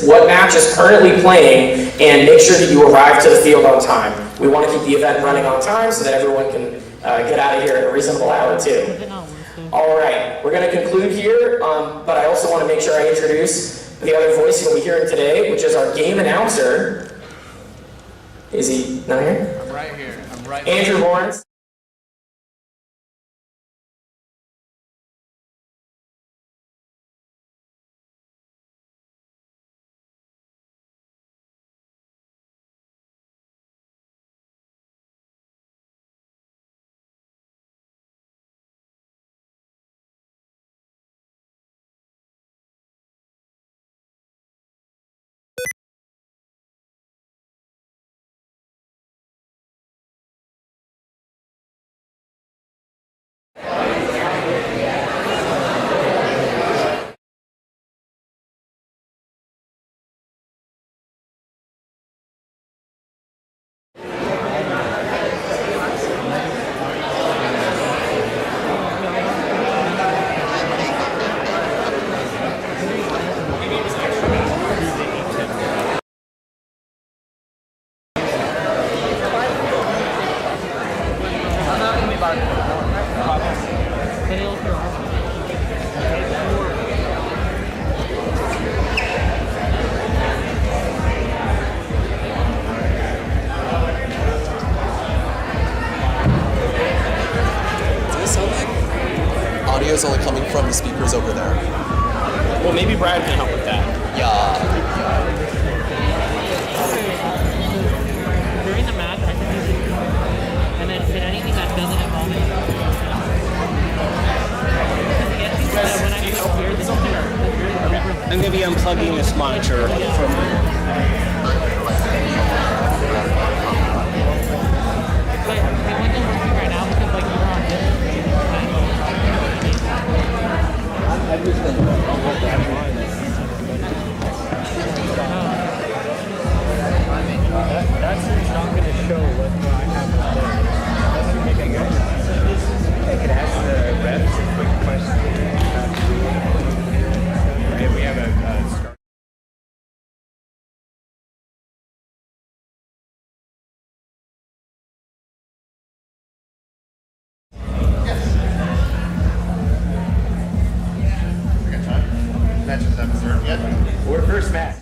notice what match is currently playing and make sure that you arrive to the field on time. We want to keep the event running on time so that everyone can get out of here at a reasonable hour too. All right, we're going to conclude here, but I also want to make sure I introduce the other voice you'll be hearing today, which is our game announcer. Is he not here? I'm right here. I'm right here. Andrew Lawrence. Audio is only coming from the speakers over there. Well, maybe Brad can help with that. Yeah. During the match, I think you should, and then did anything that doesn't involve it. When I go here, this is I'm going to be unplugging this monitor from... But it wasn't working right now because like you're on this. That's not going to show what I have up there. It doesn't make any sense. I could ask the reps a quick question. Okay, we have a start. Matches haven't started yet. We're first match.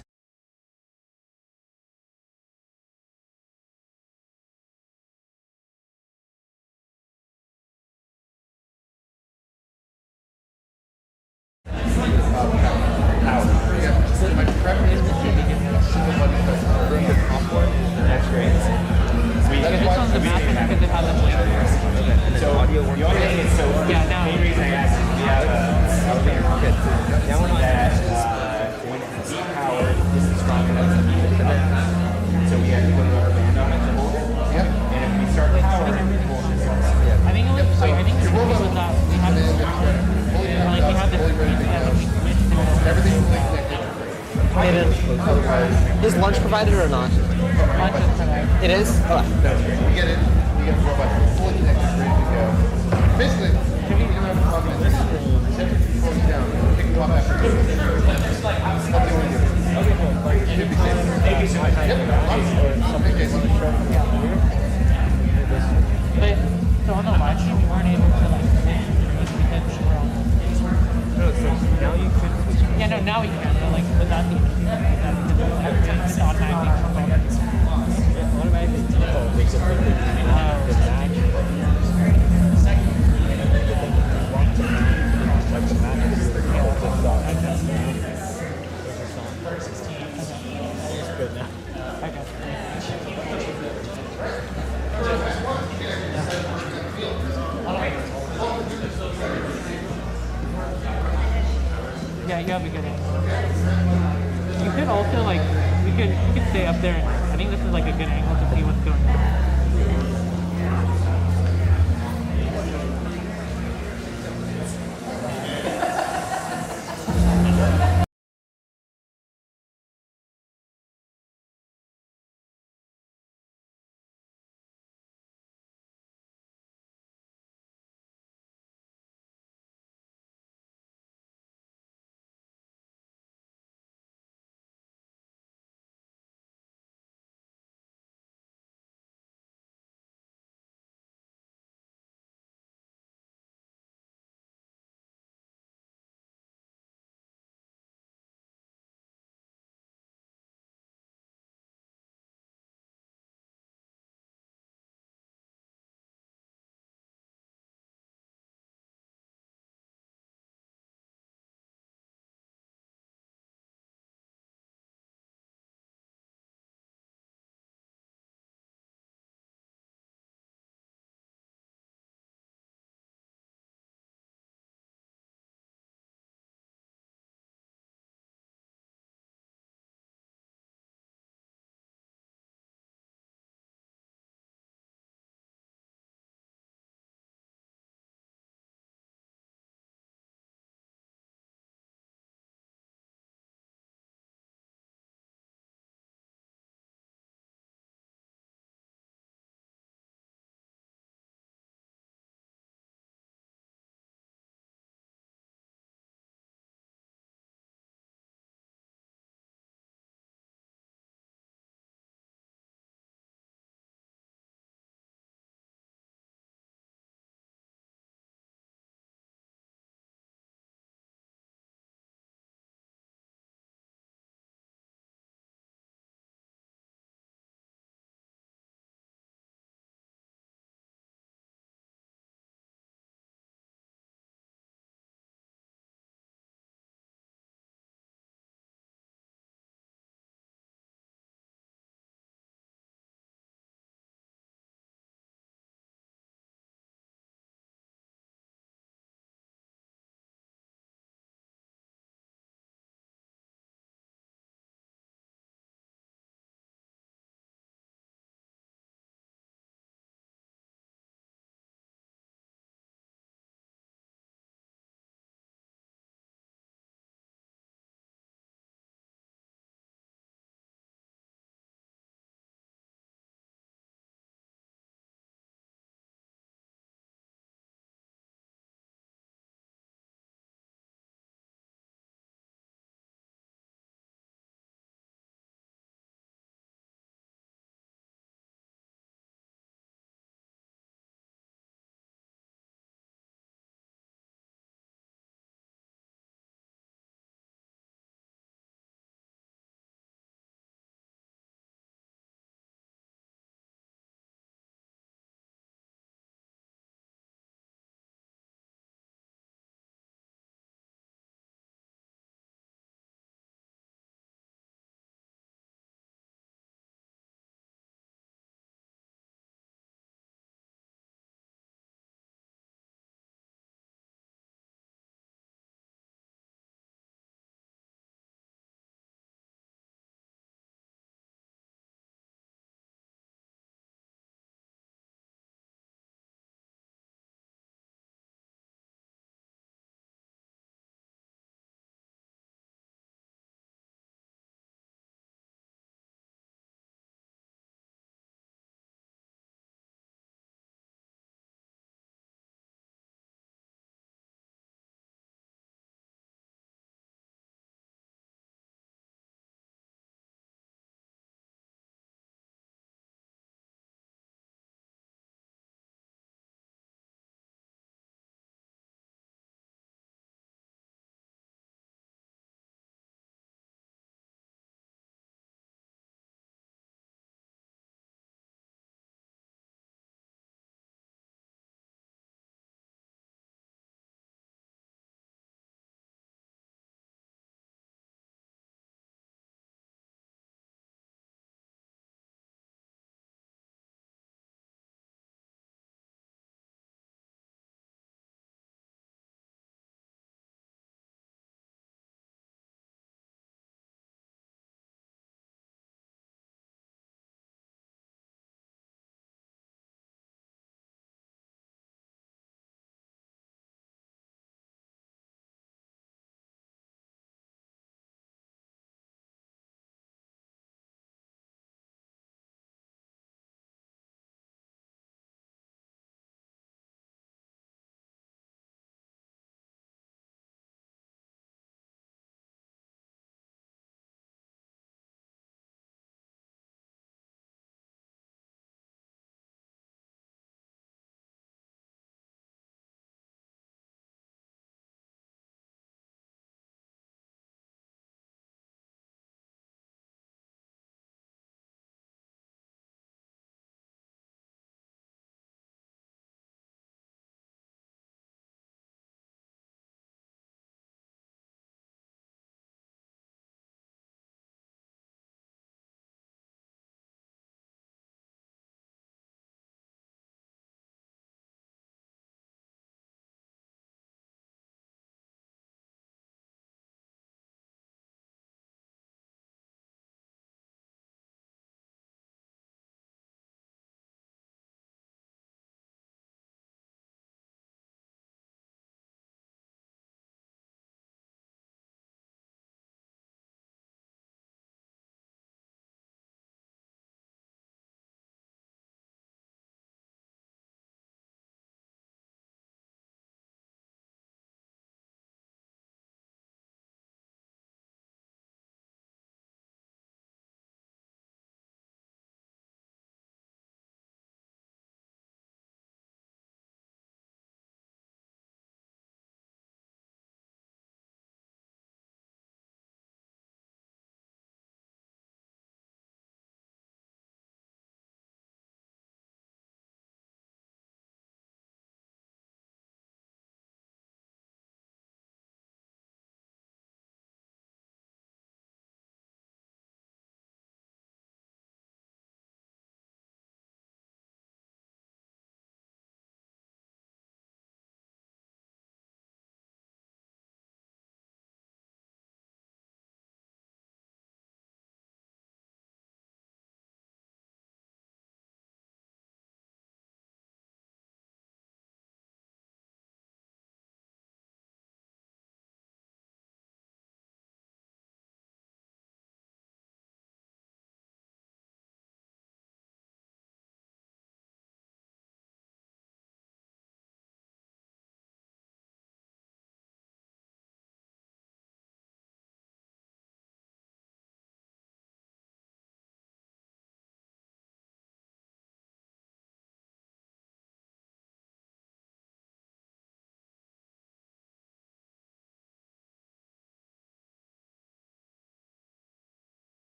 My preference is to single button from the top one. That's great. This one's the match because it has a play. So audio the only thing is Yeah, now. the main reason I asked is we have that when it's depowered, this is strong enough to keep it up. So we have to put another band on it to hold it. And if we start powering, it will just I think it was. I think the movie was that we had this. Like we had this screen together. We switched to everything Is lunch provided or not? lunch is tonight. It is? Oh. we get the robot fully connected, ready to go. Basically, we can have a problem in this room, set it close down, pick you up after you. Just like what they want to do. Okay, cool. Like, should be safe. Thank you so much. Yep. But so on the live stream, we weren't able to like switch because we were on. No, so now you could switch. Yeah, no, now we can. But like without the because it's automatically turned on. Automatically default makes it perfect. The match. Like the match is the It's good now. Yeah, you have a good angle. You could also like you could stay up there and I think this is like a good angle to see what's going on.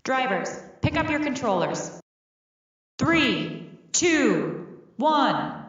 Drivers, pick up your controllers. 3, 2, 1.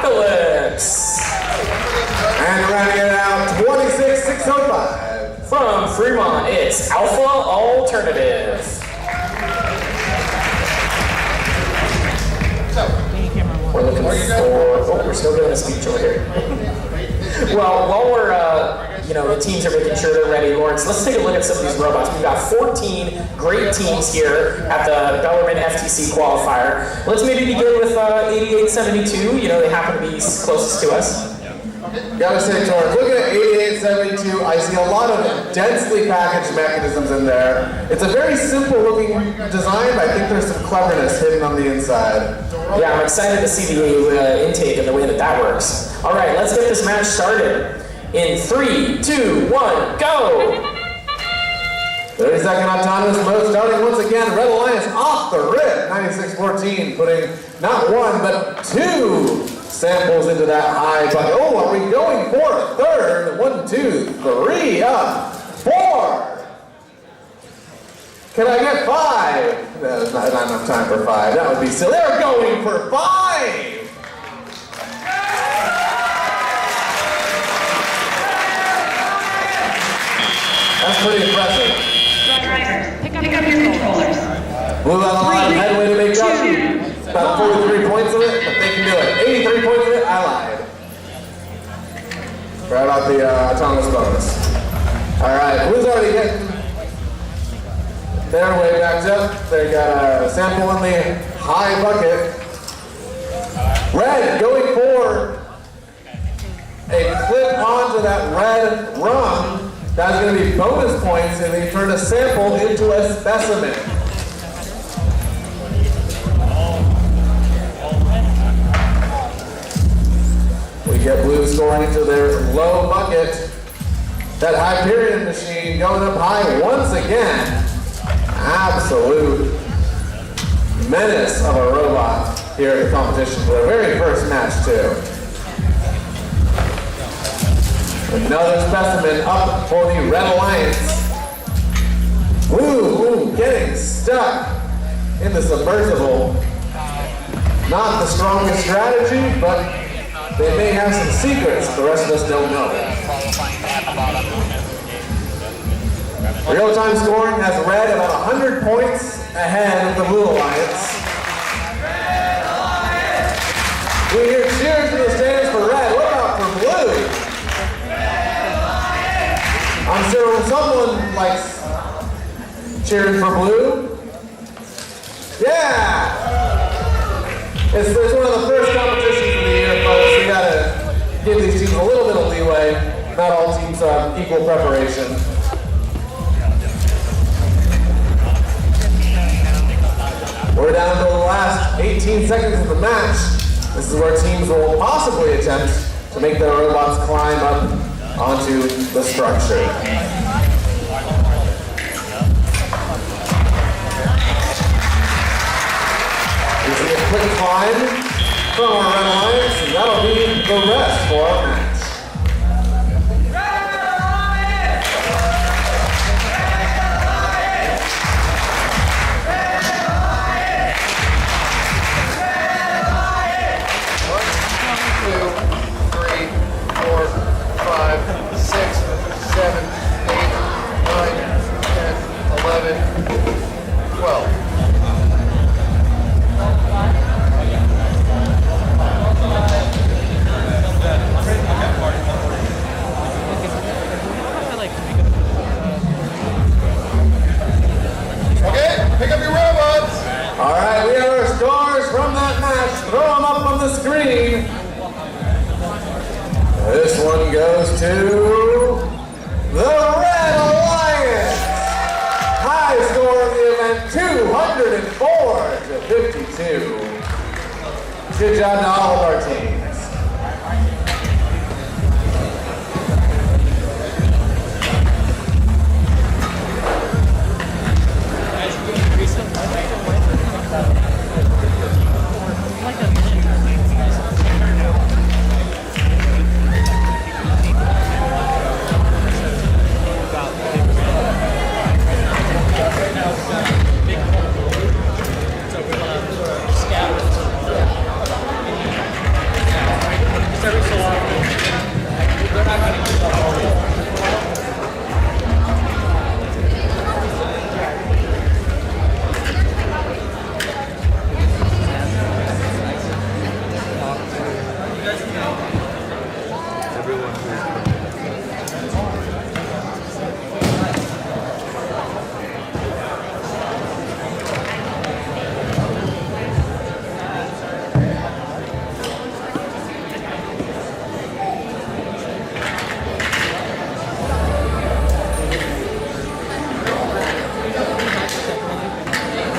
Robotics. And rounding it out, 26,605. From Fremont, it's Alpha Alternative. We're looking for, oh, we're still doing a speech over here. Well, while we're, the teams are making sure they're ready, Lawrence, let's take a look at some of these robots. We've got 14 great teams here at the Bellarmine FTC Qualifier. Let's maybe begin with 8872. They happen to be closest to us. Gotta say, George, looking at 8872, I see a lot of densely packaged mechanisms in there. It's a very simple looking design, but I think there's some cleverness hidden on the inside. Yeah, I'm excited to see the intake and the way that works. All right, let's get this match started. In 3, 2, 1, go! 30-second autonomous mode starting once again. Red Alliance off the rip. 96-14, putting not one, but two samples into that high bucket. Oh, are we going for a third? 1, 2, 3, up. 4. Can I get 5? There's not enough time for 5. That would be silly. They're going for 5. That's pretty impressive. Drivers, pick up your controllers. Blue got a lot of headway to make up. About 43 points of it, but they can do it. 83 points of it, I lied. Right about the autonomous bonus. Alright, Blue's already getting their way backed up. They got a sample in the high bucket. Red going for a clip onto that red rung. That's going to be bonus points and they turn a sample into a specimen. We get Blue scoring into their low bucket. That Hyperion machine going up high once again. Absolute menace of a robot here at the competition for their very first match too. Another specimen up for the Red Alliance. Blue getting stuck in the submersible. Not the strongest strategy, but they may have some secrets the rest of us don't know. Real-time scoring has Red about 100 points ahead of the Blue Alliance. We hear cheers from the stands for Red. What about for Blue? I'm sure someone likes cheering for Blue. Yeah! It's one of the first competitions of the year, folks. We gotta give these teams a little bit of leeway. Not all teams have equal preparation. We're down to the last 18 seconds of the match. This is where teams will possibly attempt to make their robots climb up onto the structure. We see a quick climb from our Red Alliance, and that'll be the rest for our match. This one goes to the Red Alliance. High score of the event, 204-52. Good job to all of our teams.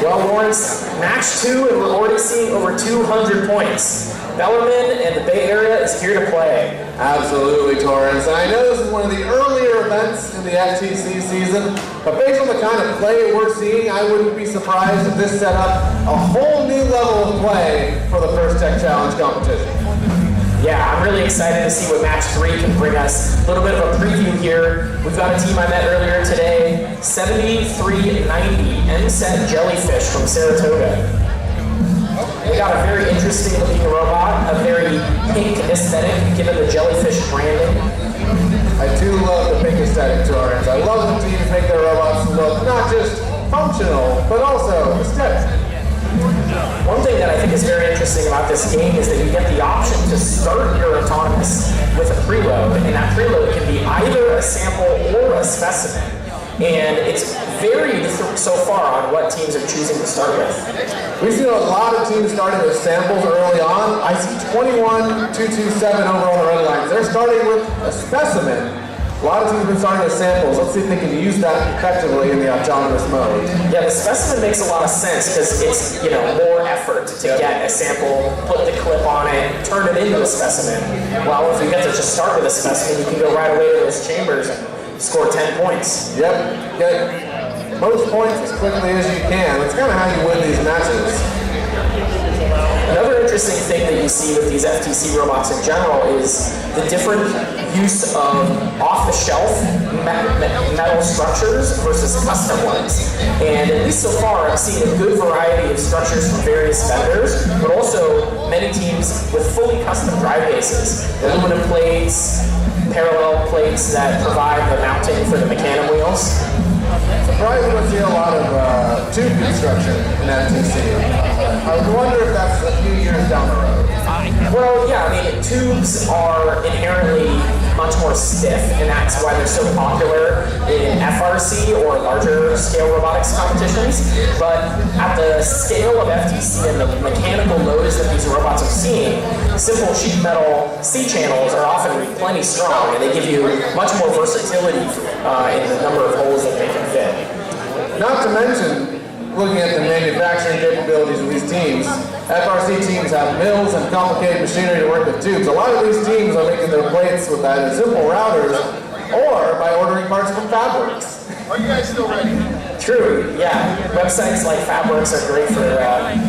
Well, Lawrence, match 2, and we're already seeing over 200 points. Bellarmine and the Bay Area is here to play. Absolutely, Torrance. And I know this is one of the earlier events in the FTC season, but based on the kind of play we're seeing, I wouldn't be surprised if this set up a whole new level of play for the First Tech Challenge competition. Yeah, I'm really excited to see what match 3 can bring us. A little bit of a preview here. We've got a team I met earlier today, 7390 NSET Jellyfish from Saratoga. We got a very interesting looking robot, a very pink aesthetic given the jellyfish branding. I do love the pink aesthetic, Torrance. I love when teams make their robots look not just functional, but also aesthetic. One thing that I think is very interesting about this game is that you get the option to start your autonomous with a preload, and that preload can be either a sample or a specimen. And it's varied so far on what teams are choosing to start with. We've seen a lot of teams starting with samples early on. I see 21227 over on the red lines. They're starting with a specimen. A lot of teams have been starting with samples. Let's see if they can use that effectively in the autonomous mode. Yeah, the specimen makes a lot of sense because it's, more effort to get a sample, put the clip on it, turn it into a specimen. Well, if you get to just start with a specimen, you can go right away to those chambers and score 10 points. Yep, get most points as quickly as you can. That's kind of how you win these matches. Another interesting thing that you see with these FTC robots in general is the different use of off-the-shelf metal structures versus custom ones. And at least so far, I've seen a good variety of structures from various vendors, but also many teams with fully custom drive bases, aluminum plates, parallel plates that provide the mounting for the mecanum wheels. Surprisingly, we see a lot of tube construction in FTC. I wonder if that's a few years down the road. Well, yeah, tubes are inherently much more stiff, and that's why they're so popular in FRC or larger scale robotics competitions. But at the scale of FTC and the mechanical loads that these robots are seeing, simple sheet metal C-channels are often plenty strong, and they give you much more versatility in the number of holes that they can fit. Not to mention, looking at the manufacturing capabilities of these teams, FRC teams have mills and complicated machinery to work with tubes. A lot of these teams are making their plates with either simple routers or by ordering parts from Fabworks. Are you guys still ready? True, yeah. Websites like Fabworks are great for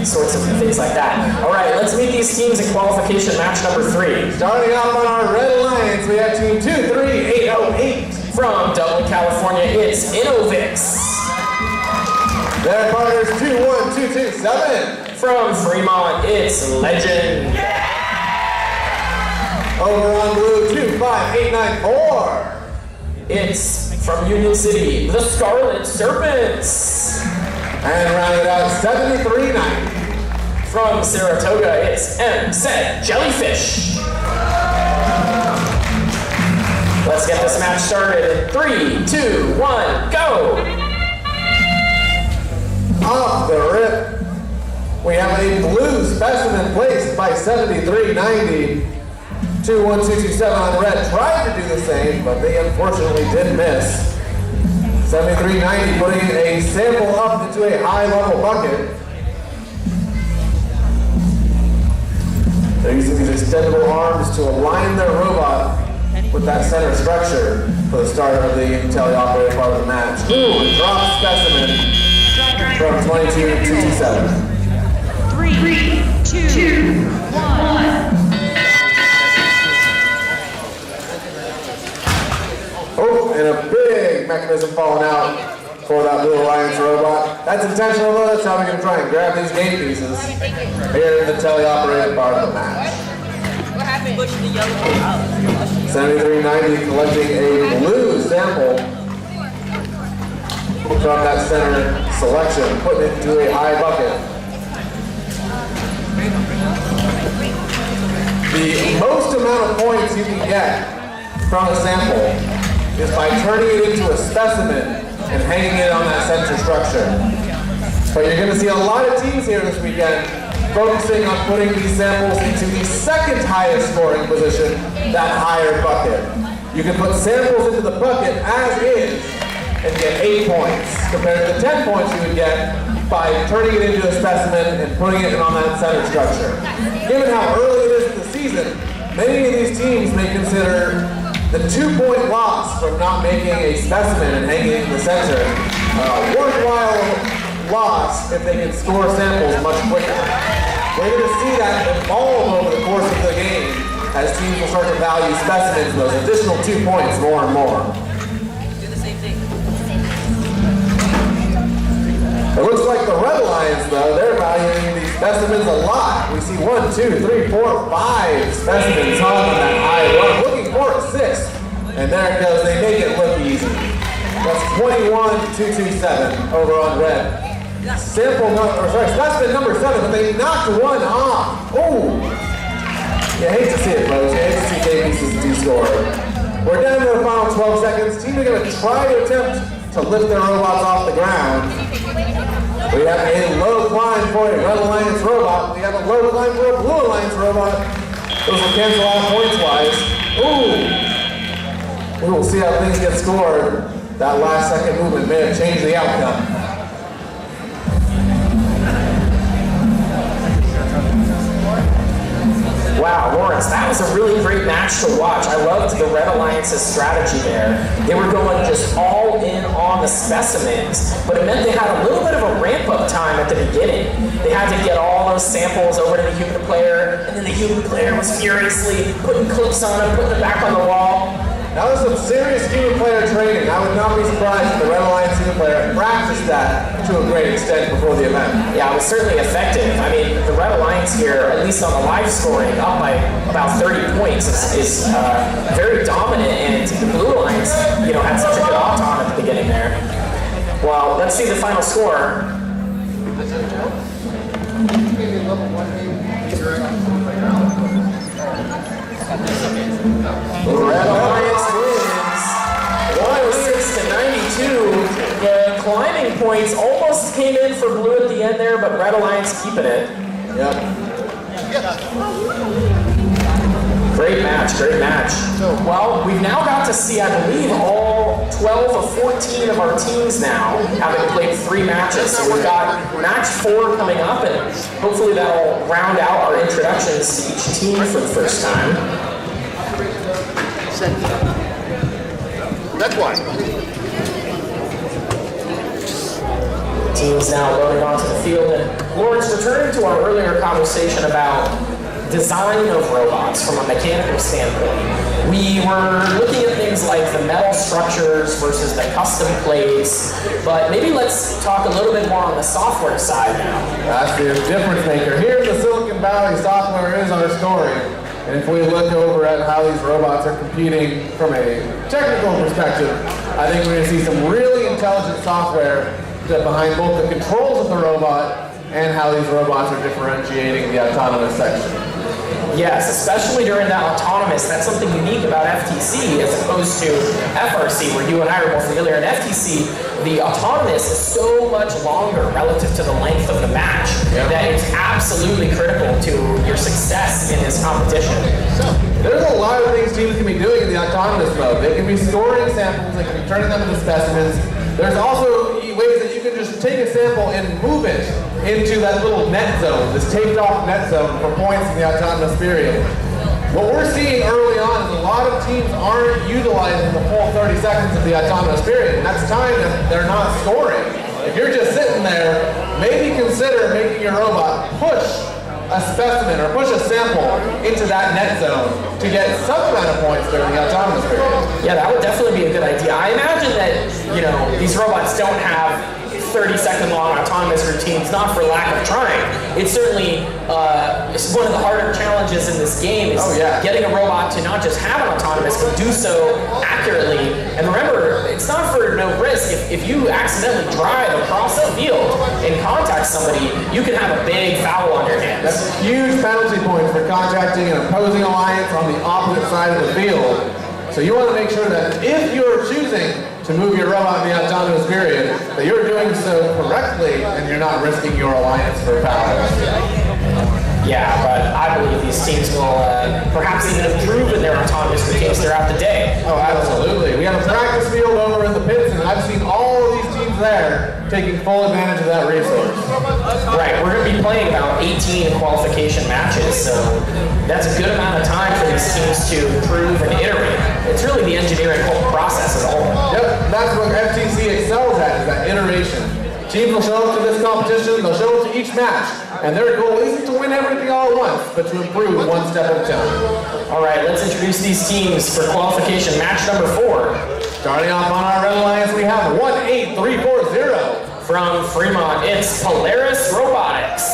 sorts of things like that. All right, let's meet these teams in qualification match number 3. Starting off on our red alliance, we have team 23808. From Dublin, California, it's Innovix. Their partners 21227. From Fremont, it's Legend. Over on blue 25894. It's from Union City, the Scarlet Serpents. And rounding it out 7390. From Saratoga, it's NSET Jellyfish. Let's get this match started in 3, 2, 1, go! Off the rip, we have a blue specimen placed by 7390. 21227 on red tried to do the same, but they unfortunately did miss. 7390 putting a sample up into a high level bucket. They're using these extendable arms to align their robot with that center structure for the start of the teleoperated part of the match. Ooh, drop specimen from 22227. 3, 2, 1. Oh, and a big mechanism falling out for that Blue Alliance robot. That's intentional though, that's how we're going to try and grab these game pieces here in the teleoperated part of the match. What happened? Push the yellow out. 7390 collecting a blue sample from that center selection, putting it into a high bucket. The most amount of points you can get from a sample is by turning it into a specimen and hanging it on that center structure. But you're going to see a lot of teams here this weekend focusing on putting these samples into the second highest scoring position, that higher bucket. You can put samples into the bucket as is and get 8 points compared to the 10 points you would get by turning it into a specimen and putting it on that center structure. Given how early it is in the season, many of these teams may consider the 2-point loss from not making a specimen and hanging it in the center a worthwhile loss if they can score samples much quicker. We're going to see that evolve over the course of the game as teams will start to value specimens and those additional 2 points more and more. Do the same thing. It looks like the Red Lions, though, they're valuing these specimens a lot. We see 1, 2, 3, 4, 5 specimens hung on that high run, looking for a 6. And there it goes, they make it look easy. That's 21,227 over on red. Specimen number 7, but they knocked one off. Oh! You hate to see it, folks. You hate to see K-Pieces de-score. We're down to the final 12 seconds. Teams are going to try to attempt to lift their robots off the ground. We have a low climb for a Red Alliance robot. We have a low climb for a Blue Alliance robot. Those will cancel out points-wise. Ooh! We will see how things get scored. That last second movement may have changed the outcome. Wow, Lawrence, that was a really great match to watch. I loved the Red Alliance's strategy there. They were going just all in on the specimens, but it meant they had a little bit of a ramp-up time at the beginning. They had to get all those samples over to the human player, and then the human player was furiously putting clips on them, putting them back on the wall. That was some serious human player training. I would not be surprised if the Red Alliance human player practiced that to a great extent before the event. Yeah, it was certainly effective. I mean, the Red Alliance here, at least on the live scoring, up by about 30 points is very dominant, and the Blue Alliance, had such a good off-on at the beginning there. Well, let's see the final score. Red Alliance wins 106 to 92. The climbing points almost came in for Blue at the end there, but Red Alliance keeping it. Yep. Great match, great match. Well, we've now got to see, I believe, all 12 of 14 of our teams now, having played 3 matches. So we've got match 4 coming up, and hopefully that'll round out our introductions to each team for the first time. That's why. Teams now loading onto the field. And Lawrence, returning to our earlier conversation about design of robots from a mechanical standpoint, we were looking at things like the metal structures versus the custom plates, but maybe let's talk a little bit more on the software side now. That's the difference maker. Here the Silicon Valley software is our story. And if we look over at how these robots are competing from a technical perspective, I think we're going to see some really intelligent software behind both the controls of the robot and how these robots are differentiating the autonomous section. Yes, especially during that autonomous. That's something unique about FTC as opposed to FRC, where you and I are more familiar. In FTC, the autonomous is so much longer relative to the length of the match that it's absolutely critical to your success in this competition. So, there's a lot of things teams can be doing in the autonomous mode. They can be storing samples, they can be turning them into specimens. There's also ways that you can just take a sample and move it into that little net zone, this taped off net zone for points in the autonomous period. What we're seeing early on is a lot of teams aren't utilizing the full 30 seconds of the autonomous period, and that's time that they're not scoring. If you're just sitting there, maybe consider making your robot push a specimen or push a sample into that net zone to get some amount of points during the autonomous period. Yeah, that would definitely be a good idea. I imagine that, these robots don't have 30-second long autonomous routines, not for lack of trying. It's certainly it's one of the harder challenges in this game is getting a robot to not just have an autonomous, but do so accurately. And remember, it's not for no risk. If you accidentally drive across the field and contact somebody, you can have a big foul on your hands. That's a huge penalty point for contacting an opposing alliance on the opposite side of the field. So you want to make sure that if you're choosing to move your robot in the autonomous period, that you're doing so correctly and you're not risking your alliance for power. Yeah, but I believe these teams will perhaps even improve in their autonomous routines throughout the day. Oh, absolutely. We have a practice field over in the pits, and I've seen all of these teams there taking full advantage of that resource. Right, we're going to be playing about 18 qualification matches, so that's a good amount of time for these teams to improve and iterate. It's really the engineering whole process as a whole. Yep, that's what FTC excels at, is that iteration. Teams will show up to this competition, they'll show up to each match, and their goal isn't to win everything all at once, but to improve one step at a time. All right, let's introduce these teams for qualification match number 4. Starting off on our Red Alliance, we have 18340. From Fremont, it's Polaris Robotics.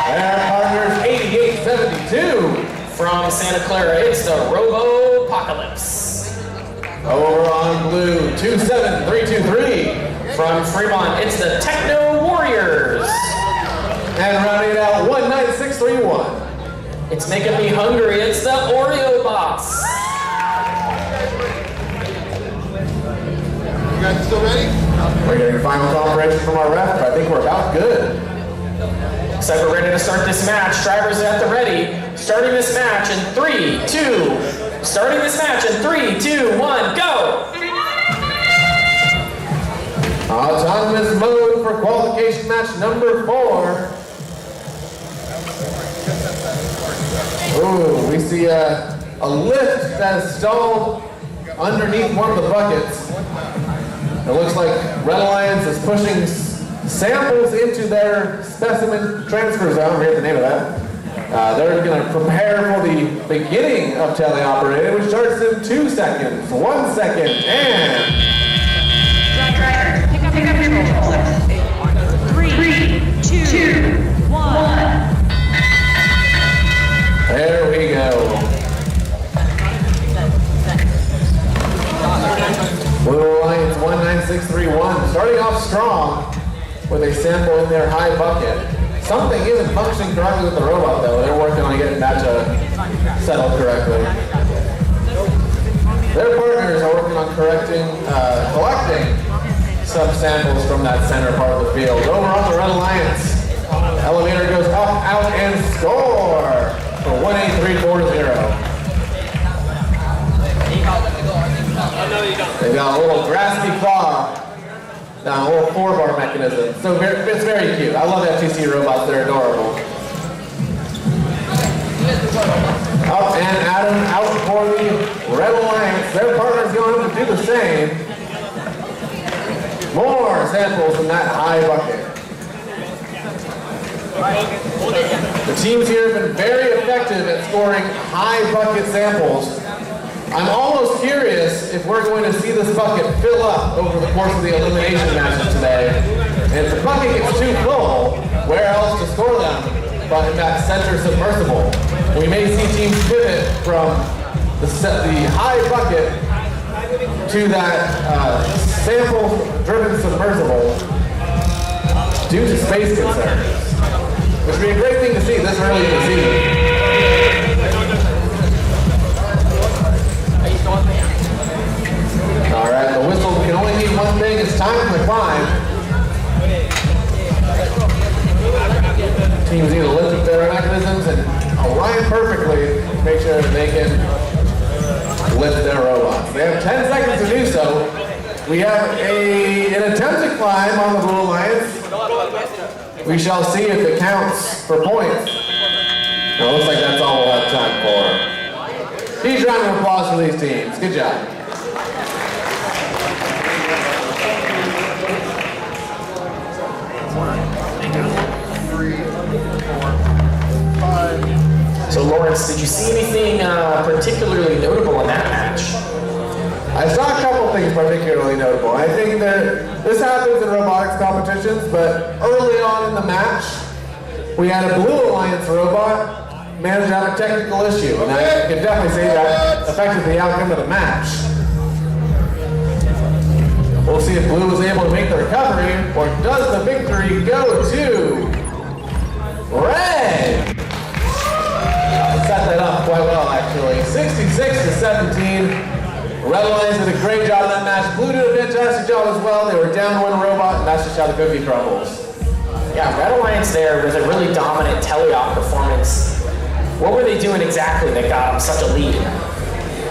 Their partners 8872. From Santa Clara, it's the Robopocalypse. Over on blue, 27323. From Fremont, it's the Techno Warriors. And rounding it out, 19631. It's making me hungry, it's the Oreo Bots. You guys still ready? We're getting final cooperation from our ref, but I think we're about good. Looks like we're ready to start this match. Drivers at the ready. Starting this match in 3, 2. Starting this match in 3, 2, 1, go! Autonomous mode for qualification match number 4. Ooh, we see a lift that is stalled underneath one of the buckets. It looks like Red Alliance is pushing samples into their specimen transfer zone. I forget the name of that. They're going to prepare for the beginning of teleoperated, which starts in 2 seconds. 1 second, and... Driver, pick up your controller. 3, 2, 1. There we go. Blue Alliance 19631, starting off strong with a sample in their high bucket. Something isn't functioning correctly with the robot though. They're working on getting that to settle correctly. Their partners are working on collecting some samples from that center part of the field. Over on the Red Alliance, elevator goes up, out, and score for 18340. They've got a little graspy claw down a little 4-bar mechanism. So it's very cute. I love FTC robots. They're adorable. Up and Adam out for the Red Alliance. Their partner's going to do the same. More samples from that high bucket. The teams here have been very effective at scoring high bucket samples. I'm almost curious if we're going to see this bucket fill up over the course of the elimination matches today. And if the bucket gets too full, where else to store them but in that center submersible? We may see teams pivot from the high bucket to that sample-driven submersible due to space concerns. Which would be a great thing to see this early in the season. All right, the whistle can only mean one thing. It's time for the climb. Teams need to lift up their mechanisms and align perfectly to make sure that they can lift their robots. They have 10 seconds to do so. We have an attempt to climb on the Blue Alliance. We shall see if it counts for points. Now, it looks like that's all we'll have time for. Huge round of applause for these teams. Good job. So Lawrence, did you see anything particularly notable in that match? I saw a couple things particularly notable. I think that this happens in robotics competitions, but early on in the match, we had a Blue Alliance robot managed to have a technical issue, and I can definitely say that affected the outcome of the match. We'll see if Blue was able to make the recovery, or does the victory go to Red? Set that up quite well, actually. 66-17. Red Alliance did a great job in that match. Blue did a fantastic job as well. They were down one robot, and that's just how the cookie crumbles. Yeah, Red Alliance there was a really dominant teleop performance. What were they doing exactly that got them such a lead?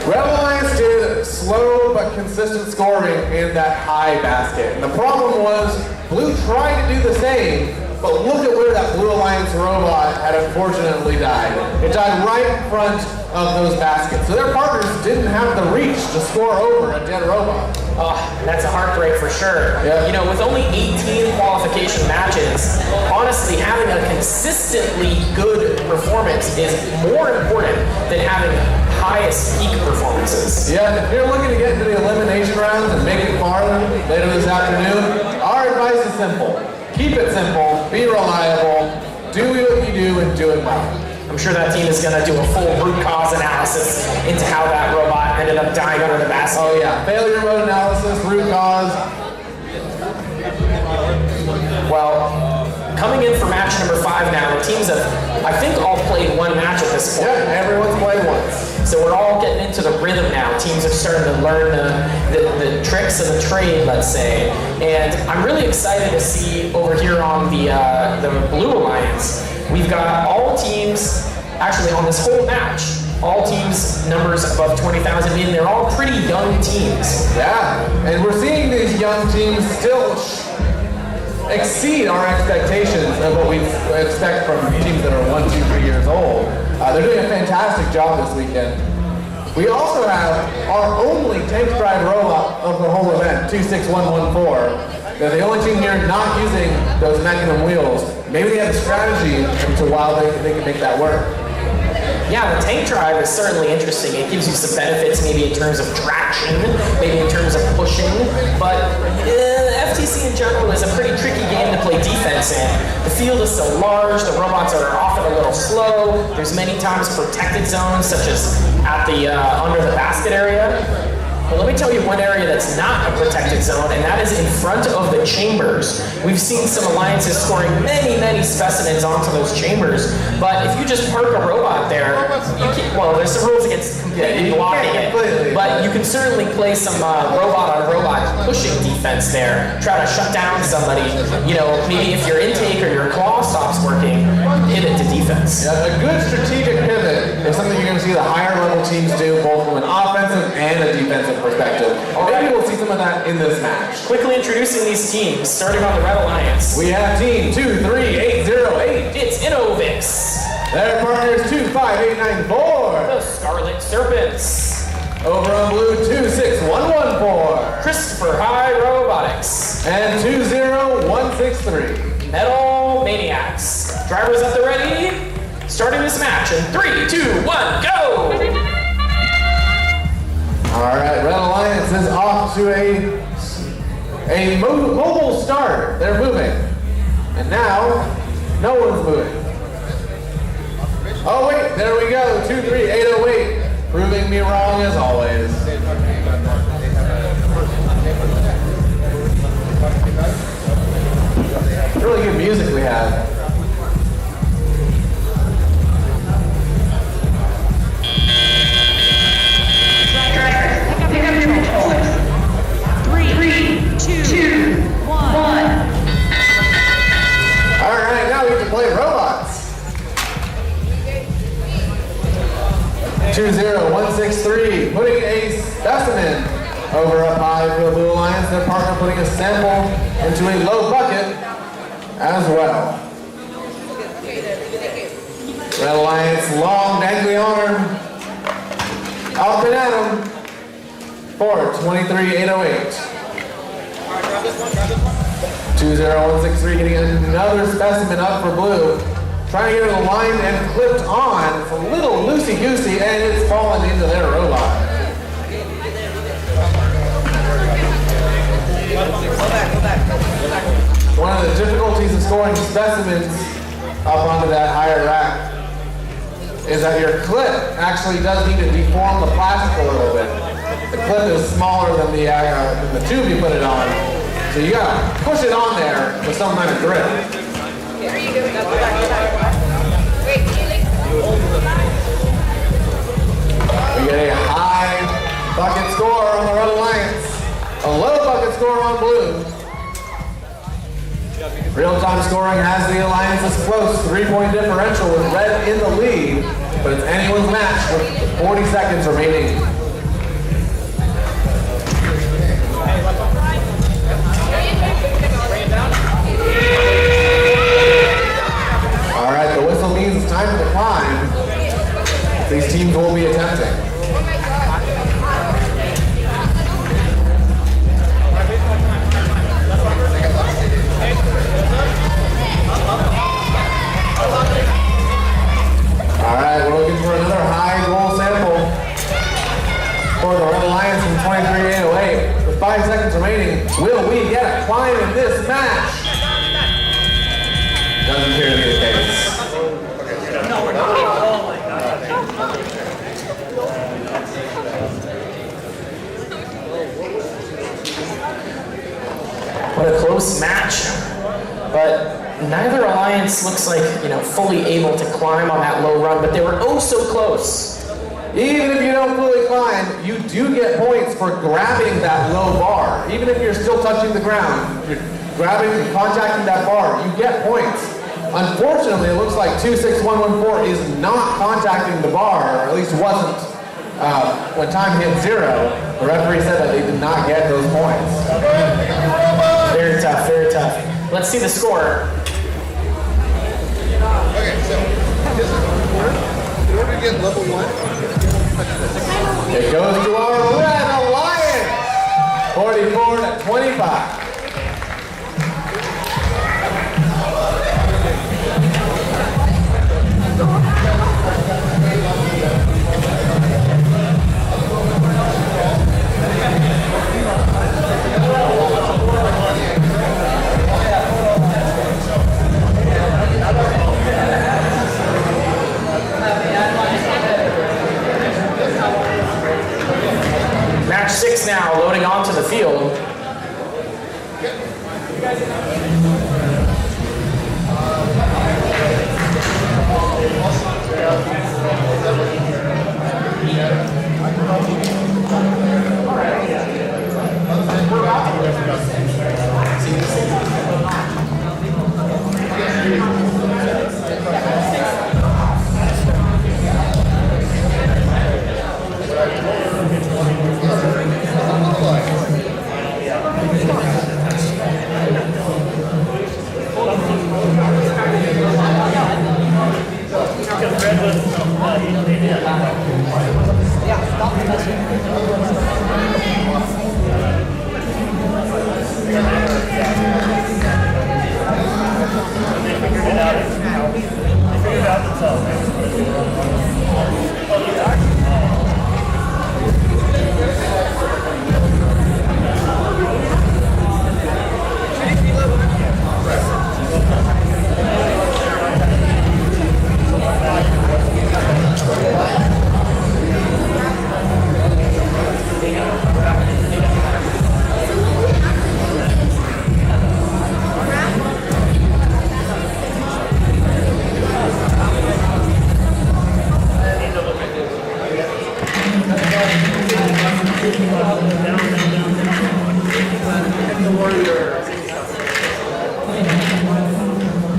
Red Alliance did slow but consistent scoring in that high basket. And the problem was, Blue tried to do the same, but look at where that Blue Alliance robot had unfortunately died. It died right in front of those baskets. So their partners didn't have the reach to score over a dead robot. Oh, that's a heartbreak for sure. Yeah. You know, with only 18 qualification matches, honestly, having a consistently good performance is more important than having highest peak performances. Yeah, if you're looking to get into the elimination rounds and make it farther later this afternoon, our advice is simple. Keep it simple, be reliable, do what you do and do it well. I'm sure that team is going to do a full root cause analysis into how that robot ended up dying under the basket. Oh yeah, failure mode analysis, root cause. Well, coming in for match number 5 now, the teams have, I think, all played one match at this point. Yeah, everyone's played once. So we're all getting into the rhythm now. Teams are starting to learn the tricks of the trade, let's say. And I'm really excited to see over here on the Blue Alliance, we've got all teams, actually on this whole match, all teams numbers above 20,000 in. They're all pretty young teams. Yeah, and we're seeing these young teams still exceed our expectations of what we expect from teams that are 1, 2, 3 years old. They're doing a fantastic job this weekend. We also have our only tank drive robot of the whole event, 26114. They're the only team here not using those mechanism wheels. Maybe they have a strategy into why they can make that work. Yeah, the tank drive is certainly interesting. It gives you some benefits, maybe in terms of traction, maybe in terms of pushing, but FTC in general is a pretty tricky game to play defense in. The field is so large, the robots are often a little slow, there's many times protected zones, such as at the under the basket area. But let me tell you one area that's not a protected zone, and that is in front of the chambers. We've seen some alliances scoring many, many specimens onto those chambers, but if you just park a robot there, you can, well, there's some rules against completely blocking it, but you can certainly play some robot-on-robot pushing defense there, try to shut down somebody. You know, maybe if your intake or your claw stops working, hit it to defense. Yeah, a good strategic pivot is something you're going to see the higher level teams do, both from an offensive and a defensive perspective. Maybe we'll see some of that in this match. Quickly introducing these teams, starting on the Red Alliance. We have team 23808. It's Innovix. Their partners 25894. The Scarlet Serpents. Over on blue 26114. Christopher High Robotics. And 20163. Metal Maniacs. Drivers at the ready. Starting this match in 3, 2, 1, go! Alright, Red Alliance is off to a mobile start. They're moving. And now, no one's moving. Oh wait, there we go, 23808. Proving me wrong as always. Really good music we have. Pick up your controllers. 3, 2, 1. Alright, now we get to play robots. 20163, putting a specimen over up high for the Blue Alliance. Their partner putting a sample into a low bucket as well. Red Alliance, long dangly arm. Up and at him for 23808. 20163 getting another specimen up for blue. Trying to get it aligned and clipped on. It's a little loosey-goosey and it's fallen into their robot. throwing specimens up onto that higher rack is that your clip actually does need to deform the plastic a little bit. The clip is smaller than the tube you put it on, so you gotta push it on there with some kind of grip. Are you going up the back? Wait, We get a high bucket score on the Red Alliance, a low bucket score on blue. Real-time scoring has the Alliance's close 3-point differential with red in the lead, but it's anyone's match with 40 seconds remaining. All right, the whistle means it's time for the climb. These teams will be attempting. All right, we're looking for another high goal sample for the Red Alliance from 23-808. With 5 seconds remaining, will we get a climb in this match? Doesn't appear to be the case. What a close match, but neither alliance looks like, fully able to climb on that low run, but they were oh so close. Even if you don't fully climb, you do get points for grabbing that low bar. Even if you're still touching the ground, you're grabbing and contacting that bar, you get points. Unfortunately, it looks like 26114 is not contacting the bar, or at least wasn't when time hit 0. The referee said that they did not get those points. Very tough, very tough. Let's see the score. Okay, so this is in order to get level 1. It goes to our Red Alliance, 44-25. Match 6 now, loading onto the field.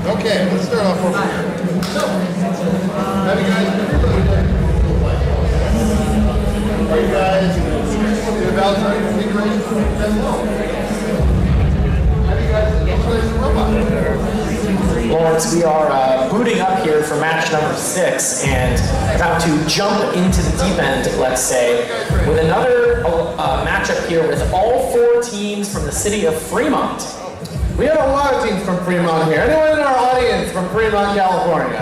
Okay, let's start off over here. So, have you guys are you guys in about configuration? Have you guys played some robot? Lawrence, we are booting up here for match number 6 and about to jump into the deep end, let's say, with another matchup here with all 4 teams from the city of Fremont. We have a lot of teams from Fremont here. Anyone in our audience from Fremont, California?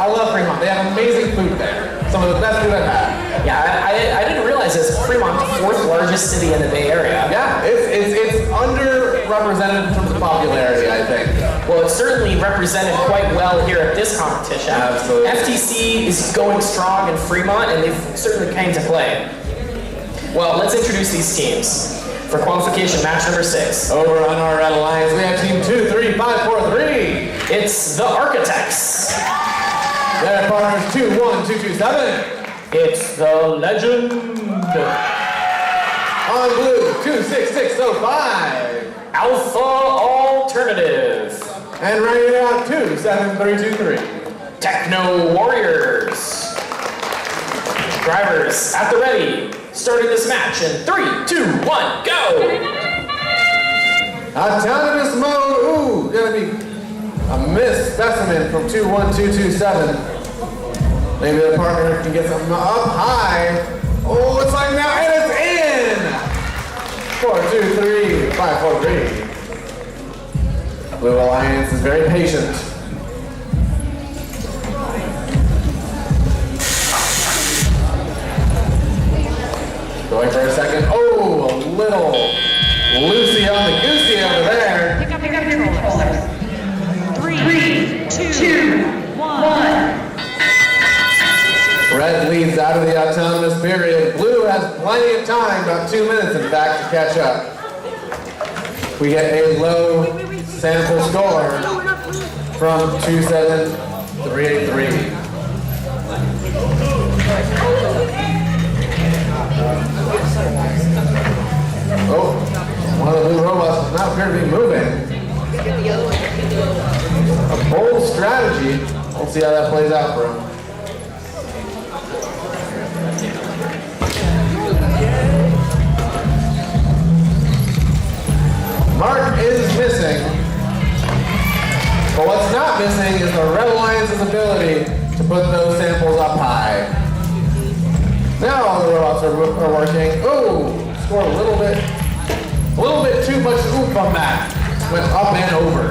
I love Fremont. They have amazing food there. Some of the best food I've had. Yeah, I didn't realize this. Fremont, the 4th largest city in the Bay Area. Yeah, it's under underrepresented in terms of popularity, I think. Well, it's certainly represented quite well here at this competition. Absolutely. FTC is going strong in Fremont, and they've certainly came to play. Well, let's introduce these teams for qualification match number 6. Over on our Red Alliance, we have team 23543. It's the Architects. Their partners 21227. It's the Legend. On blue, 26605. Alpha Alternative. And rounding it out, 27323. Techno Warriors. Drivers at the ready. Starting this match in 3, 2, 1, go! Autonomous mode, ooh, gonna be a missed specimen from 21227. Maybe the partner can get something up high. Oh, looks like now, and it's in! 423-543. Blue Alliance is very patient. Going for a second. Oh, a little loosey on the goosey over there. Pick up your controllers. 3, 2, 1. Red leads out of the autonomous period. Blue has plenty of time, about 2 minutes in fact, to catch up. We get a low sample score from 27383. Oh, one of the blue robots does not appear to be moving. A bold strategy. We'll see how that plays out for him. Mark is missing. But what's not missing is the Red Alliance's ability to put those samples up high. Now all the robots are working. Ooh, scored a little bit too much oomph on that. Went up and over.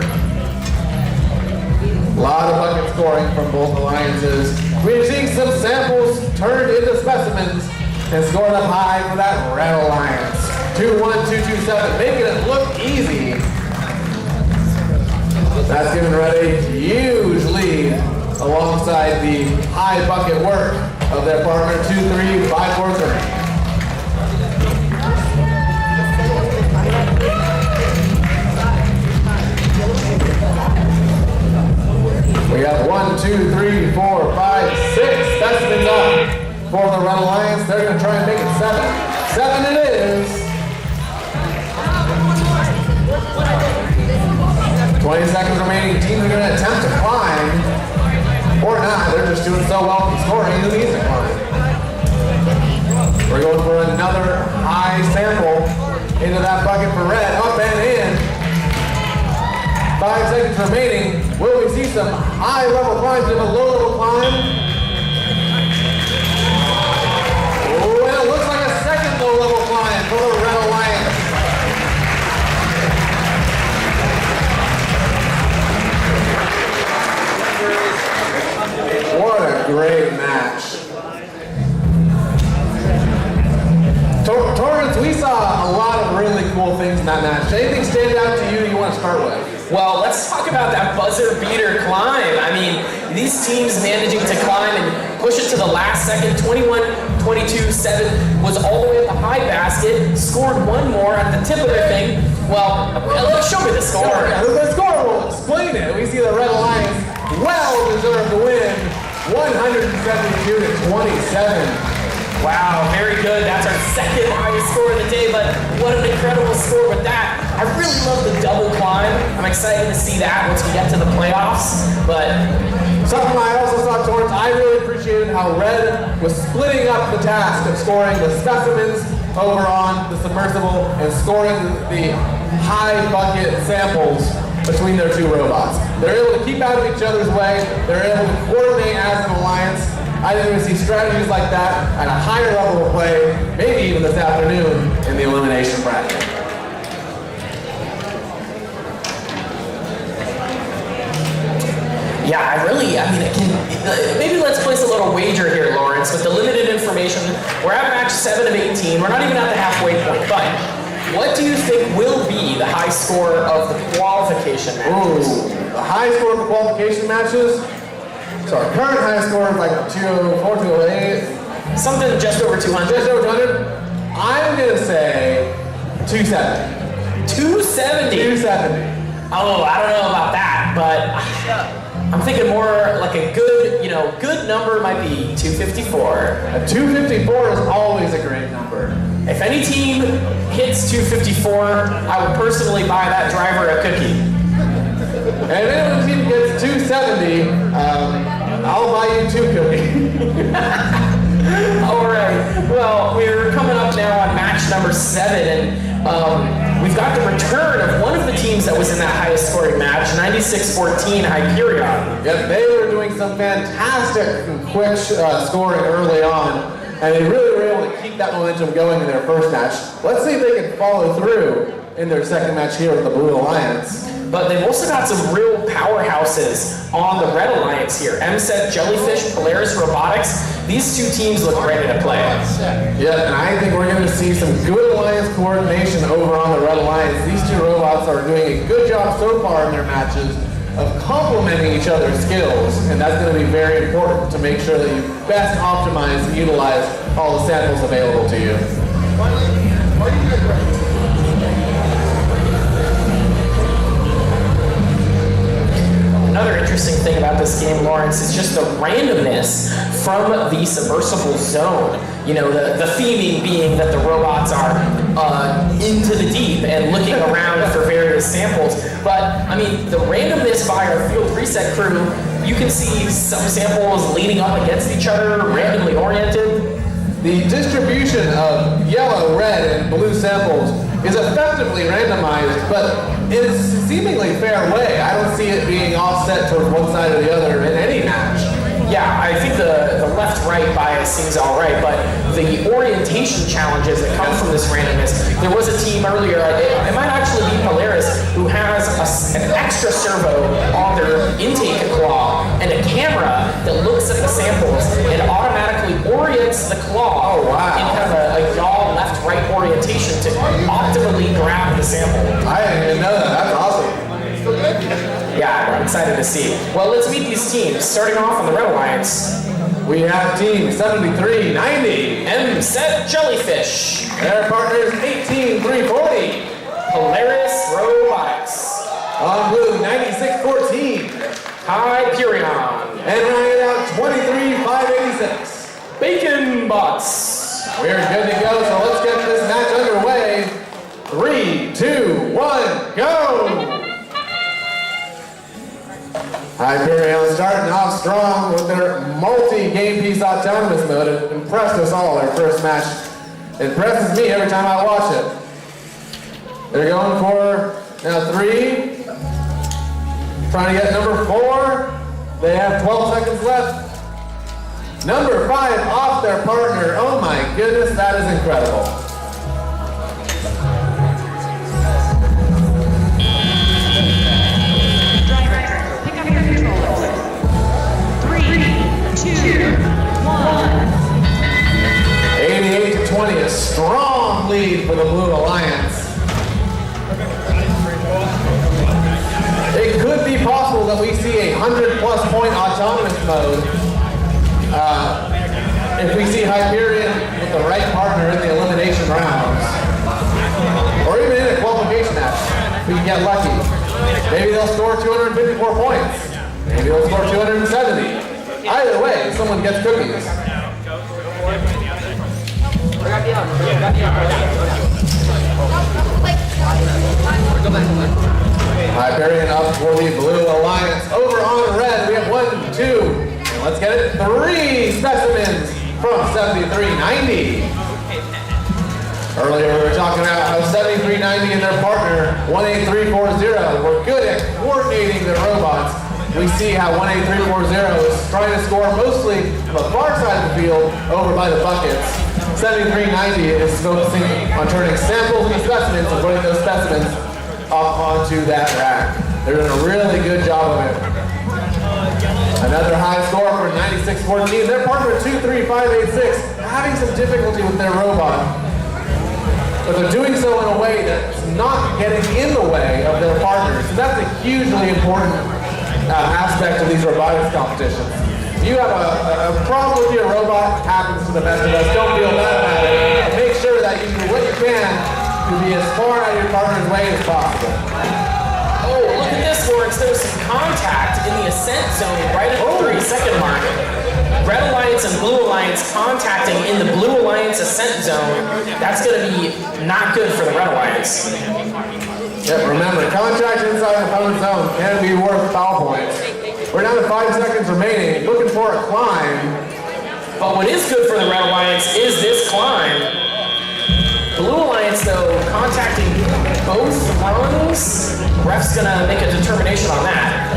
A lot of bucket scoring from both alliances. We're seeing some samples turned into specimens and scored up high for that Red Alliance. 21227, making it look easy. That's giving Red a huge lead alongside the high bucket work of their partner 23543. We have 1, 2, 3, 4, 5, 6 specimens up for the Red Alliance. They're going to try and make it 7. 7 it is. 20 seconds remaining. Teams are going to attempt to climb. Or not. They're just doing so well from scoring. Who needs to climb? We're going for another high sample into that bucket for Red. Up and in. 5 seconds remaining. Will we see some high level climbs and a low level climb? Oh, and it looks like a second low level climb for the Red Alliance. What a great match. Torrance, we saw a lot of really cool things in that match. Anything stand out to you want to start with? Well, let's talk about that buzzer beater climb. I mean, these teams managing to climb and push it to the last second. 21-22-7 was all the way at the high basket, scored one more at the tip of their thing. Well, show me the score. The score will explain it. We see the Red Alliance well deserved to win, 172-27. Wow, very good. That's our second highest score of the day, but what an incredible score with that. I really love the double climb. I'm excited to see that once we get to the playoffs, but something I also saw, Torrance, I really appreciated how Red was splitting up the task of scoring the specimens over on the submersible and scoring the high bucket samples between their two robots. They're able to keep out of each other's way. They're able to coordinate as an alliance. I think we see strategies like that at a higher level of play, maybe even this afternoon in the elimination bracket. yeah, maybe let's place a little wager here, Lawrence, with the limited information. We're at match 7 of 18. We're not even at the halfway point, but What do you think will be the high score of the qualification matches? Ooh, the high score of the qualification matches. So our current high score is like 204, 208. Something just over 200. Just over 200. I'm gonna say 270. 270. 270. Oh, I don't know about that, but I'm thinking more like a good, good number might be 254. A 254 is always a great number. If any team hits 254, I would personally buy that driver a cookie. And if any team gets 270, I'll buy you 2 cookies. All right. Well, we're coming up now on match number 7, and we've got the return of one of the teams that was in that highest scoring match, 96-14 Hyperion. Yep, they were doing some fantastic and quick scoring early on, and they really were able to keep that momentum going in their first match. Let's see if they can follow through in their second match here with the Blue Alliance. But they've also got some real powerhouses on the Red Alliance here. MSET, Jellyfish, Polaris, Robotics. These two teams look ready to play. Yeah, and I think we're going to see some good alliance coordination over on the Red Alliance. These two robots are doing a good job so far in their matches of complementing each other's skills, and that's going to be very important to make sure that you best optimize and utilize all the samples available to you. Another interesting thing about this game, Lawrence, is just the randomness from the submersible zone. The theming being that the robots are into the deep and looking around for various samples. But, the randomness by our field reset crew, you can see some samples leaning up against each other, randomly oriented. The distribution of yellow, red, and blue samples is effectively randomized, but in a seemingly fair way. I don't see it being offset towards one side or the other in any match. Yeah, I think the left-right bias seems all right, but the orientation challenges that come from this randomness, there was a team earlier, it might actually be Polaris, who has an extra servo on their intake claw and a camera that looks at the samples and automatically orients the claw in kind of a yaw left-right orientation to optimally grab the sample. I didn't even know that. That's awesome. Yeah, I'm excited to see. Well, let's meet these teams. Starting off on the Red Alliance, we have team 7390. MSET Jellyfish. Their partners 18340. Polaris Robotics. On blue 9614. Hyperion. And rounding out 23586. Bacon Bots. We're good to go, so let's get this match underway. 3, 2, 1, go! Hyperion starting off strong with their multi-game piece autonomous mode. It impressed us all their first match. It impresses me every time I watch it. They're going for now 3. Trying to get number 4. They have 12 seconds left. Number 5 off their partner. Oh my goodness, that is incredible. Pick up your controllers. 3, 2, 1. 88-20, a strong lead for the Blue Alliance. It could be possible that we see a 100+ point autonomous mode if we see Hyperion with the right partner in the elimination rounds. Or even in a qualification match, if we can get lucky. Maybe they'll score 254 points. Maybe they'll score 270. Either way, someone gets cookies. Hyperion up for the Blue Alliance. Over on red, we have 1, 2, and let's get it, 3 specimens from 7390. Earlier we were talking about how 7390 and their partner, 18340, were good at coordinating their robots. We see how 18340 is trying to score mostly on the far side of the field over by the buckets. 7390 is focusing on turning samples into specimens and putting those specimens up onto that rack. They're doing a really good job of it. Another high score for 9614. Their partner 23586 having some difficulty with their robot. But they're doing so in a way not getting in the way of their partners. And that's a hugely important aspect of these robotics competitions. If you have a problem with your robot, happens to the best of us, don't feel bad about it. Make sure that you do what you can to be as far out of your partner's way as possible. Oh, look at this, Lawrence. There was some contact in the ascent zone right at the 30-second mark. Red Alliance and Blue Alliance contacting in the Blue Alliance ascent zone. That's going to be not good for the Red Alliance. Yeah, remember, contact inside the opponent's zone can be worth foul points. We're down to 5 seconds remaining, looking for a climb. But what is good for the Red Alliance is this climb. Blue Alliance, though, contacting both runs. Ref's going to make a determination on that.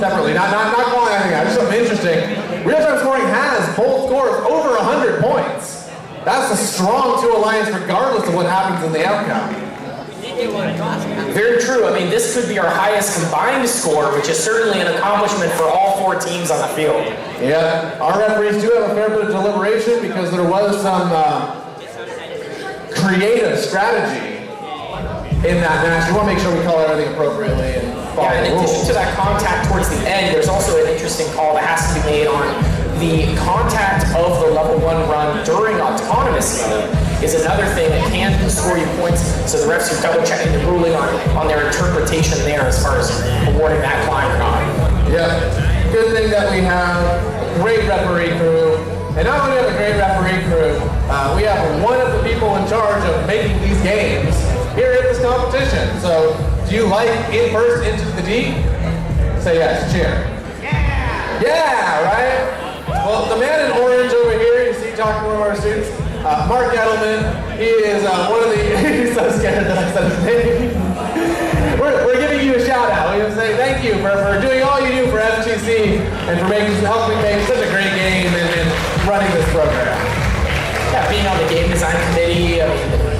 Separately, not calling anything out, just something interesting. Real-time scoring has both scores over 100 points. That's a strong 2 alliance regardless of what happens in the outcome. Very true. I mean, this could be our highest combined score, which is certainly an accomplishment for all 4 teams on the field. Yeah, our referees do have a fair bit of deliberation because there was some creative strategy in that match. We want to make sure we call everything appropriately and follow in the rules. addition to that contact towards the end, there's also an interesting call that has to be made on the contact of the level 1 run during autonomous mode is another thing that can score you points, so the refs are double checking the ruling on their interpretation there as far as awarding that climb or not. Yeah, good thing that we have a great referee crew, and not only have a great referee crew, we have one of the people in charge of making these games here at this competition. So, do you like In First Into the Deep? Say yes, cheer. Yeah! Yeah, right? Well, the man in orange over here, you see talking to one of our students, Mark Edelman, he is one of the, he's so scared that I said his name. We're giving you a shout out. We want to say thank you for doing all you do for FTC and for helping make such a great game and running this program. Yeah, being on the game design committee,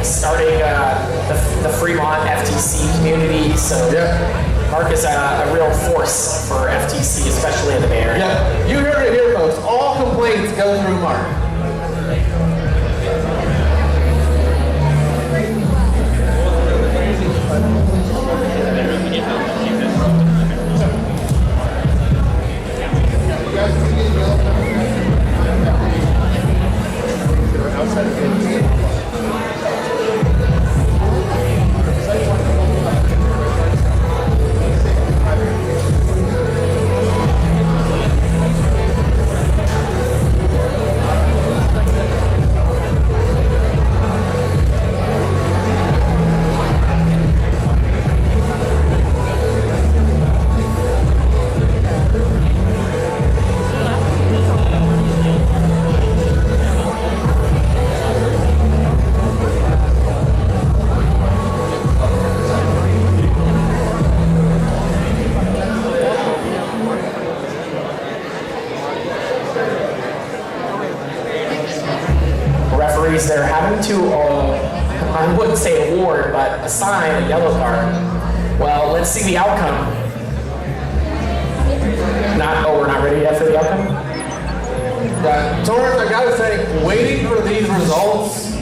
starting the Fremont FTC community, so Mark is a real force for FTC, especially in the Bay Area. Yeah, you heard it here, folks. All complaints go through Mark. They're having to, I wouldn't say award, but assign a yellow card. Well, let's see the outcome. We're not ready yet for the outcome? Torrance, I gotta say, waiting for these results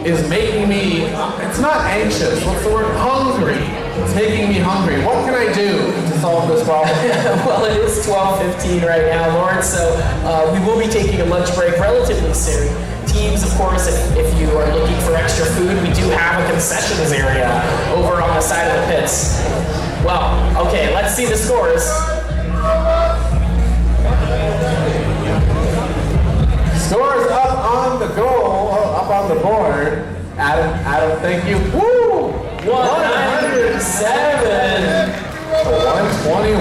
is making me, it's not anxious, what's the word? Hungry. It's making me hungry. What can I do to solve this problem? Well, it is 12:15 right now, Lawrence, so we will be taking a lunch break relatively soon. Teams, of course, if you are looking for extra food, we do have a concessions area over on the side of the pits. Well, okay, let's see the scores. Scores up on the goal, up on the board. Adam, thank you. Woo! 107 to 121.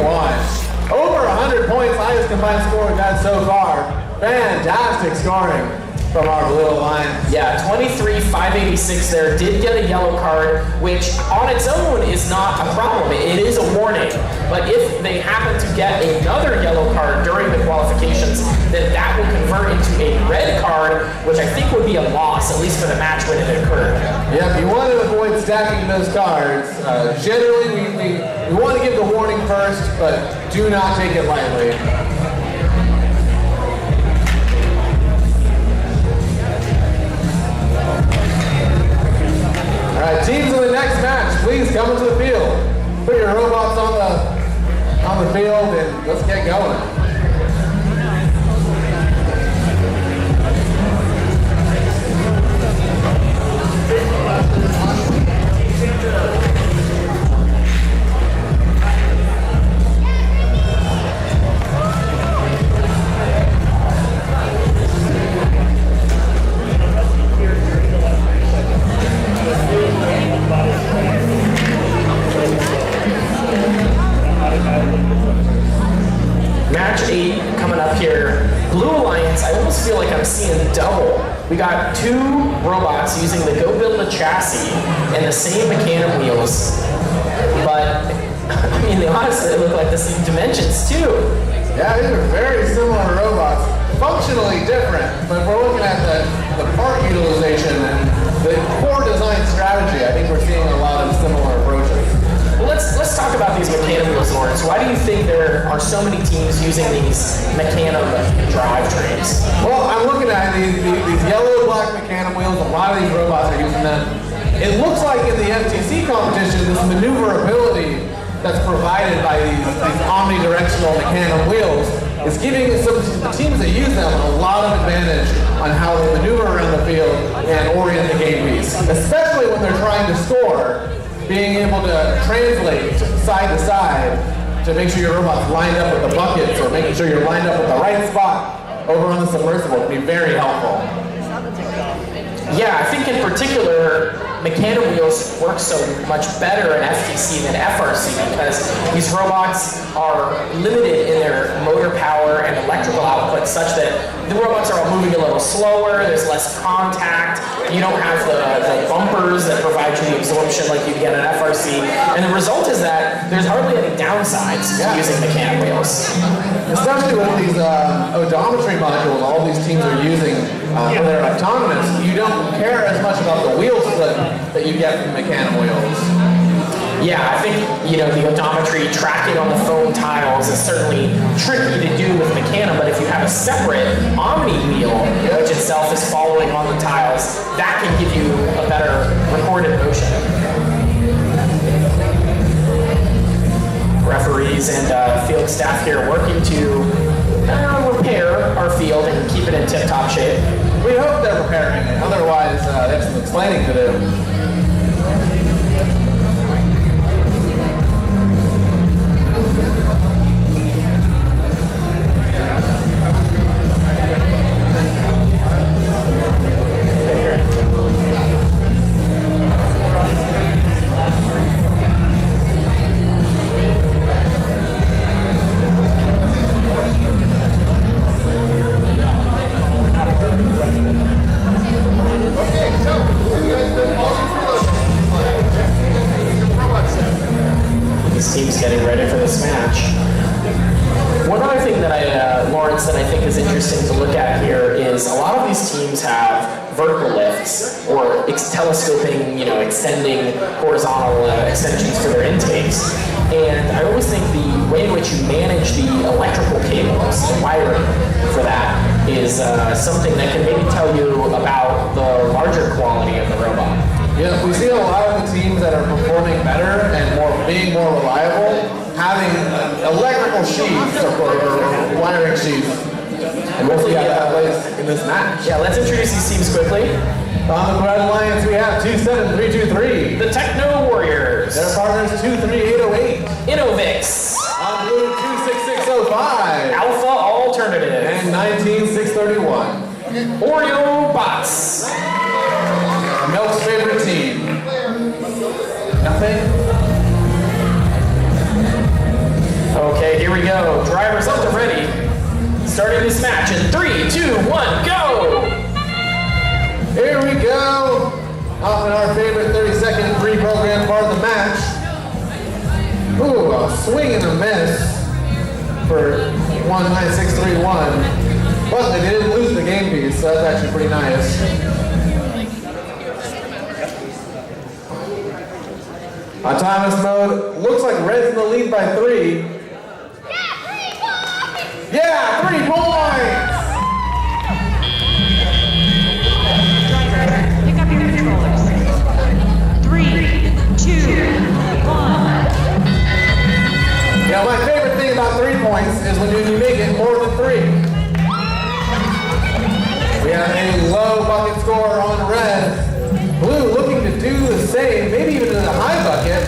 Over 100 points, highest combined score we've had so far. Fantastic scoring from our Blue Alliance. Yeah, 23-586 there. Did get a yellow card, which on its own is not a problem. It is a warning. But if they happen to get another yellow card during the qualifications, then that will convert into a red card, which I think would be a loss, at least for the match when it occurred. Yeah, if you want to avoid stacking those cards, generally we want to give the warning first, but do not take it lightly. All right, teams in the next match, please come into the field. Put your robots on the field and let's get going. Match 8 coming up here. Blue Alliance, I almost feel like I'm seeing double. We got two robots using the Go Build a Chassis and the same mechanism wheels. But, I mean, honestly, they look like the same dimensions too. Yeah, these are very similar robots. Functionally different, but if we're looking at the part utilization and the core design strategy, I think we're seeing a lot of similar approaches. Well, let's talk about these mechanism wheels, Lawrence. Why do you think there are so many teams using these mechanism drivetrains? Well, I'm looking at these yellow-black mechanism wheels. A lot of these robots are using them. It looks like in the FTC competition, this maneuverability that's provided by these omnidirectional mechanism wheels is giving some teams that use them a lot of advantage on how they maneuver around the field and orient the game piece, especially when they're trying to score. Being able to translate side to side to make sure your robot's lined up with the buckets or making sure you're lined up with the right spot over on the submersible can be very helpful. Yeah, I think in particular, mechanism wheels work so much better in FTC than FRC because these robots are limited in their motor power and electrical output such that the robots are all moving a little slower, there's less contact, you don't have the bumpers that provide you the absorption like you get in FRC, and the result is that there's hardly any downsides to using mechanism wheels. Especially with these odometry modules all these teams are using for their autonomous, you don't care as much about the wheel split that you get from mechanism wheels. Yeah, I think, the odometry tracking on the foam tiles is certainly tricky to do with mechanism, but if you have a separate Omni wheel, which itself is following on the tiles, that can give you a better recorded motion. Referees and field staff here working to repair our field and keep it in tip-top shape. We hope they're repairing it, otherwise they have some explaining to do. These teams getting ready for this match. One other thing that Lawrence, that I think is interesting to look at here is a lot of these teams have vertical lifts or telescoping, extending horizontal extensions for their intakes. And I always think the way in which you manage the electrical cables, the wiring for that, is something that can maybe tell you about the larger quality of the robot. Yeah, we see a lot of the teams that are performing better and being more reliable having electrical sheaths or wiring sheaths. And we'll see how that plays in this match. Yeah, let's introduce these teams quickly. On the Red Alliance, we have 27323. The Techno Warriors. Their partners 23808. Innovix. On blue 26605. Alpha Alternative. And 19631. Oreo bots. Milk's favorite team. Nothing? Okay, here we go. Drivers up and ready. Starting this match in 3, 2, 1, go! Here we go. Off in our favorite 30-second pre-programmed part of the match. Ooh, a swing and a miss for 19631. But they didn't lose the game piece, so that's actually pretty nice. Autonomous mode, looks like Red's in the lead by 3. Yeah, 3 points! Driver, pick up your controllers. 3, 2, 1. Yeah, my favorite thing about 3 points is when you make it more than 3. We have a low bucket score on Red. Blue looking to do the same, maybe even in a high bucket.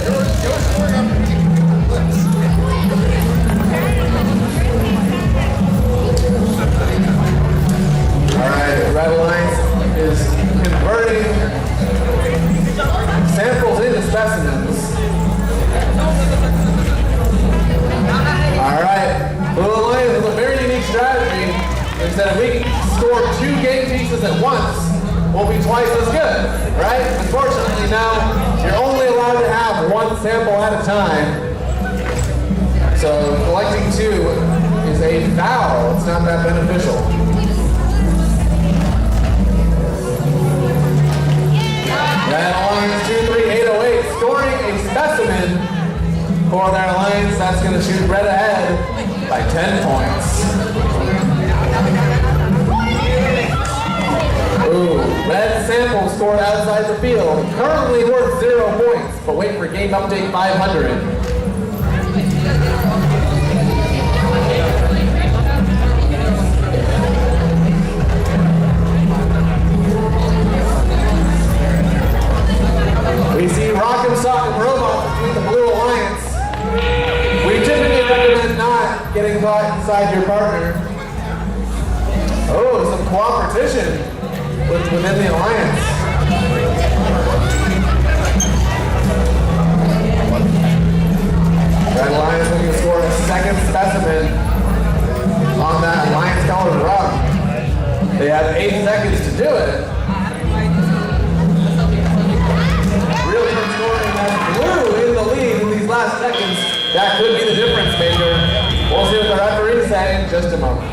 All right, Red Alliance is converting samples into specimens. All right, Blue Alliance with a very unique strategy. Instead of we can score 2 game pieces at once, will be twice as good, right? Unfortunately now, you're only allowed to have 1 sample at a time. So collecting 2 is a foul. It's not that beneficial. Red Alliance 23808 scoring a specimen for their alliance. That's going to shoot Red ahead by 10 points. Ooh, Red sample scored outside the field. Currently worth 0 points, but wait for game update 500. We see Rock'em Sock'em Robot between the Blue Alliance. We typically recommend not getting caught inside your partner. Oh, some cooperation within the alliance. Red Alliance looking to score a 2nd specimen on that alliance colored rug. They have 8 seconds to do it. Real quick scoring has Blue in the lead in these last seconds. That could be the difference maker. We'll see what the referee says in just a moment.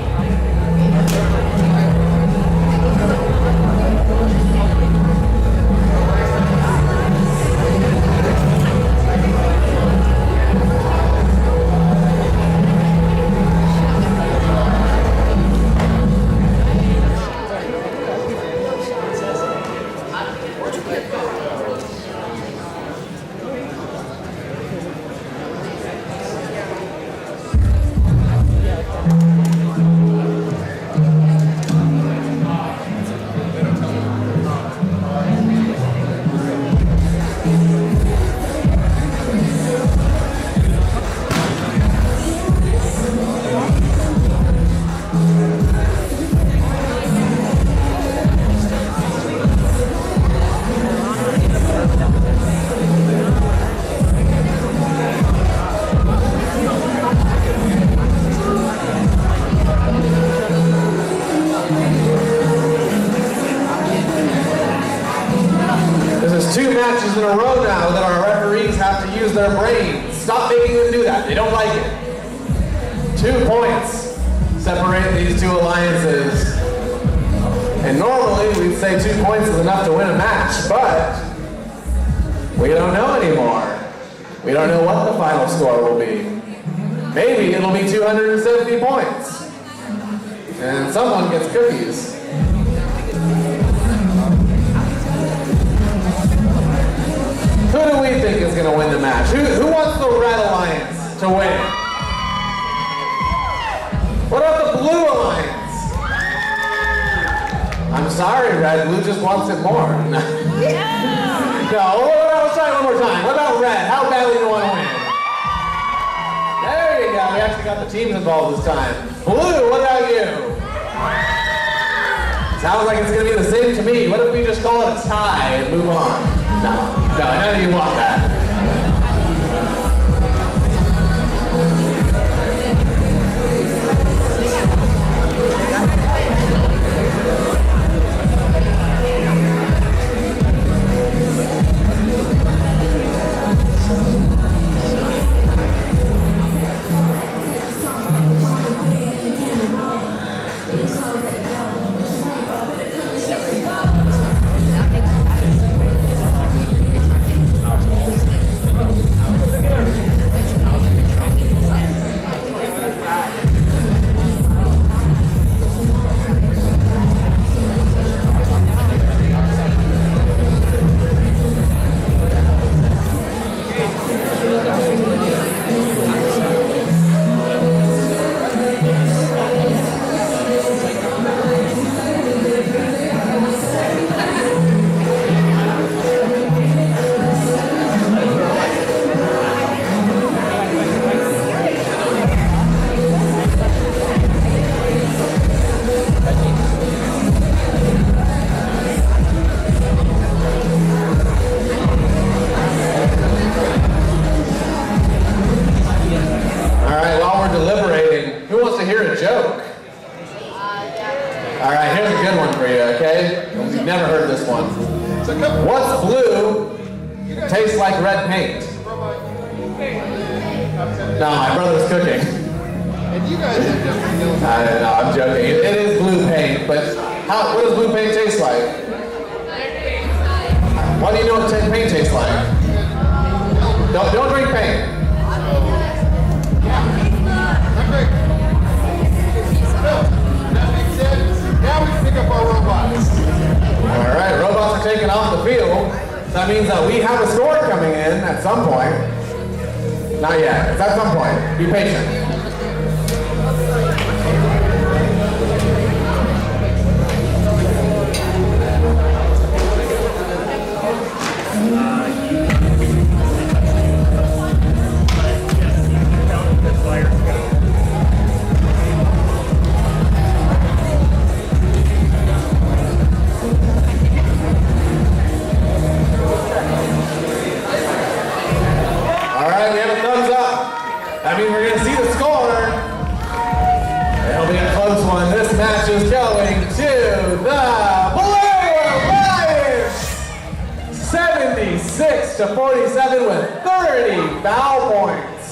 Matches in a row now that our referees have to use their brains. Stop making them do that. They don't like it. 2 points separate these 2 alliances. And normally we'd say 2 points is enough to win a match, but we don't know anymore. We don't know what the final score will be. Maybe it'll be 270 points. And someone gets cookies. Who do we think is going to win the match? Who wants the Red Alliance to win? What about the Blue Alliance? I'm sorry, Red. Blue just wants it more. No, let's try it one more time. What about Red? How badly do you want to win? There you go. We actually got the teams involved this time. Blue, what about you? Sounds like it's gonna be the same to me. What if we just call it a tie and move on? No, none of you want that. What's blue tastes like red paint? No, my brother's cooking. And you guys have just been doing No, I'm joking. It is blue paint, but what does blue paint taste like? Why do you know what paint tastes like? Don't drink paint. Now we can pick up our robots. All right, robots are taking off the field. That means that we have a score coming in at some point. Not yet. It's at some point. Be patient. I mean, we're going to see the score. It'll be a close one. This match is going to the Blue Lions. 76-47 with 30 foul points.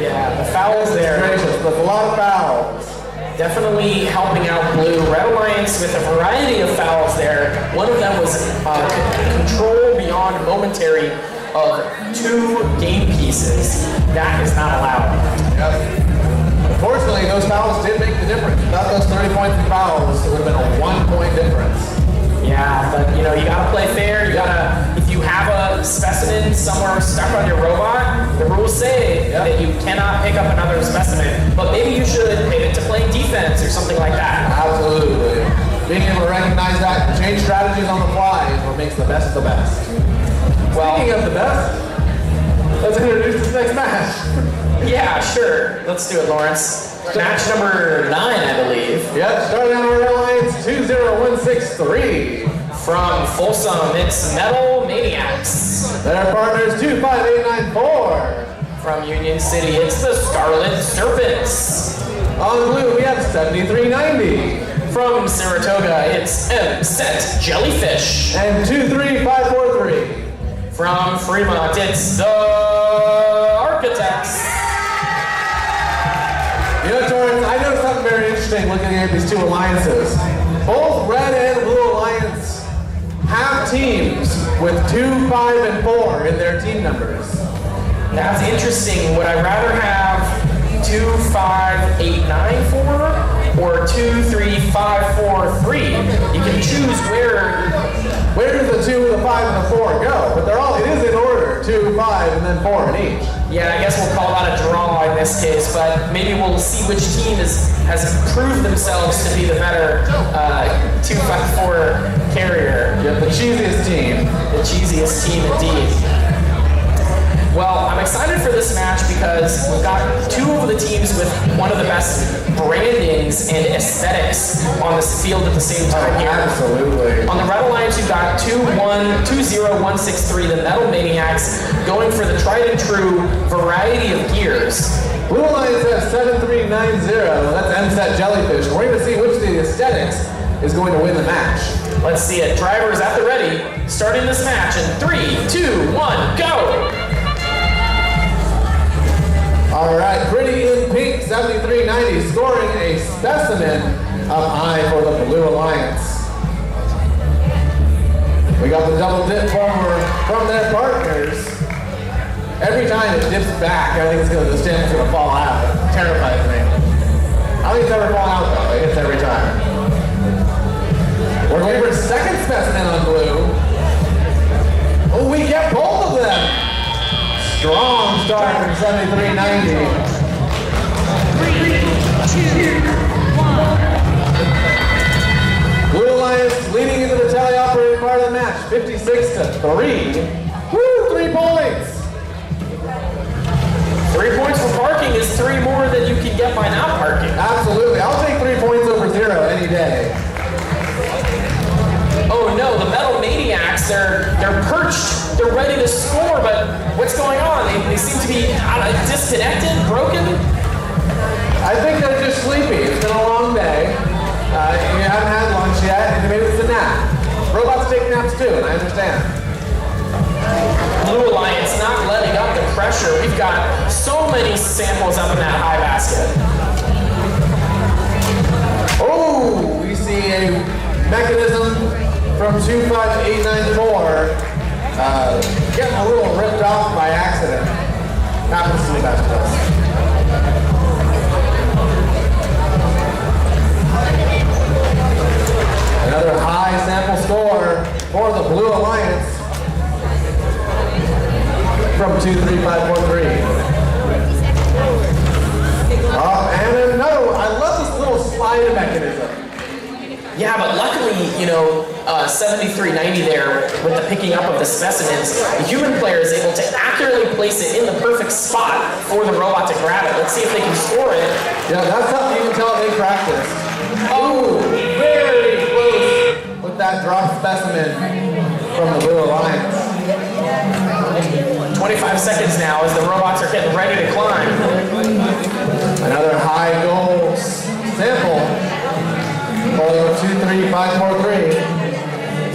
Yeah, the fouls there. Gracious, with a lot of fouls. Definitely helping out Blue. Red Alliance with a variety of fouls there. One of them was control beyond momentary of 2 game pieces. That is not allowed. Yep. Unfortunately, those fouls did make the difference. Without those 30 points in fouls, it would have been a 1-point difference. Yeah, but you know, you gotta play fair. You gotta, if you have a specimen somewhere stuck on your robot, the rules say that you cannot pick up another specimen, but maybe you should pivot to playing defense or something like that. Absolutely. Being able to recognize that and change strategies on the fly is what makes the best the best. Well, speaking of the best, let's introduce this next match. Yeah, sure. Let's do it, Lawrence. Match number 9, I believe. Yep, starting on Red Alliance 20163. From Folsom, it's Metal Maniacs. Their partners 25894. From Union City, it's the Scarlet Serpents. On blue, we have 7390. From Saratoga, it's M-Set Jellyfish. And 23543. From Fremont, it's the Architects. You know, Torrance, I noticed something very interesting looking at these two alliances. Both Red and Blue Alliance have teams with 2, 5, and 4 in their team numbers. That's interesting. Would I rather have 2, 5, 8, 9, 4 or 2, 3, 5, 4, 3? You can choose where do the 2, the 5, and the 4 go? But they're all, it is in order, 2, 5, and then 4 in each. Yeah, I guess we'll call that a draw in this case, but maybe we'll see which team has proved themselves to be the better 2, 5, 4 carrier. Yeah, the cheesiest team. The cheesiest team indeed. Well, I'm excited for this match because we've got two of the teams with one of the best brandings and aesthetics on this field at the same time here. Absolutely. On the Red Alliance, you've got 2-1-2-0-1-6-3, the Metal Maniacs, going for the tried and true variety of gears. Blue Alliance has 7390. That's MSET Jellyfish. We're going to see which of the aesthetics is going to win the match. Let's see it. Drivers at the ready, starting this match in 3, 2, 1, go! All right, Pretty in Pink, 7390, scoring a specimen up high for the Blue Alliance. We got the double dip forward from their partners. Every time it dips back, I think the stamp is going to fall out. It terrifies me. I think it's never fall out though. It hits every time. We're going for a second specimen on blue. Oh, we get both of them. Strong start from 7390. 3, 2, 1. Blue Alliance leading into the tele-operated part of the match, 56-3. Woo, 3 points. 3 points for parking is 3 more than you can get by not parking. Absolutely, I'll take 3 points over 0 any day. Oh no, the Metal Maniacs, they're perched, they're ready to score, but what's going on? They seem to be disconnected, broken? I think they're just sleepy. It's been a long day. You haven't had lunch yet, and maybe it's a nap. Robots take naps too, and I understand. Blue Alliance not letting up the pressure. We've got so many samples up in that high basket. Oh, we see a mechanism from 25894 getting a little ripped off by accident. Happens to the best of us. Another high sample score for the Blue Alliance from 23543. And another one. I love this little slide mechanism. Yeah, but luckily, 7390 there with the picking up of the specimens, the human player is able to accurately place it in the perfect spot for the robot to grab it. Let's see if they can score it. Yeah, that's something you can tell they practiced. Oh, very close with that drop specimen from the Blue Alliance. 25 seconds now as the robots are getting ready to climb. Another high goal sample for 23543.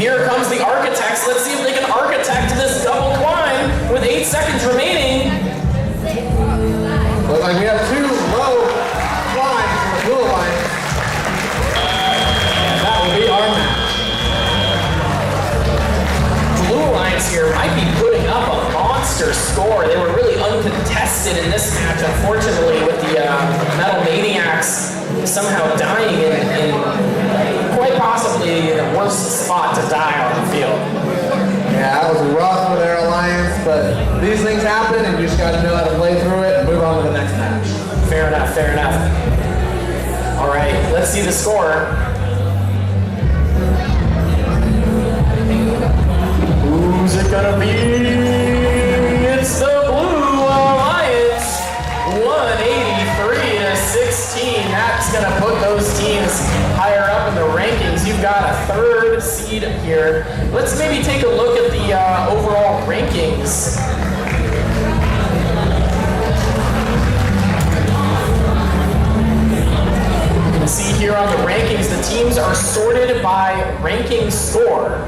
Here comes the architects. Let's see if they can architect this double climb with 8 seconds remaining. Looks like we have 2 low climbs for the Blue Alliance. And that will be our match. Blue Alliance here might be putting up a monster score. They were really uncontested in this match, unfortunately, with the Metal Maniacs somehow dying in quite possibly the worst spot to die on the field. Yeah, that was rough for their alliance, but these things happen and you just got to know how to play through it and move on to the next match. Fair enough, fair enough. All right, let's see the score. Who's it gonna be? It's the Blue Alliance, 183-16. That's gonna put those teams higher up in the rankings. You've got a 3rd seed here. Let's maybe take a look at the overall rankings. You can see here on the rankings, the teams are sorted by ranking score.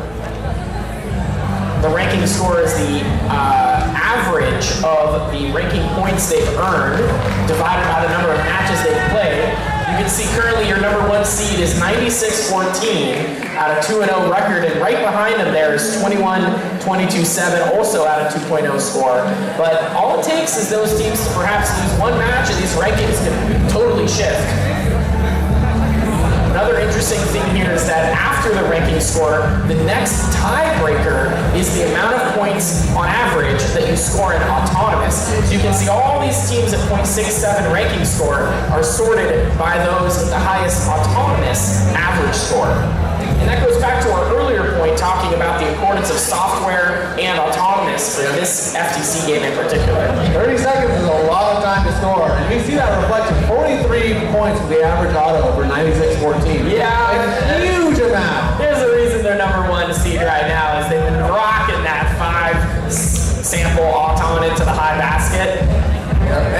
The ranking score is the average of the ranking points they've earned divided by the number of matches they've played. You can see currently your number 1 seed is 96-14 out of 2-0 record, and right behind them there is 21-22-7, also out of 2.0 score. But all it takes is those teams to perhaps lose 1 match, and these rankings can totally shift. Another interesting thing here is that after the ranking score. The next tiebreaker is the amount of points on average that you score in autonomous. So you can see all these teams at 0.67 ranking score are sorted by those with the highest autonomous average score. And that goes back to our earlier point talking about the importance of software and autonomous for this FTC game in particular. 30 seconds is a lot of time to score. And you see that reflected 43 points with the average auto over 96-14. Yeah. A huge amount. There's a reason they're number one seed right now is they've been rocking that 5 sample auton into the high basket.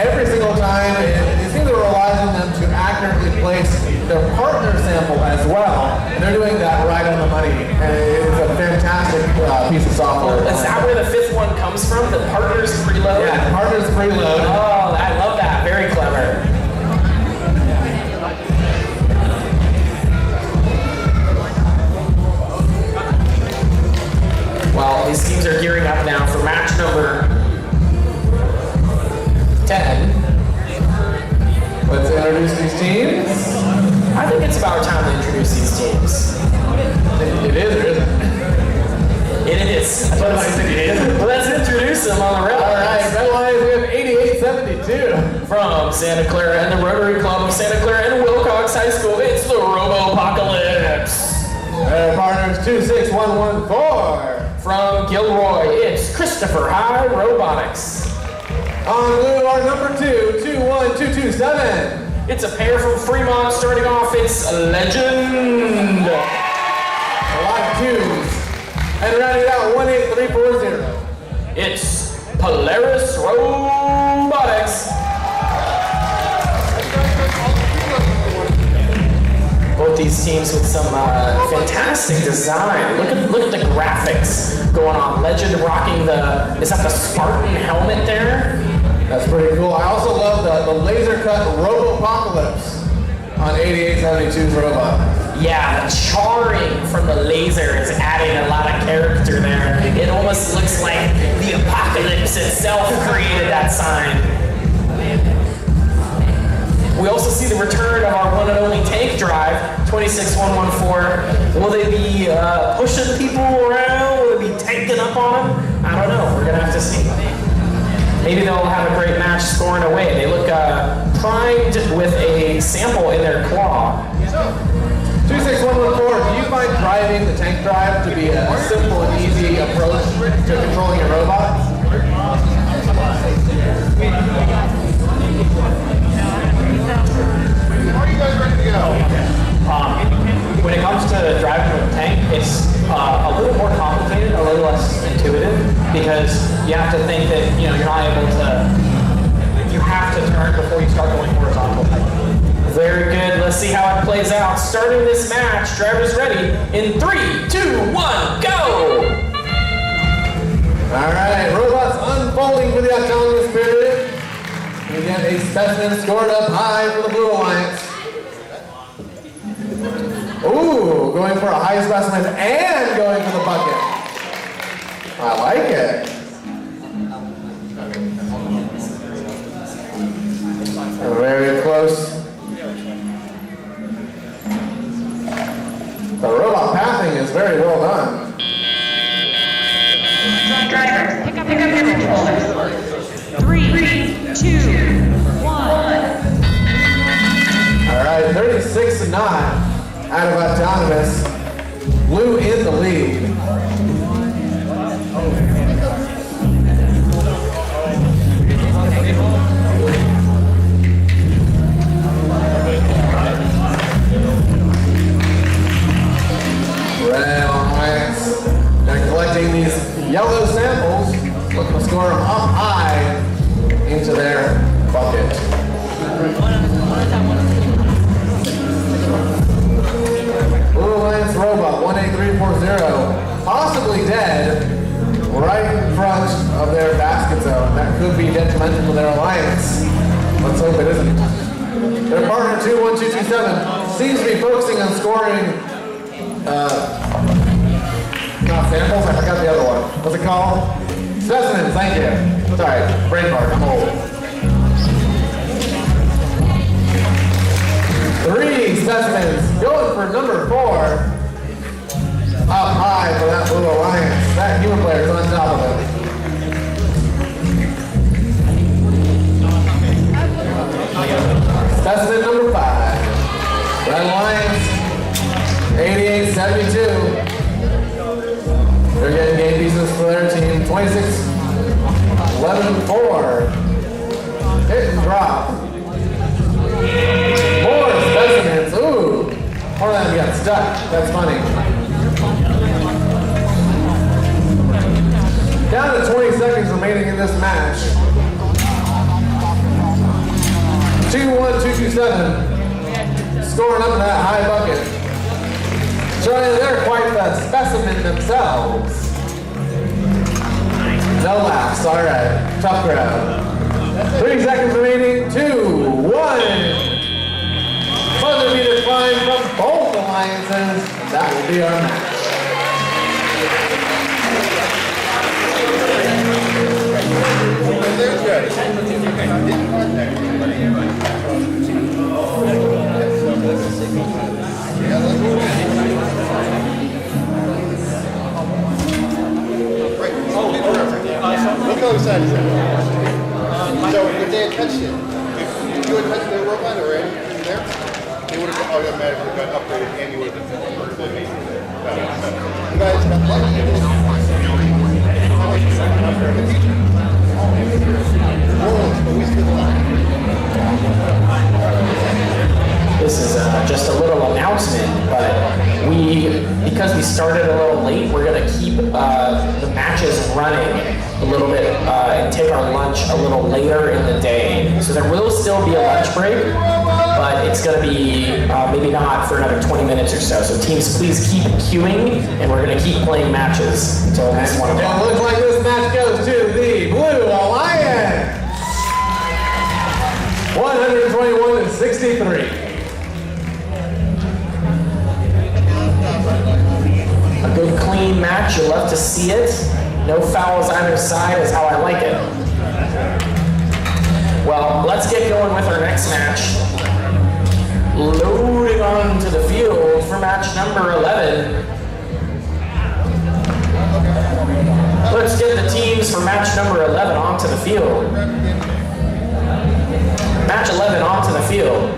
Every single time, it seems to rely on them to accurately place their partner sample as well. And they're doing that right on the money. And it's a fantastic piece of software. Is that where the 5th one comes from? The partner's preload? Yeah, partner's preload. Oh, I love that. Very clever. Well, these teams are gearing up now for match number 10. Let's introduce these teams. I think it's about time to introduce these teams. It is or isn't? It is. Well, let's introduce them on the rail. All right, red lines, we have 8872. From Santa Clara and the Rotary Club of Santa Clara and Wilcox High School, it's the Robopocalypse. Their partners 26114. From Gilroy, it's Christopher High Robotics. On blue, our number 21227. It's a pair from Fremont. Starting off, it's Legend. A lot of twos. And rounding it out, 18340. It's Polaris Robotics. Both these teams with some fantastic design. Look at the graphics going on. Legend rocking is that the Spartan helmet there? That's pretty cool. I also love the laser cut Robopocalypse on 8872's robot. Yeah, the charring from the laser is adding a lot of character there. It almost looks like the apocalypse itself created that sign. We also see the return of our one and only tank drive, 26114. Will they be pushing people around? Will they be tanking up on them? I don't know. We're going to have to see. Maybe they'll have a great match scoring away. They look primed with a sample in their claw. 26114, do you find driving the tank drive to be a simple and easy approach to controlling your robot? Are you guys ready to go? When it comes to driving with a tank, it's a little more complicated, a little less intuitive, because you have to think that you're not able to. You have to turn before you start going horizontal. Very good. Let's see how it plays out. Starting this match, drivers ready in 3, 2, 1, go! All right, robots unfolding for the autonomous period. We get a specimen scored up high for the Blue Alliance. Ooh, going for a high specimen and going for the bucket. I like it. Very close. The robot pathing is very well done. Drivers, pick up your controllers. 3, 2, 1. All right, 36-9 out of autonomous. Blue in the lead. Red Alliance. They're collecting these yellow samples, looking to score them up high into their bucket. Blue Alliance robot 18340, possibly dead, right in front of their basket zone. That could be detrimental to their alliance. Let's hope it isn't. Their partner 21227 seems to be focusing on scoring not samples, I forgot the other one. What's it called? Specimens, thank you. Sorry, brain fart, I'm old. 3 specimens, going for number 4. 26, 11-4. Hit and drop. More specimens. Ooh. One of them got stuck. That's funny. Down to 20 seconds remaining in this match. 2-1-2-2-7. Scoring up to that high bucket. Showing they're quite the specimen themselves. No laughs, alright. Tough crowd. 3 seconds remaining, 2, 1. Buzzer beater climb from both alliances. That will be our match. They're good. Didn't contact anybody. What color side is that? So if they had touched it, if you had touched their robot or anything there, they would have automatically got upgraded and you would have been amazing. You guys got lucky. But we still This is just a little announcement, but because we started a little late, we're going to keep the matches running a little bit and take our lunch a little later in the day. So there will still be a lunch break, but it's going to be maybe not for another 20 minutes or so. So teams, please keep queuing, and we're going to keep playing matches until next 1 o'clock. It looks like this match goes to the Blue Alliance. 121-63. A good clean match, you love to see it. No fouls either side is how I like it. Well, let's get going with our next match. Loading onto the field for match number 11. Let's get the teams for match number 11 onto the field. Match 11 onto the field.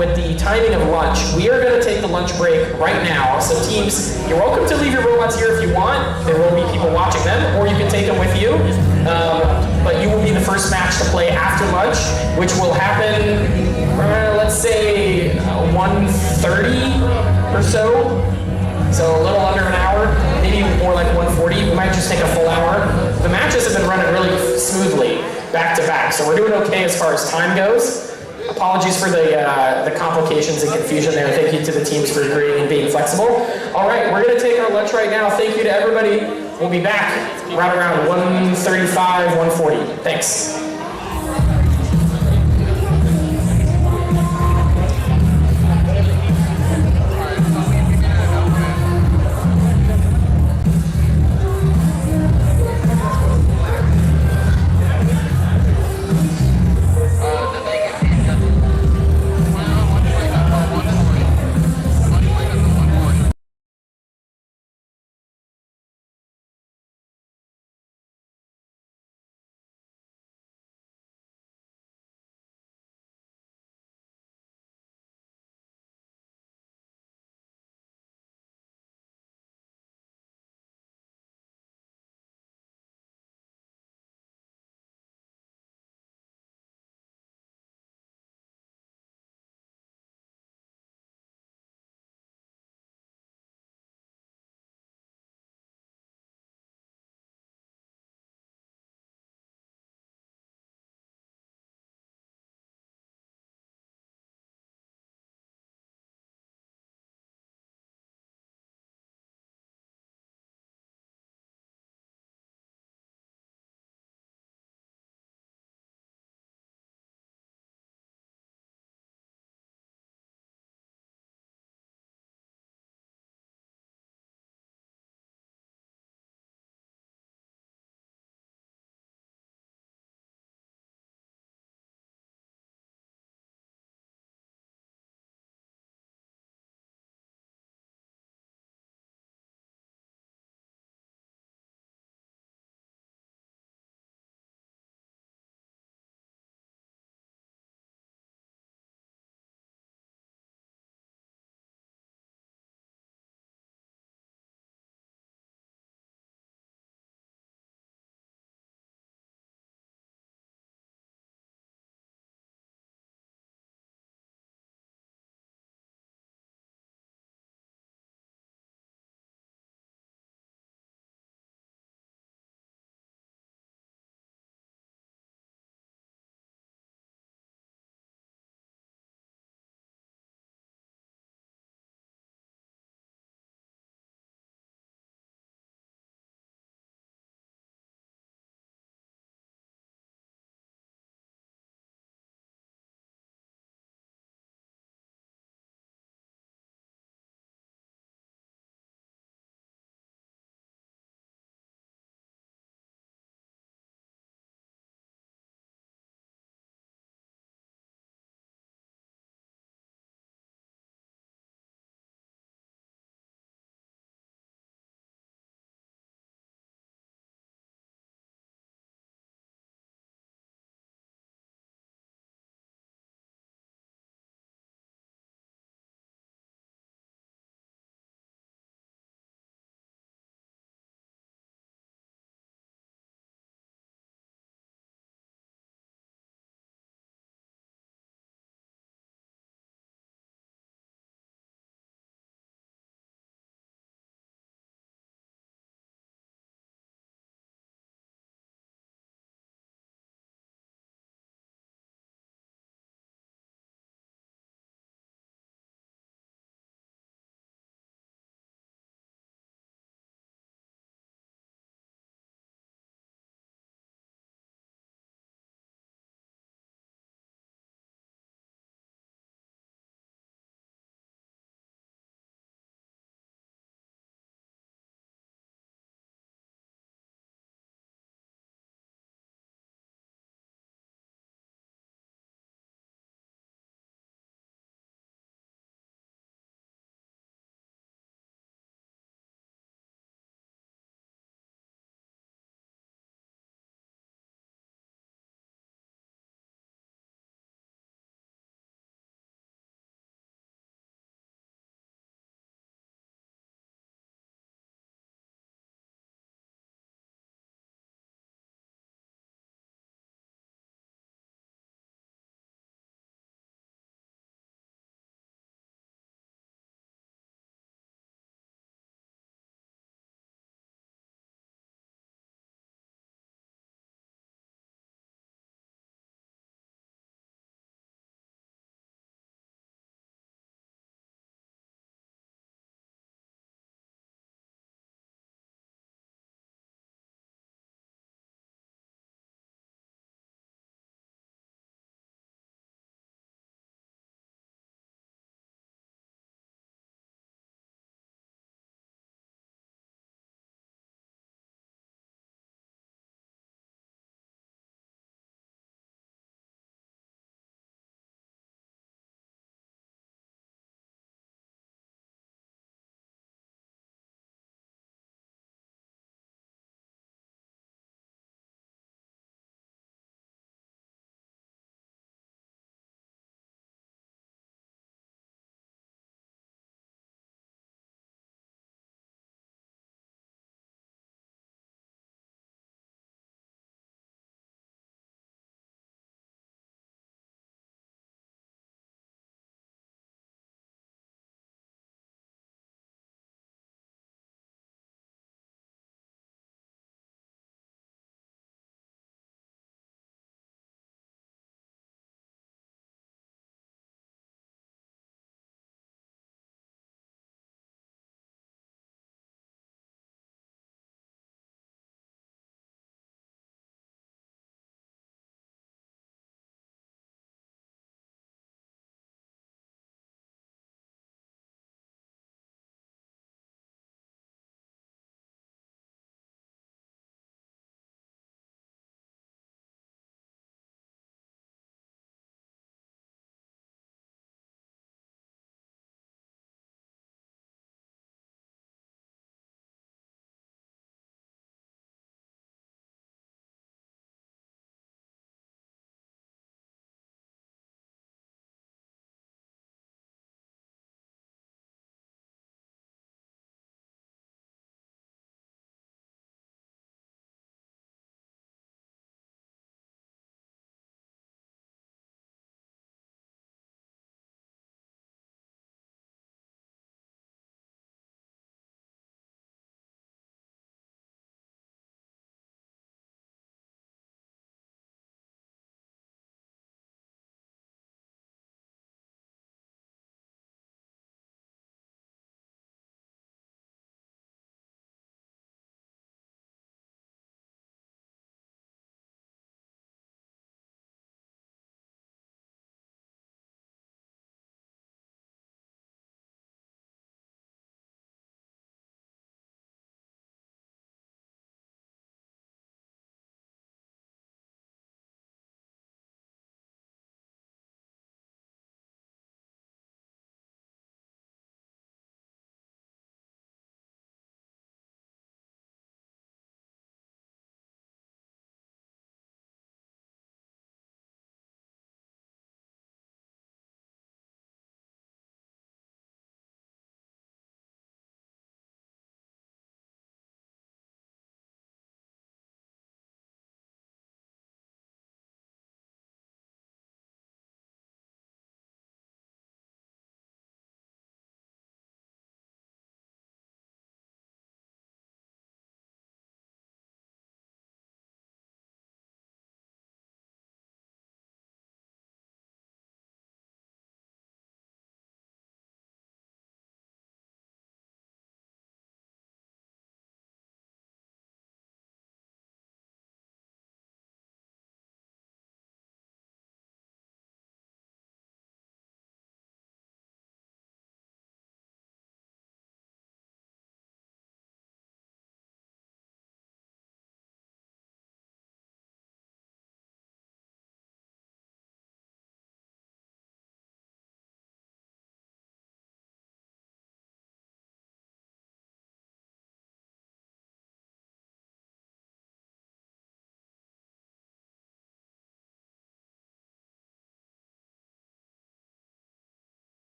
with the timing of lunch. We are going to take the lunch break right now. So teams, you're welcome to leave your robots here if you want. There will be people watching them, or you can take them with you. But you will be the first match to play after lunch, which will happen, let's say, 1:30 or so. So a little under an hour, maybe more like 1:40. We might just take a full hour. The matches have been running really smoothly, back to back. So we're doing okay as far as time goes. Apologies for the complications and confusion there. Thank you to the teams for agreeing and being flexible. All right, we're going to take our lunch right now. Thank you to everybody. We'll be back right around 1:35, 1:40. Thanks.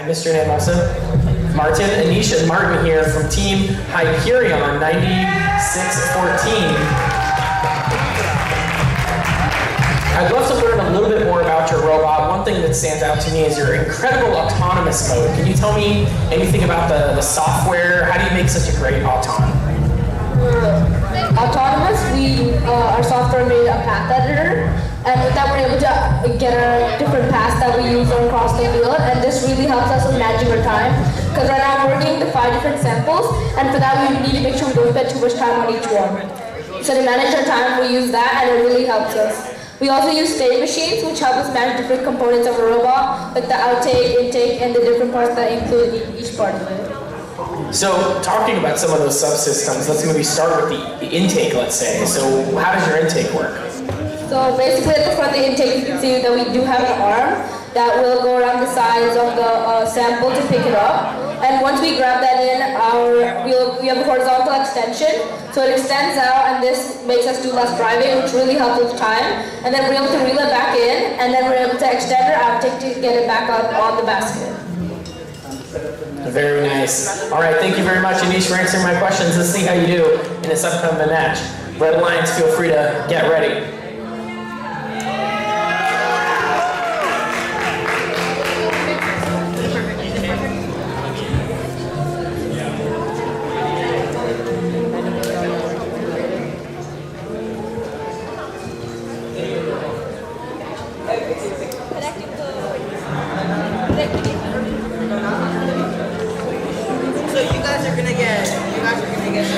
missed your name also. Martin, Anisha, and Martin here from Team Hyperion 9614. I'd love to learn a little bit more about your robot. One thing that stands out to me is your incredible autonomous mode. Can you tell me anything about the software? How do you make such a great auton? Autonomous, our software made a path editor, and with that we're able to get our different paths that we use across the field, and this really helps us with managing our time, because right now we're working with 5 different samples, and for that we need to make sure we don't spend too much time on each one. So to manage our time, we use that, and it really helps us. We also use state machines, which help us manage different components of a robot, like the outtake, intake, and the different parts that include each part of it. So talking about some of those subsystems, let's maybe start with the intake, let's say. So how does your intake work? So basically at the front of the intake, you can see that we do have an arm that will go around the sides of the sample to pick it up. And once we grab that in, we have a horizontal extension. So it extends out, and this makes us do less driving, which really helps with time. And then we're able to reel it back in, and then we're able to extend our outtake to get it back up on the basket. Very nice. All right, thank you very much, Anish, for answering my questions. Let's see how you do in this upcoming match. Red Lions, feel free to get ready. So you guys are gonna get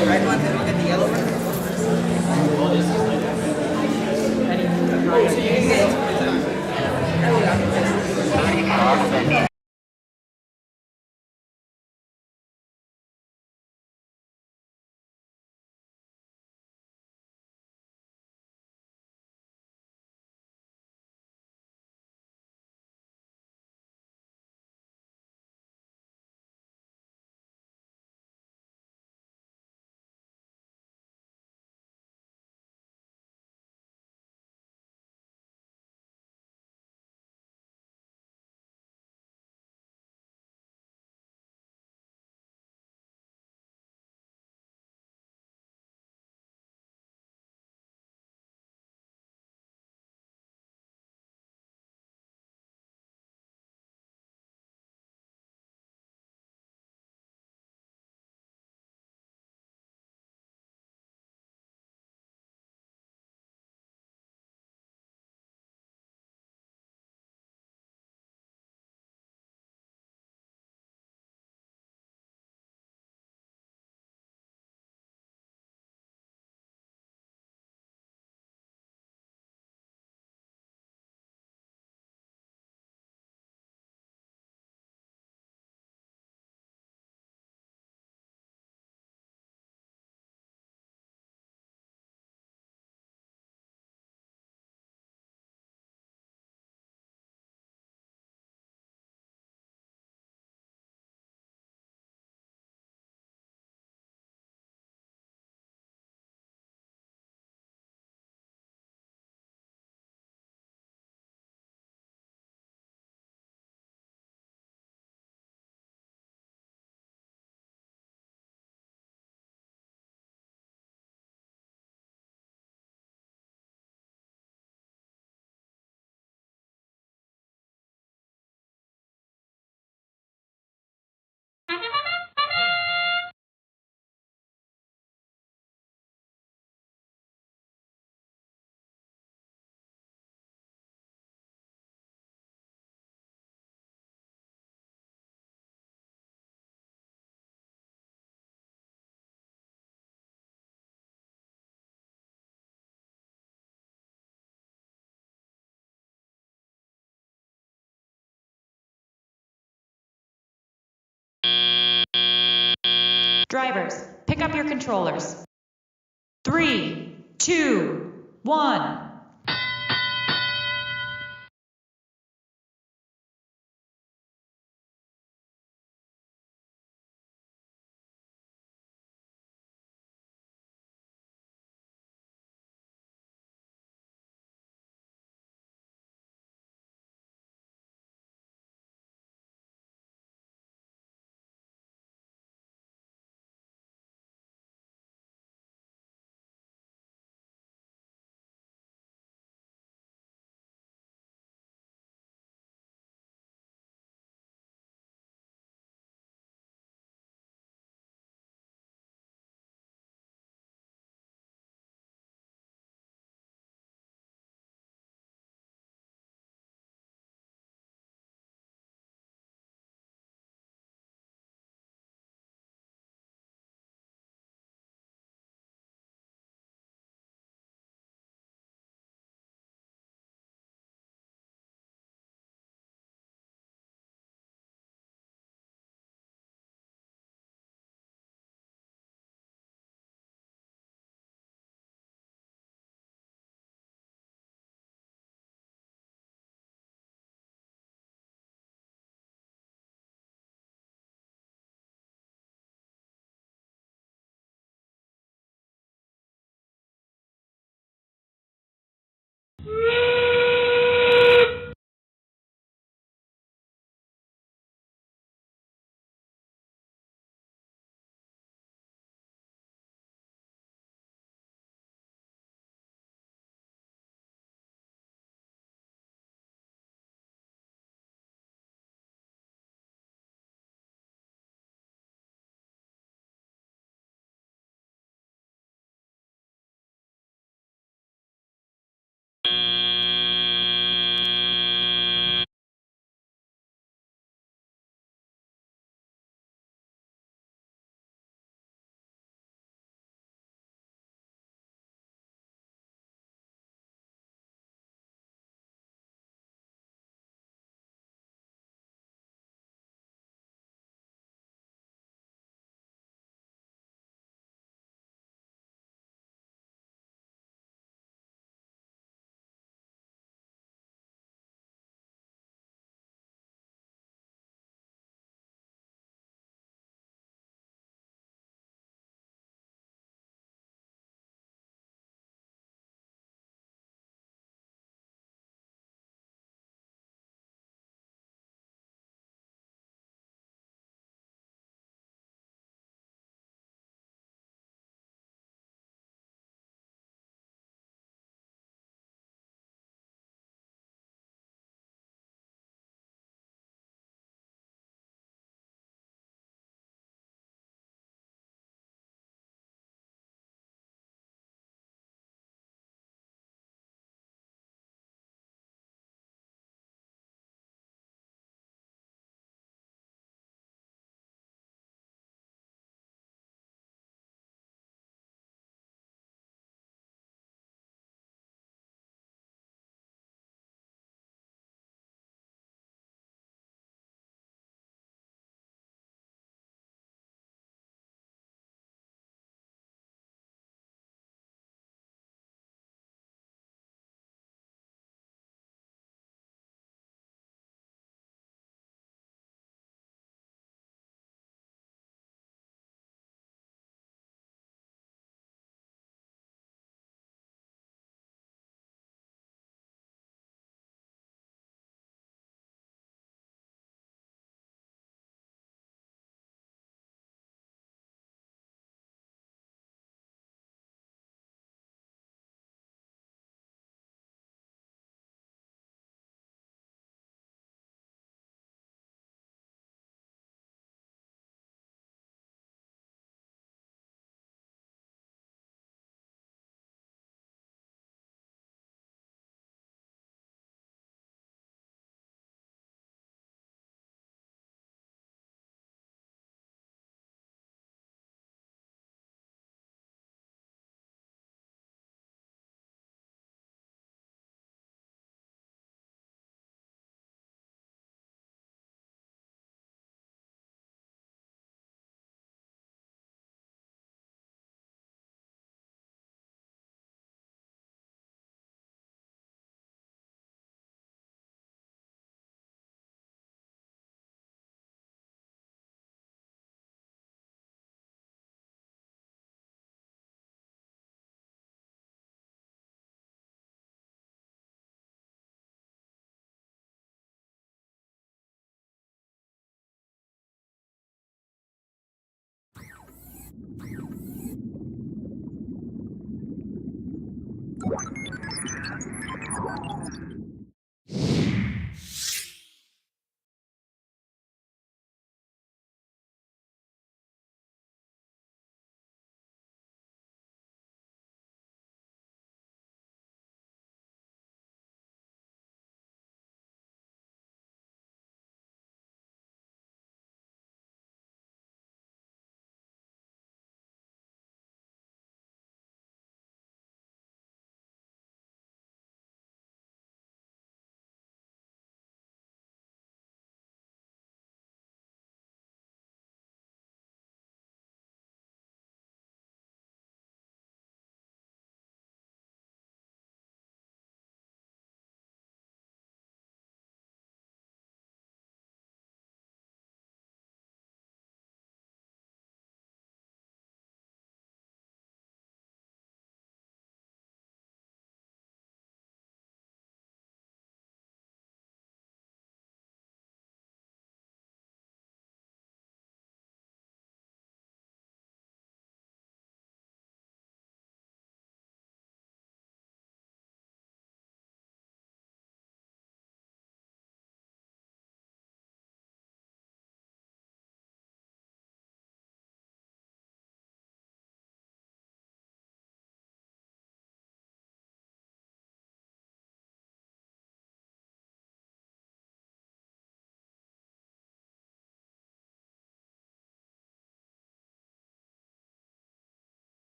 the red one, and we'll get the yellow one. So you can get. Drivers, pick up your controllers. 3, 2, 1.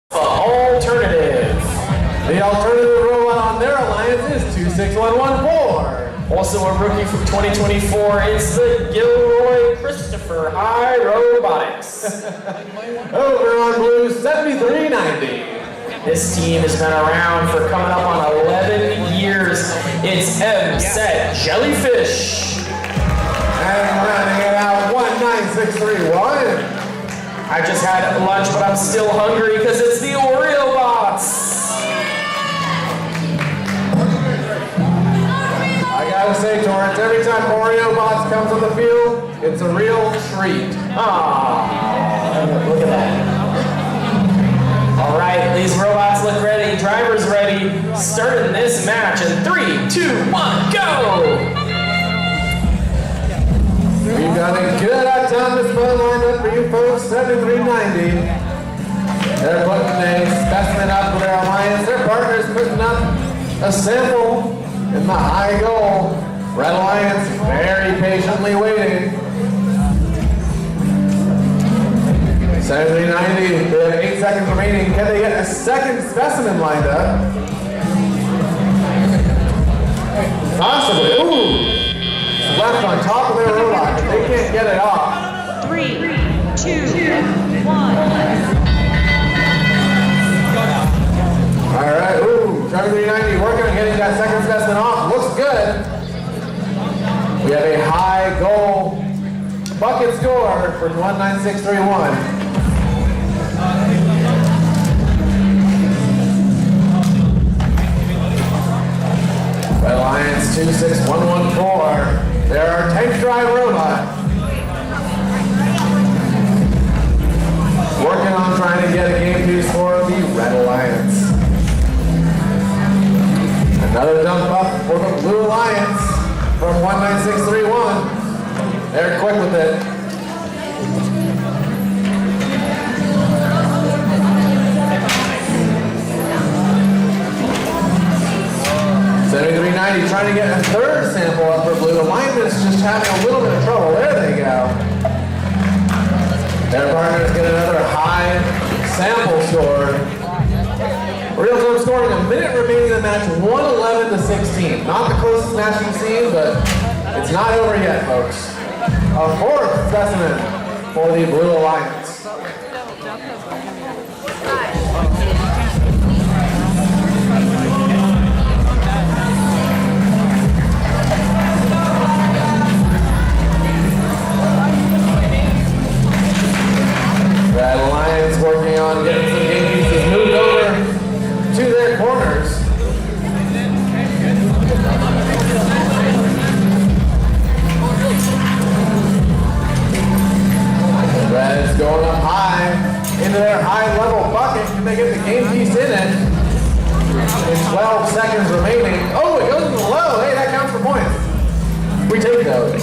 Alternative. The alternative robot on their alliance is 26114. Also a rookie from 2024, it's the Gilroy Christopher High Robotics. Over on blue, 7390. This team has been around for coming up on 11 years. It's M-Set Jellyfish. And running it out 19631. I just had lunch, but I'm still hungry because it's the Oreo Bots. I gotta say, Torrance, every time Oreo Bots comes on the field, it's a real treat. Look at that. All right, these robots look ready. Drivers ready. Starting this match in 3, 2, 1, go! We've got a good out-town display lined up for you folks, 7390. They're putting a specimen up for their alliance. Their partner's putting up a sample in the high goal. Red Alliance very patiently waiting. 7390, they have 8 seconds remaining. Can they get a second specimen lined up? Possibly. Ooh! Left on top of their robot, but they can't get it off. 3, 2, 1. All right, ooh, 7390 working on getting that second specimen off. Looks good. We have a high goal bucket score for 19631. Red Alliance 26114. They're our tank drive robot. Working on trying to get a game piece for the Red Alliance. Another dump up for the Blue Alliance from 19631. They're quick with it. $73.90 trying to get a third sample up for Blue. Alignment's just having a little bit of trouble. There they go. Their partners get another high sample score. Real time scoring, a minute remaining in the match, 111 to 16. Not the closest match we've seen, but it's not over yet, folks. A fourth specimen for the Blue Alliance. Red Alliance working on getting some game pieces moved over to their corners. Red's going up high into their high-level bucket. Can they get the game piece in it? With 12 seconds remaining. Oh, it goes to the low. Hey, that counts for points. We take those.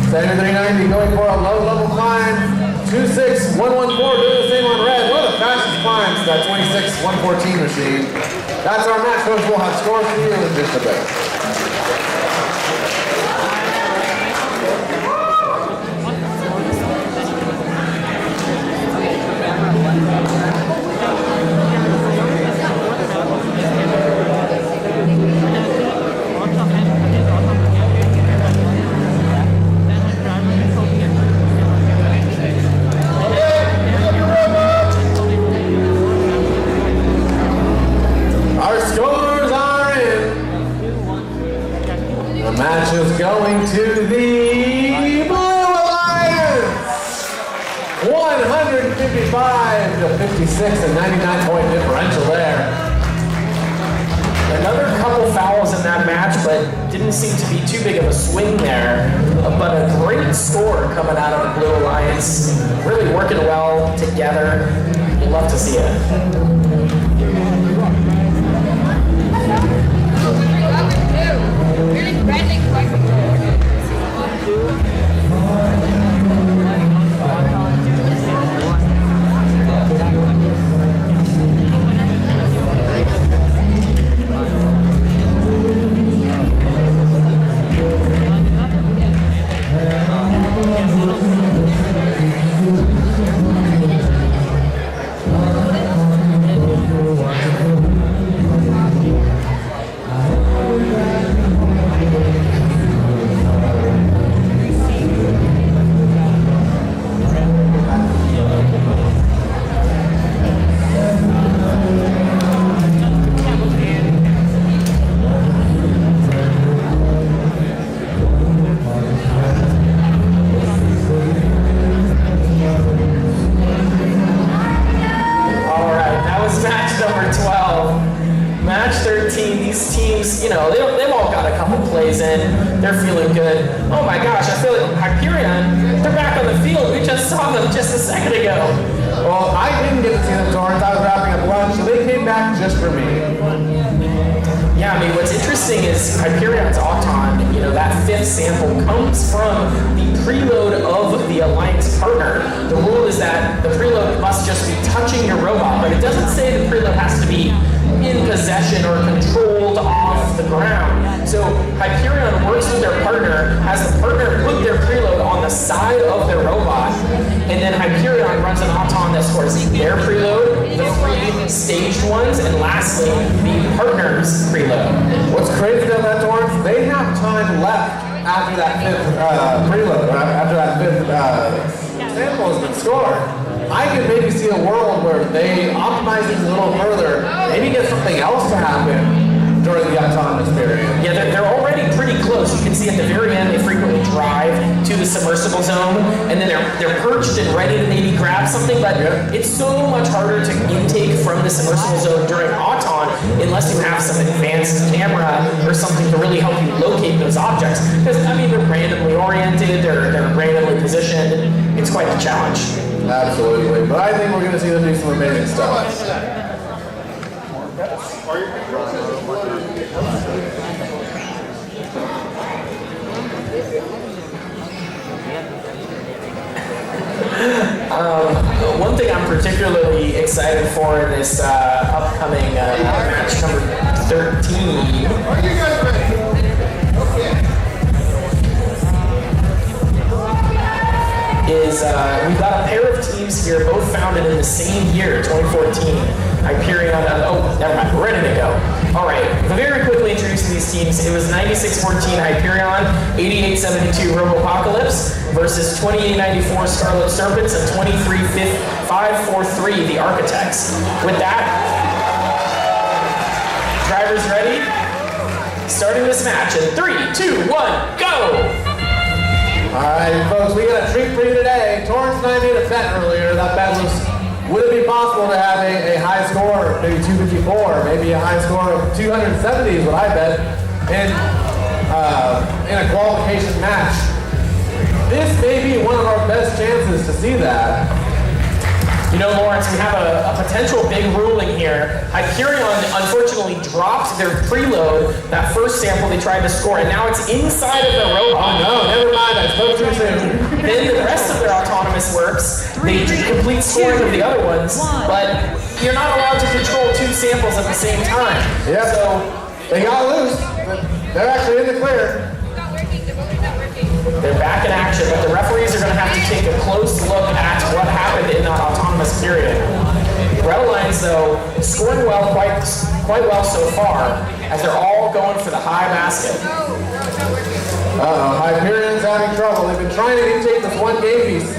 Standard 390 going for a low-level climb. 26-114 doing the same on red. One of the fastest climbs to that 26-114 machine. That's our match, folks. We'll have scores for you in just a bit. Match is going to the Blue Alliance. 155 to 56, a 99-point differential there. Another couple fouls in that match, but didn't seem to be too big of a swing there. But a great score coming out of the Blue Alliance. Really working well together. You love to see it. They're feeling good. Oh my gosh, I feel like Hyperion, they're back on the field. We just saw them just a second ago. Well, I didn't get to see them, Torrance. I was wrapping up lunch, so they came back just for me. Yeah, I mean, what's interesting is Hyperion's Auton, that fifth sample comes from the preload of the Alliance partner. The rule is that the preload must just be touching your robot, but it doesn't say the preload has to be in possession or controlled off the ground. So Hyperion works with their partner, has the partner put their preload on the side of their robot, and then Hyperion runs an Auton that scores their preload, the three staged ones, and lastly, the partner's preload. What's crazy about that, Torrance, they have time left after that fifth preload, after that fifth sample has been scored. I could maybe see a world where they optimize things a little further, maybe get something else to happen during the autonomous period. Yeah, they're already pretty close. You can see at the very end they frequently drive to the submersible zone, and then they're perched and ready to maybe grab something, but it's so much harder to intake from the submersible zone during Auton unless you have some advanced camera or something to really help you locate those objects. Because, I mean, they're randomly oriented, they're randomly positioned. It's quite a challenge. Absolutely, but I think we're going to see them do some amazing stuff. One thing I'm particularly excited for in this upcoming match number 13. Are you guys ready? Okay. Is we've got a pair of teams here, both founded in the same year, 2014. Hyperion, never mind, we're ready to go. All right, very quickly introducing these teams. It was 96-14 Hyperion, 8872 Robopocalypse versus 2894 Scarlet Serpents and 23543 The Architects. With that, drivers ready? Starting this match in 3, 2, 1, go! Alright, folks, we got a treat for you today. Torrance and I made a bet earlier. That bet was, would it be possible to have a high score, maybe 254, maybe a high score of 270 is what I bet, in a qualification match. This may be one of our best chances to see that. You know, Lawrence, we have a potential big ruling here. Hyperion unfortunately dropped their preload, that first sample they tried to score, and now it's inside of the robot. Oh no, never mind, I spoke too soon. Then the rest of their autonomous works, they complete scoring of the other ones, but you're not allowed to control two samples at the same time. Yeah, So they got loose, but they're actually in the clear. they're back in action, but the referees are going to have to take a close look at what happened in that autonomous period. Bellarmine, though, scoring well, quite well so far, as they're all going for the high basket. Hyperion's having trouble. They've been trying to intake this one game piece,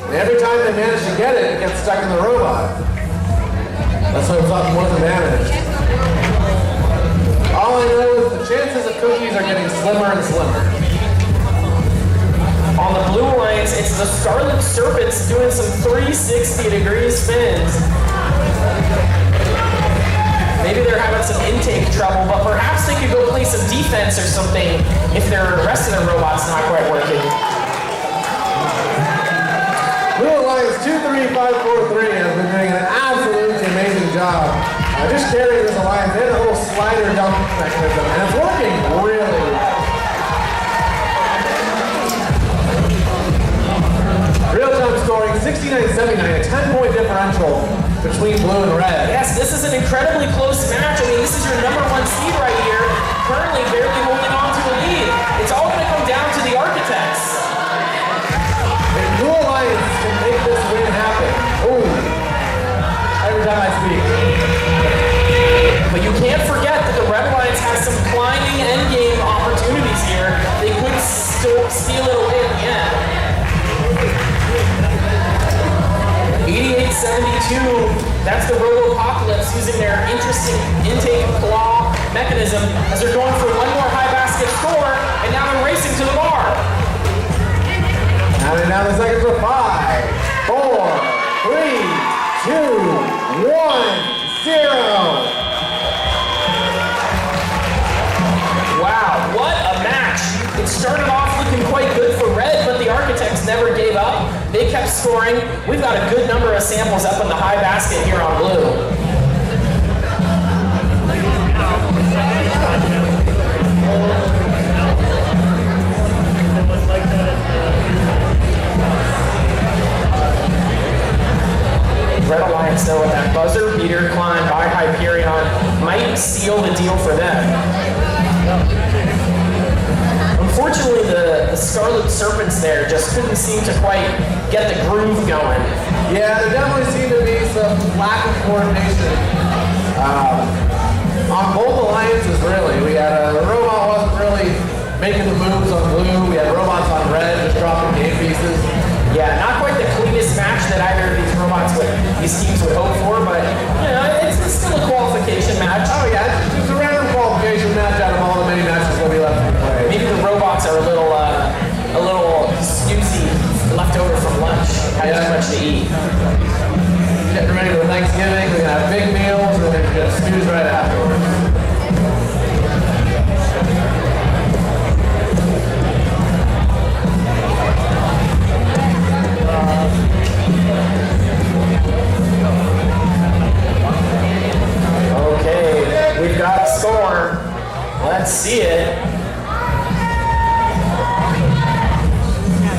and every time they manage to get it, it gets stuck in the robot. Let's hope something wasn't damaged. All I know is the chances of cookies are getting slimmer and slimmer. On the Blue Alliance, it's the Scarlet Serpents doing some 360-degree spins. Maybe they're having some intake trouble, but perhaps they could go play some defense or something if the rest of their robot's not quite working. Blue Alliance 23543 has been doing an absolutely amazing job. Just carrying this alliance. They had a little slider dump mechanism, and it's working really well. Real-time scoring, 69-79, a 10-point differential between blue and red. Yes, this is an incredibly close match. I mean, this is your number one seed right here, currently barely holding on to a lead. It's all going to come down to the Architects. If Blue Alliance can make this win happen, ooh, every time I speak. But you can't forget that the Red Alliance has some climbing endgame opportunities here. They could still steal it away at the end. 8872, that's the Robopocalypse using their interesting intake claw mechanism as they're going for one more high basket score, and now they're racing to the bar. Counting down the seconds for 5, 4, 3, 2, 1, 0. Wow, what a match. It started off looking quite good for red, but the Architects never gave up. They kept scoring. We've got a good number of samples up in the high basket here on blue. Red Alliance, though, with that buzzer beater climb by Hyperion might seal the deal for them. Unfortunately, the Scarlet Serpents there just couldn't seem to quite get the groove going. Yeah, there definitely seemed to be some lack of coordination on both alliances, really. We had the robot wasn't really making the moves on blue. We had robots on red just dropping game pieces. Yeah, not quite the cleanest match that either of these these teams would hope for, but you know, it's still a qualification match. Oh yeah, it's a random qualification match out of all the many matches that we left to play. Maybe the robots are a little snoozy, left over from lunch. Had too much to eat. Getting ready for Thanksgiving, we're gonna have big meals, and then just snooze right afterwards. Okay, we've got a score. Let's see it.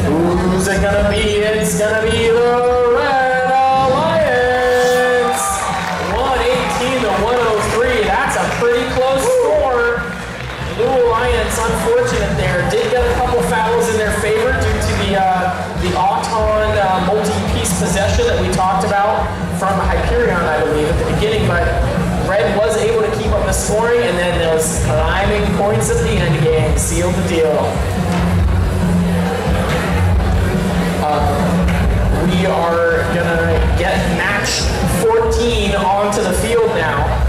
Who's it gonna be? It's gonna be the Red Alliance. 118 to 103. That's a pretty close score. Blue Alliance, unfortunate there, did get a couple fouls in their favor due to the Auton multi-piece possession that we talked about from Hyperion, I believe, at the beginning, but Red was able to keep up the scoring, and then those climbing points at the end game sealed the deal. We are gonna get match 14 onto the field now.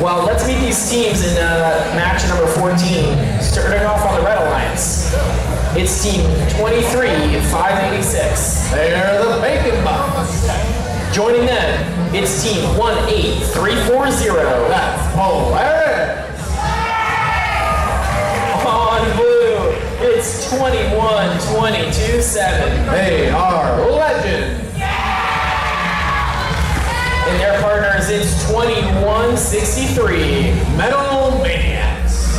Well, let's meet these teams in match number 14. Starting off on the Red Alliance, it's team 23-586. They're the Bacon Box. Joining them, it's team 18340. That's Polaris. On blue, it's 21-22-7. They are Legends. And their partners, it's 21-63. Metal Maniacs.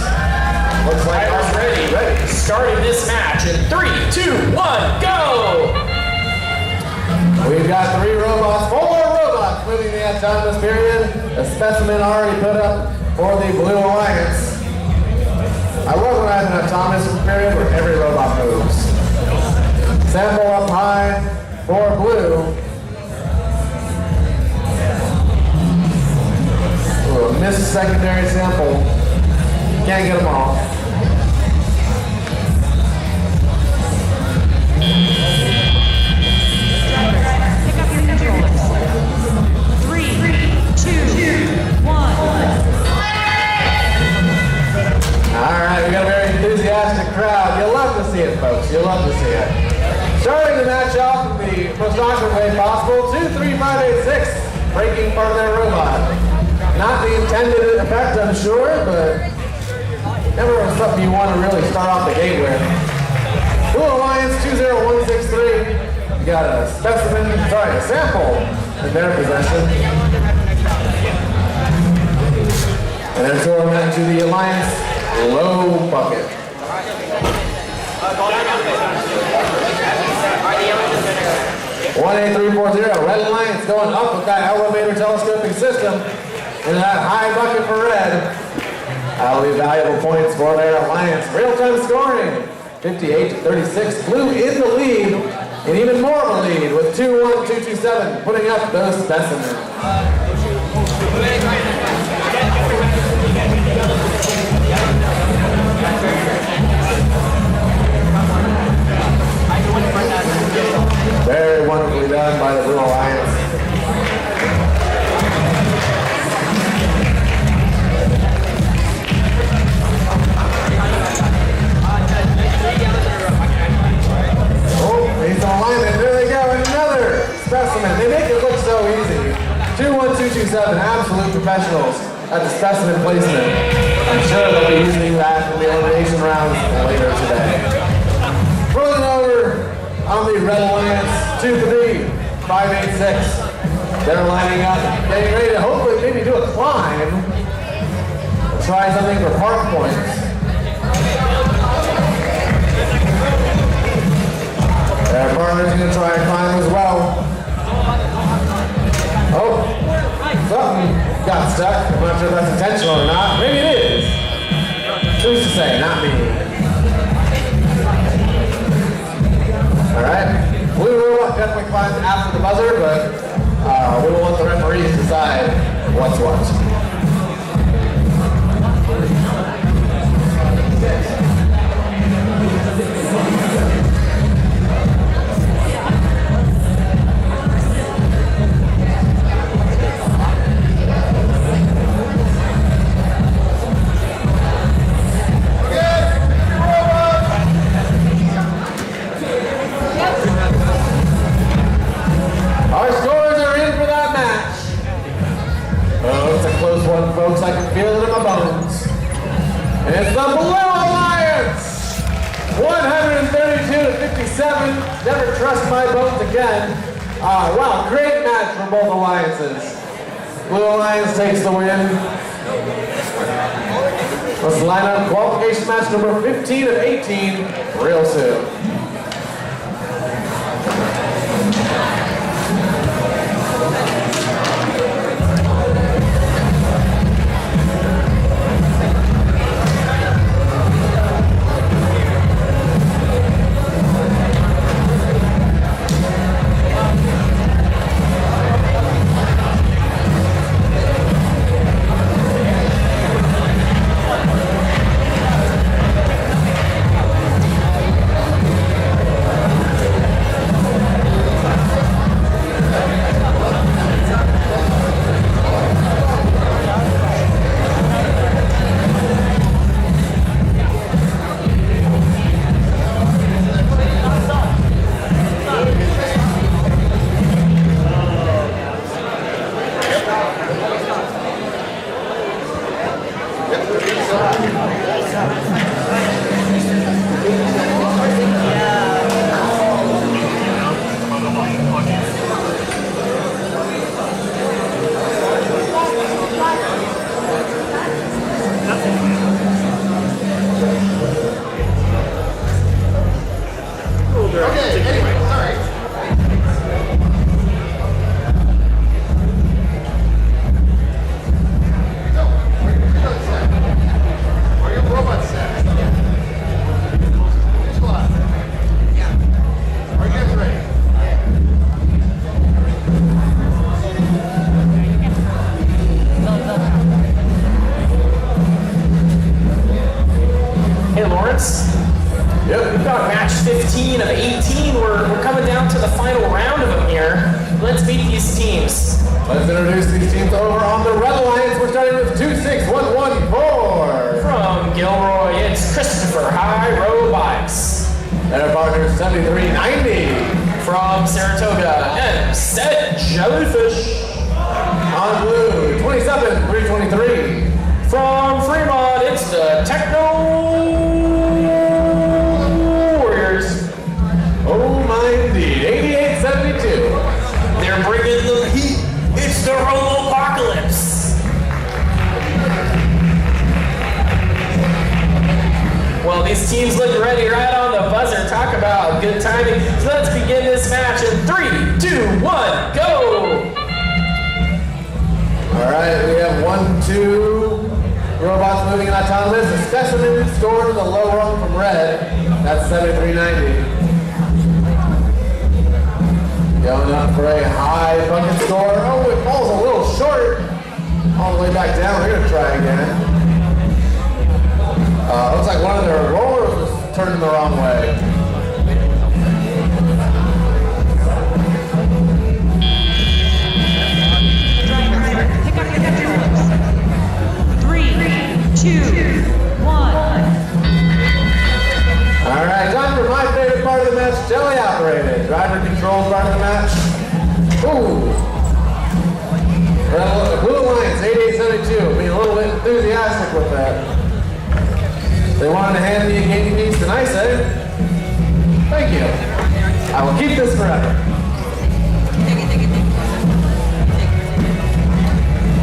Looks like we're ready. Starting this match in 3, 2, 1, go! We've got 3 robots, 4 robots moving the autonomous period. A specimen already put up for the Blue Alliance. I love when I have an autonomous period where every robot moves. Sample up high for Blue. Ooh, a missed secondary sample. Can't get them all. Pick up your controllers. 3, 2, 1. Alright, we got a very enthusiastic crowd. You'll love to see it, folks. You'll love to see it. Starting the match off in the most awkward way possible, 2-3-5-8-6, breaking part of their robot. Not the intended effect, I'm sure, but never something you want to really start off the gate with. Blue Alliance 20163. You got a specimen, sorry, a sample in their possession. And they're throwing that into the Alliance low bucket. 18340, Red Alliance going up with that elevator telescoping system into that high bucket for red. That'll be valuable points for their Alliance. Real-time scoring, 58-36. Blue in the lead, and even more of a lead with 2-1-2-2-7, putting up those specimens. Very wonderfully done by the Blue Alliance. Oh, he's on alignment. There they go. Another specimen. They make it look so easy. 2-1-2-2-7. Absolute professionals at the specimen placement. I'm sure they'll be using that in the elimination rounds later today. Rolling over on the Red Alliance, 2-3-5-8-6. They're lining up, getting ready to hopefully maybe do a climb. Let's try something for park points. Their partner's gonna try and climb as well. Oh, something got stuck. I'm not sure if that's intentional or not. Maybe it is. Who's to say? Not me. All right. Blue robot definitely climbs after the buzzer, but we will let the referees decide what's what. Our scores are in for that match. Oh, it's a close one, folks. I can feel it in my bones. And it's the Blue Alliance! 132-57. Never trust my bones again. Wow, great match for both alliances. Blue Alliance takes the win. Let's line up qualification match number 15 of 18 real soon. Yep. We've got match 15 of 18. We're coming down to the final round of them here. Let's meet these teams. Let's introduce these teams over on the Red Alliance. We're starting with 26114. From Gilroy, it's Christopher High Robotics. Their partner 7390. From Saratoga, M. Set Jellyfish. On blue, 27323. From Fremont, it's the Techno Warriors. Oh my indeed, 8872. They're bringing the heat. It's the Robopocalypse. Well, these teams look ready right on the buzzer. Talk about good timing. So let's begin this match in 3, 2, 1, go! All right, we have 1, 2 robots moving in autonomous. The specimen scored in the low rung from red. That's 7390. Going up for a high bucket score. Oh, it falls a little short. All the way back down. We're gonna try again. Looks like one of their rollers was turning the wrong way. Pick up your controls. 3, 2, 1. All right, time for my favorite part of the match, jelly operated. Driver controls part of the match. Ooh. Blue Alliance, 8872, being a little bit enthusiastic with that. They wanted to hand me a gaming piece, and I said, thank you. I will keep this forever.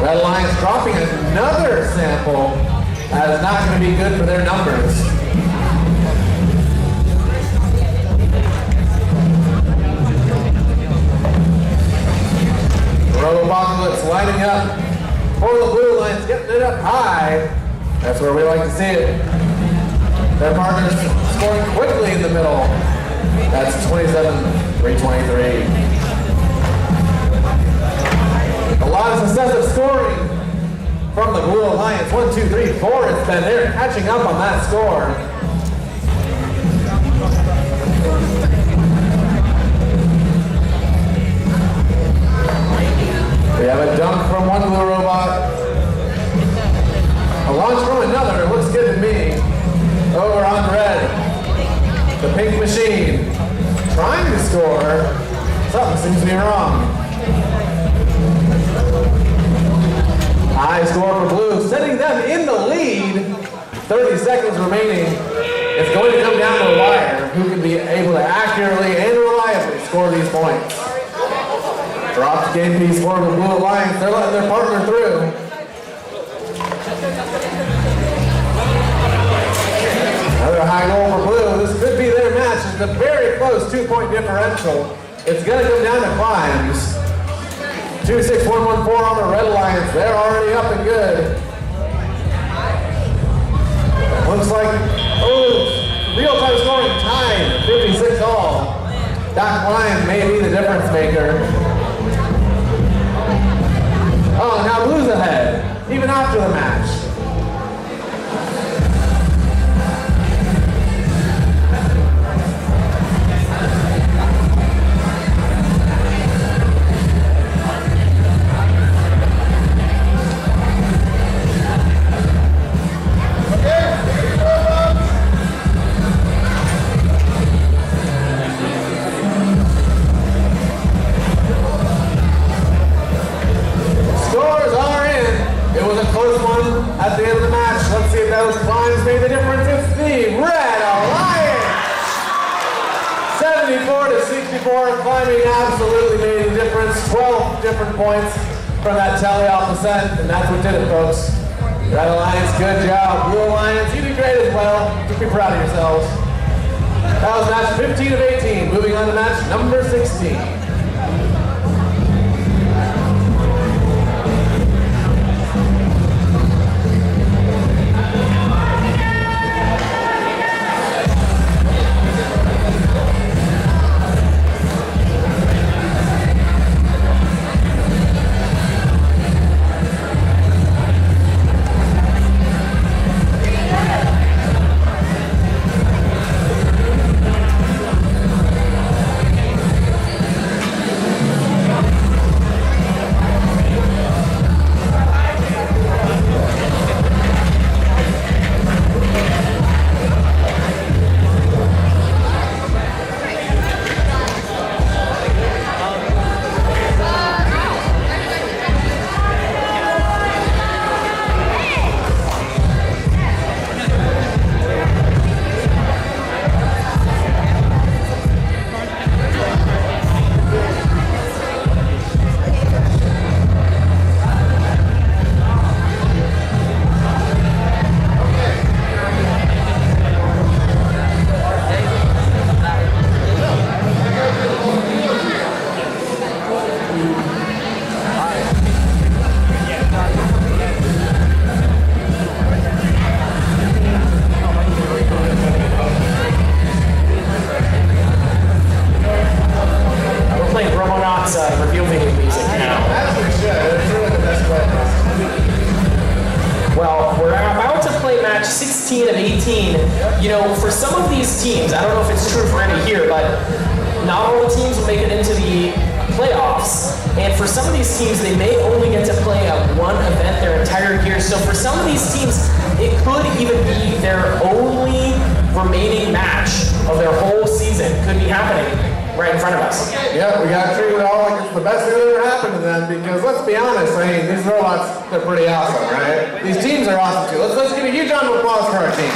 Red Alliance dropping another sample That is not going to be good for their numbers. Robotics lining up for the blue lines, getting it up high. That's where we like to see it. Their partners scoring quickly in the middle. That's 27-323. A lot of successive scoring from the Blue Alliance. 1, 2, 3, 4. It's been there catching up on that score. We have a dunk from one blue robot. A launch from another. It looks good to me. Over on red. The pink machine. Trying to score. Something seems to be wrong. High score for blue, setting them in the lead. 30 seconds remaining. It's going to come down to a wire who can be able to accurately and reliably score these points. Drop the game piece for the Blue Alliance. They're letting their partner through. Another high goal for blue. This could be their match. It's a very close 2-point differential. It's going to come down to climbs. 2-6-1-1-4 on the Red Alliance. They're already up and good. Looks like, real-time scoring tied, 56 all. That climb may be the difference maker. Oh, now blue's ahead, even after the match. At the end of the match, let's see if those climbs made the difference. It's the Red Alliance! 74-64, climbing absolutely made a difference. 12 different points from that tally-off percent, and that's what did it, folks. Red Alliance, good job. Blue Alliance, you did great as well. Just be proud of yourselves. That was match 15 of 18. Moving on to match number 16. You know, for some of these teams, I don't know if it's true for any here, but not all the teams will make it into the playoffs. And for some of these teams, they may only get to play at one event their entire year. So for some of these teams, it could even be their only remaining match of their whole season. Could be happening right in front of us. Yeah, we got to treat it all like it's the best thing that ever happened to them, because let's be honest, I mean, these robots, they're pretty awesome, right? These teams are awesome too. Let's give a huge round of applause for our team.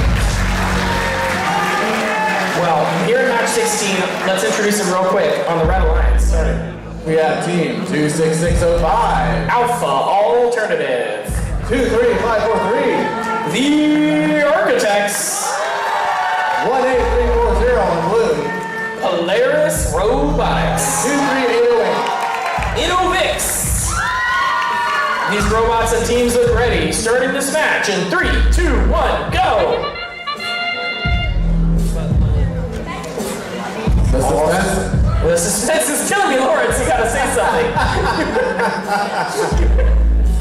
Well, here in match 16, let's introduce them real quick on the Red Alliance. Sorry. We have team 26605. Alpha Alternative. 23543. the Architects. 18340 on blue. Polaris Robotics. 23808. Innovix. These robots and teams look ready. Starting this match in 3, 2, 1, go! The suspense is killing me, Lawrence. You gotta say something.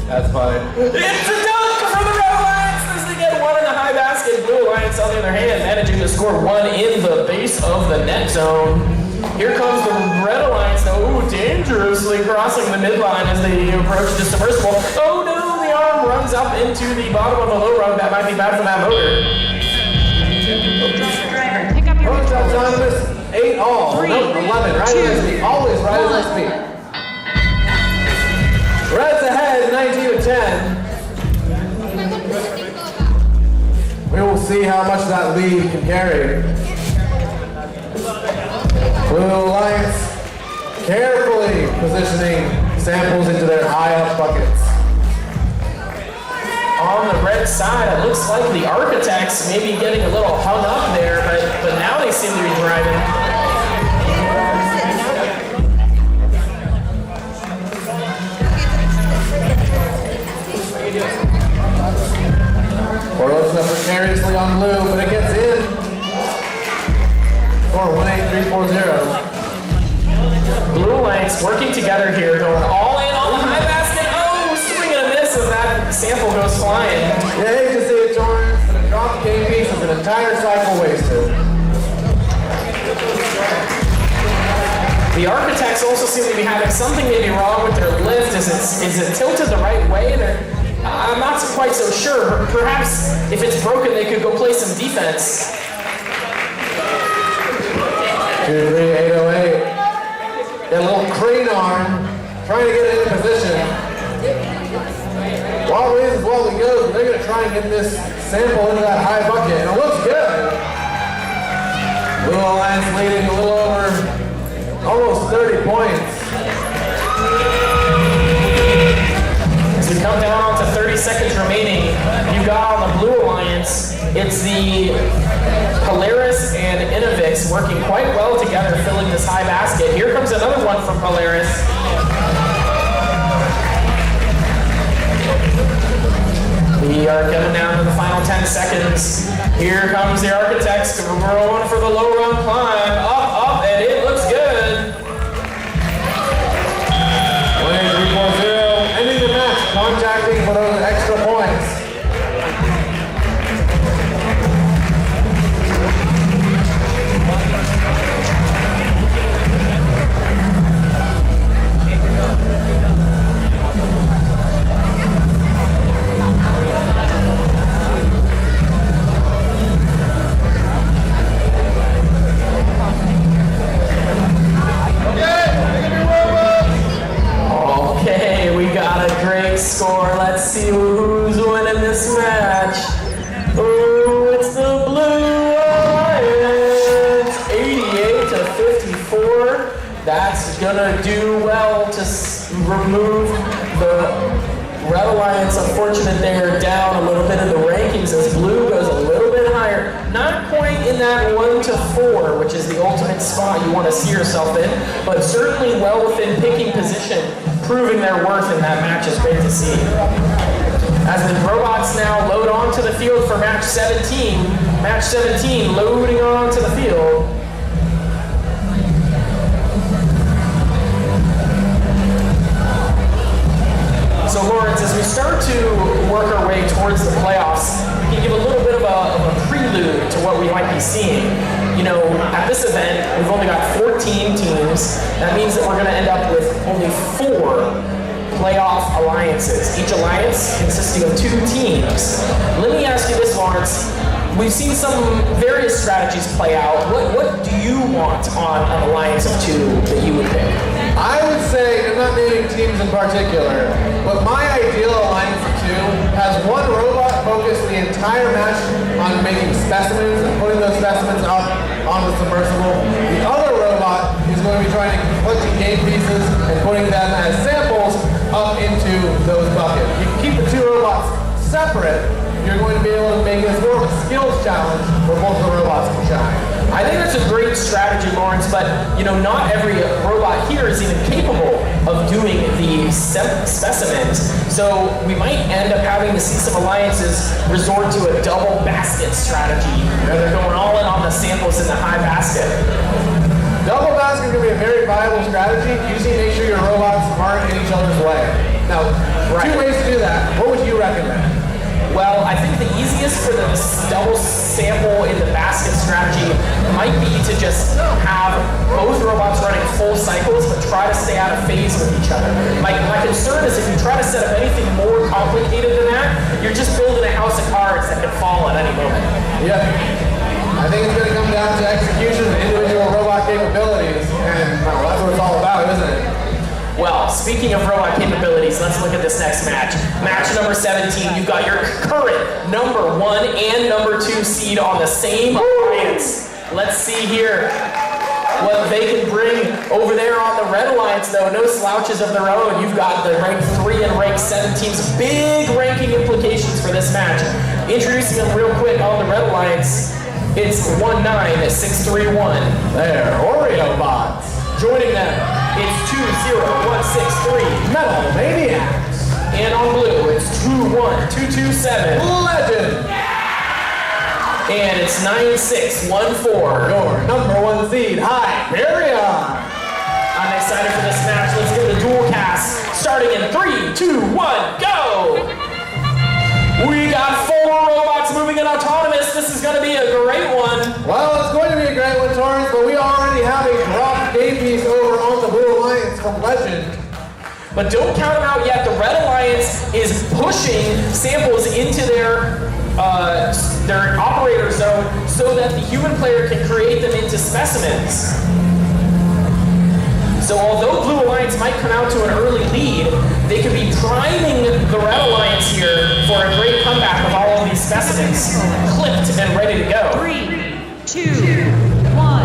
That's fine. It's a dunk for the Red Alliance as they get one in the high basket. Blue Alliance, on the other hand, managing to score one in the base of the net zone. Here comes the Red Alliance, though, dangerously crossing the midline as they approach the submersible. Oh no, the arm runs up into the bottom of the low rung. That might be bad for that motor. Driver, pick up your controllers. 8 all. 3, No, 11. Right as their speed. Always right as their speed. Reds ahead, 19-10. We will see how much that lead can carry. Blue Alliance carefully positioning samples into their high up buckets. On the red side, it looks like the Architects may be getting a little hung up there, but now they seem to be driving. Borlow's up precariously on blue, but it gets in. Score 18340. Blue Alliance working together here, going all in on the high basket. Oh, swing and a miss as that sample goes flying. You hate to see it, Torrance, but a drop game piece with an entire cycle wasted. The Architects also seem to be having something maybe wrong with their lift. Is it tilted the right way? I'm not quite so sure. Perhaps if it's broken, they could go play some defense. 23808. That little crane arm, trying to get it in position. While we go, they're going to try and get this sample into that high bucket, and it looks good. Blue Alliance leading a little over almost 30 points. As we come down to 30 seconds remaining, you got on the Blue Alliance, it's the Polaris and Innovix working quite well together, filling this high basket. Here comes another one from Polaris. We are coming down to the final 10 seconds. Here comes the Architects going for the low run climb. Up, and it looks good. 18340, ending the match, contacting for those extra points. Okay, we got a great score. Let's see who's winning this match. Oh, it's the Blue Alliance, 88-54. That's gonna do well to remove the Red Alliance. Unfortunate they're down a little bit in the rankings as Blue goes a little bit higher. Not quite in that 1 to 4, which is the ultimate spot you want to see yourself in, but certainly well within picking position, proving their worth in that match is great to see. As the robots now load onto the field for match 17. Match 17 loading onto the field. So Lawrence, as we start to work our way towards the playoffs, we can give a little bit of a prelude to what we might be seeing. You know, at this event, we've only got 14 teams. That means that we're going to end up with only 4 playoff alliances, each alliance consisting of 2 teams. Let me ask you this, Lawrence. We've seen some various strategies play out. What do you want on an alliance of 2 that you would pick? I would say, I'm not naming teams in particular, but my ideal alliance of 2 has one robot focused the entire match on making specimens and putting those specimens up on the submersible. The other robot is going to be trying to collecting game pieces and putting them as samples up into those buckets. You can keep the 2 robots separate, you're going to be challenge where both the robots can shine. I think that's a great strategy, Lawrence, but not every robot here is even capable of doing the specimens. So we might end up having to see some alliances resort to a double basket strategy, where they're going all in on the samples in the high basket. Double basket is going to be a very viable strategy. Usually make sure your robots aren't in each other's way. Now, two ways to do that. What would you recommend? Well, I think the easiest for the double sample in the basket strategy might be to just have both robots running full cycles, but try to stay out of phase with each other. My concern is if you try to set up anything more complicated than that, you're just building a house of cards that can fall at any moment. Yep. I think it's going to come down to execution and individual robot capabilities, and well, that's what it's all about, isn't it? Well, speaking of robot capabilities, let's look at this next match. Match number 17, you've got your current number 1 and number 2 seed on the same alliance. Let's see here what they can bring over there on the Red Alliance, though. No slouches of their own. You've got the rank 3 and rank 7 teams. Big ranking implications for this match. Introducing them real quick on the Red Alliance, it's 19631. There, Oreo bots. Joining them, it's 20163 Metal Maniacs. And on blue, it's 21227 Legend. And it's 9614. Your number 1 seed, Hyperion. I'm excited for this match. Let's go to dual cast. Starting in 3, 2, 1, go! We got 4 robots moving in autonomous. This is going to be a great one. Well, it's going to be a great one, Torrance, but we already have a drop game piece over on the Blue Alliance from Legend. But don't count them out yet. The Red Alliance is pushing samples into their operator zone so that the human player can create them into specimens. So although Blue Alliance might come out to an early lead, they could be priming the Red Alliance here for a great comeback with all of these specimens clipped and ready to go. 3, 2, 1.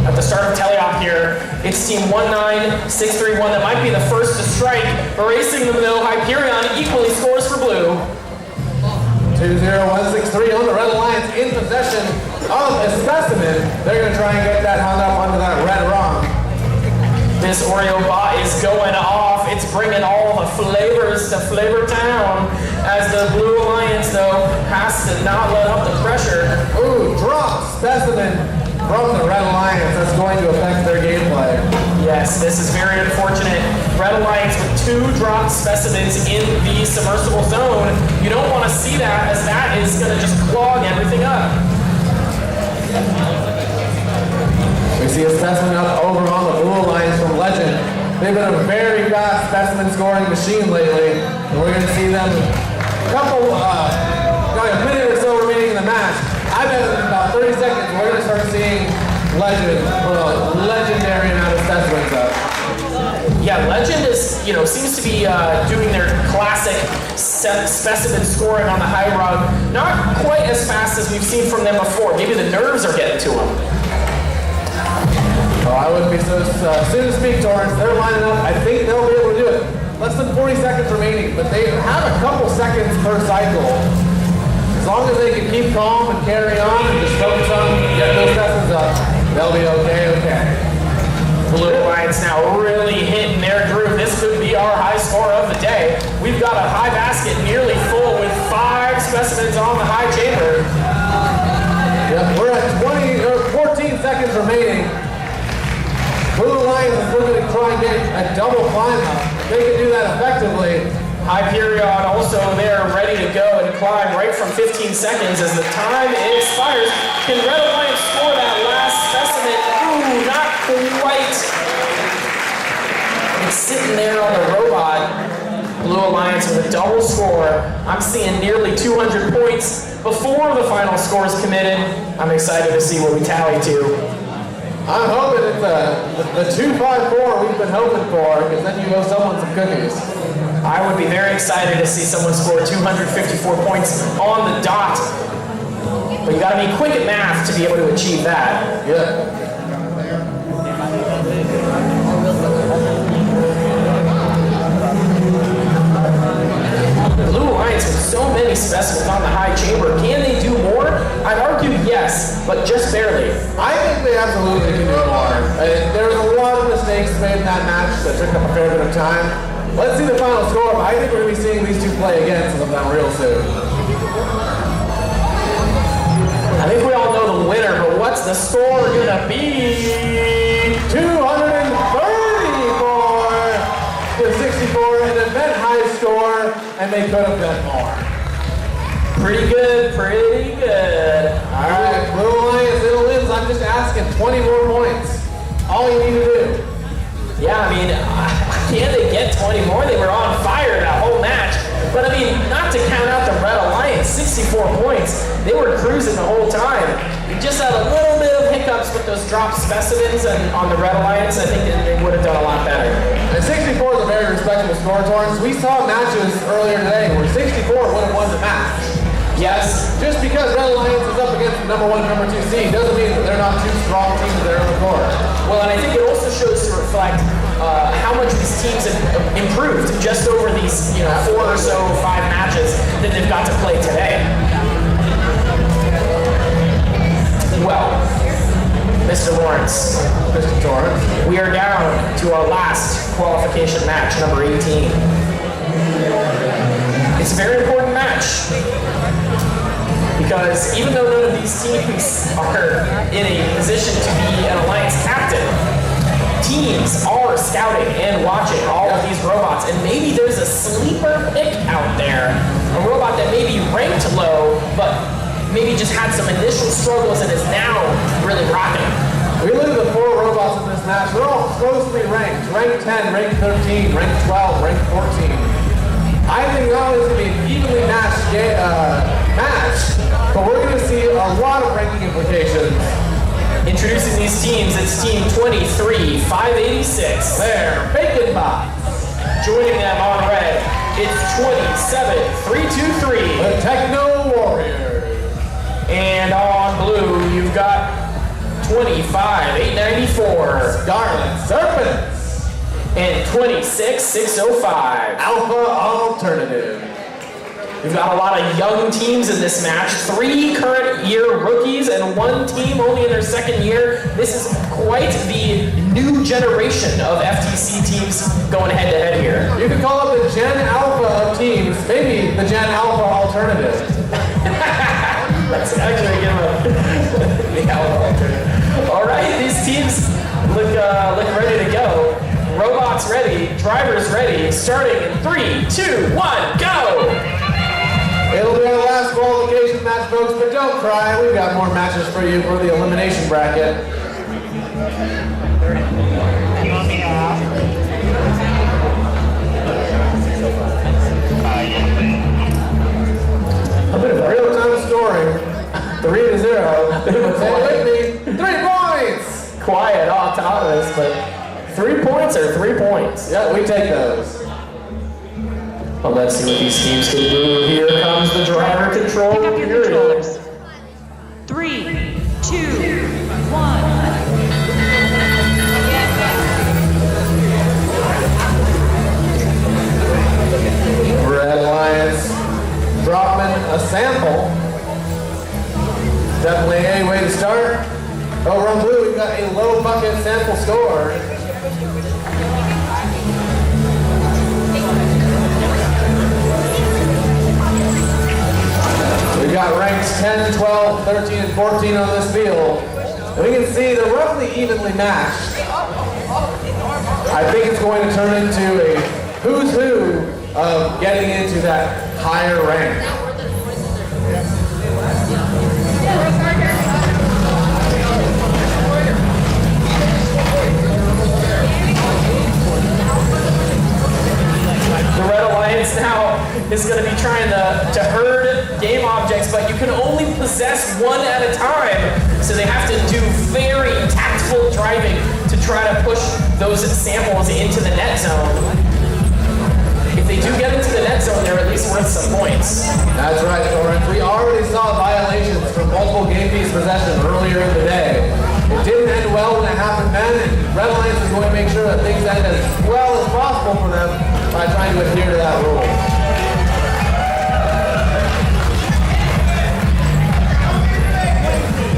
At the start of teleop here, it's team 19631 that might be the first to strike. Racing them though, Hyperion equally scores for blue. 20163 on the Red Alliance in possession of a specimen. They're going to try and get that hung up onto that red rung. This Oreo bot is going off. It's bringing all the flavors to Flavor Town as the Blue Alliance, though, has to not let up the pressure. Ooh, drop specimen from the Red Alliance. That's going to affect their gameplay. Yes, this is very unfortunate. Red Alliance with 2 dropped specimens in the submersible zone. You don't want to see that, as that is going to just clog everything up. We see a specimen up over on the Blue Alliance from Legend. They've been a very fast specimen scoring machine lately, and we're going to see them got a minute or so remaining in the match. I bet in about 30 seconds we're going to start seeing legendary amount of specimens up. Yeah, Legend is, seems to be doing their classic specimen scoring on the high rung. Not quite as fast as we've seen from them before. Maybe the nerves are getting to them. Oh, I wouldn't be so soon to speak, Torrance. They're lining up. I think they'll be able to do it. Less than 40 seconds remaining, but they have a couple seconds per cycle. As long as they can keep calm and carry on and just focus on getting those specimens up, they'll be okay. Blue Alliance now really hitting their groove. This could be our high score of the day. We've got a high basket nearly full with 5 specimens on the high chamber. Yep, we're at 14 seconds remaining. Blue Alliance is looking to try and get a double climb up. They can do that effectively. Hyperion also there ready to go and climb right from 15 seconds as the time expires. Can Red Alliance score that last specimen? Ooh, not quite. It's sitting there on the robot. Blue Alliance with a double score. I'm seeing nearly 200 points before the final score is committed. I'm excited to see what we tally to. I'm hoping it's the 254 we've been hoping for, because then you owe someone some cookies. I would be very excited to see someone score 254 points on the dot. But you gotta be quick at math to be able to achieve that. Yeah. Blue Alliance that match that took up a fair bit of time. Let's see the final score. I think we're going to be seeing these two play again sometime real soon. I think we all know the winner, but what's the score gonna be? 234 to 64, an event high score, and they could have done more. Pretty good, pretty good. All right, Blue Alliance, it'll wins. I'm just asking 20 more points. All you need to do. Yeah, I mean, can they get 20 more? They were on fire that whole match. But I mean, not to count out the Red Alliance, 64 points. They were cruising the whole time. We just had a little bit of hiccups with those drop specimens, and on the Red Alliance, I think they would have done a lot better. And 64 is a very respectable score, Torrance. We saw matches earlier today where 64 would have won the match. Yes. Just because Red Alliance is up against the number 1 and number 2 seed doesn't mean that they're not two strong teams there on the court. Well, and I think it also shows to reflect how much these teams have improved just over these, 4 or so, 5 matches that they've got to play today. Well, Mr. Lawrence, Mr. Torrance, we are down to our last qualification match, number 18. It's a very important match because even though none of these teams are in a position to be an alliance captain, teams are scouting and watching all of these robots, and maybe there's a sleeper pick out there, a robot that may be ranked low, but maybe just had some initial struggles and is now really rocking. we look at the 4 robots in this match. They're all closely ranked. Ranked 10, ranked 13, ranked 12, ranked 14. I think not only is going to be an evenly matched match, but we're going to see a lot of ranking implications. Introducing these teams, it's team 23, 586. There, Bacon Box. Joining them on red, it's 27, 323. The Techno Warriors. And on blue, you've got 25, 894. Scarlet Serpents. And 26, 605. Alpha Alternative. We've got a lot of young teams in this match. 3 current year rookies and 1 team only in their 2nd year. This is quite the new generation of FTC teams going head to head here. You could call it the Gen Alpha of teams, maybe the Gen Alpha Alternative. That's actually a good one. The Alpha Alternative. All right, these teams look ready to go. Robots ready, drivers ready, starting in 3, 2, 1, go! It'll be our last qualification match, folks, but don't cry. We've got more matches for you for the elimination bracket. You want me to ask? A bit of real-time scoring. 3-0. Say it with me. 3 points! Quiet, autonomous, but 3 points are 3 points. Yeah, we take those. Well, let's see what these teams can do. Here comes the driver control. Pick up your period. controllers. 3, 2, 1. Red Alliance dropping a sample. Definitely a way to start. Over on blue, we've got a low bucket sample score. We've got ranks 10, 12, 13, and 14 on this field. And we can see they're roughly evenly matched. I think it's going to turn into a who's who of getting into that higher rank. The Red Alliance now is going to be trying to herd game objects, but you can only possess one at a time. So they have to do very tactful driving to try to push those samples into the net zone. If they do get into the net zone, they're at least worth some points. That's right, Torrance. We already saw violations from multiple game piece possession earlier in the day. It didn't end well when it happened then, and Red Alliance is going to make sure that things end as well as possible for them by trying to adhere to that rule.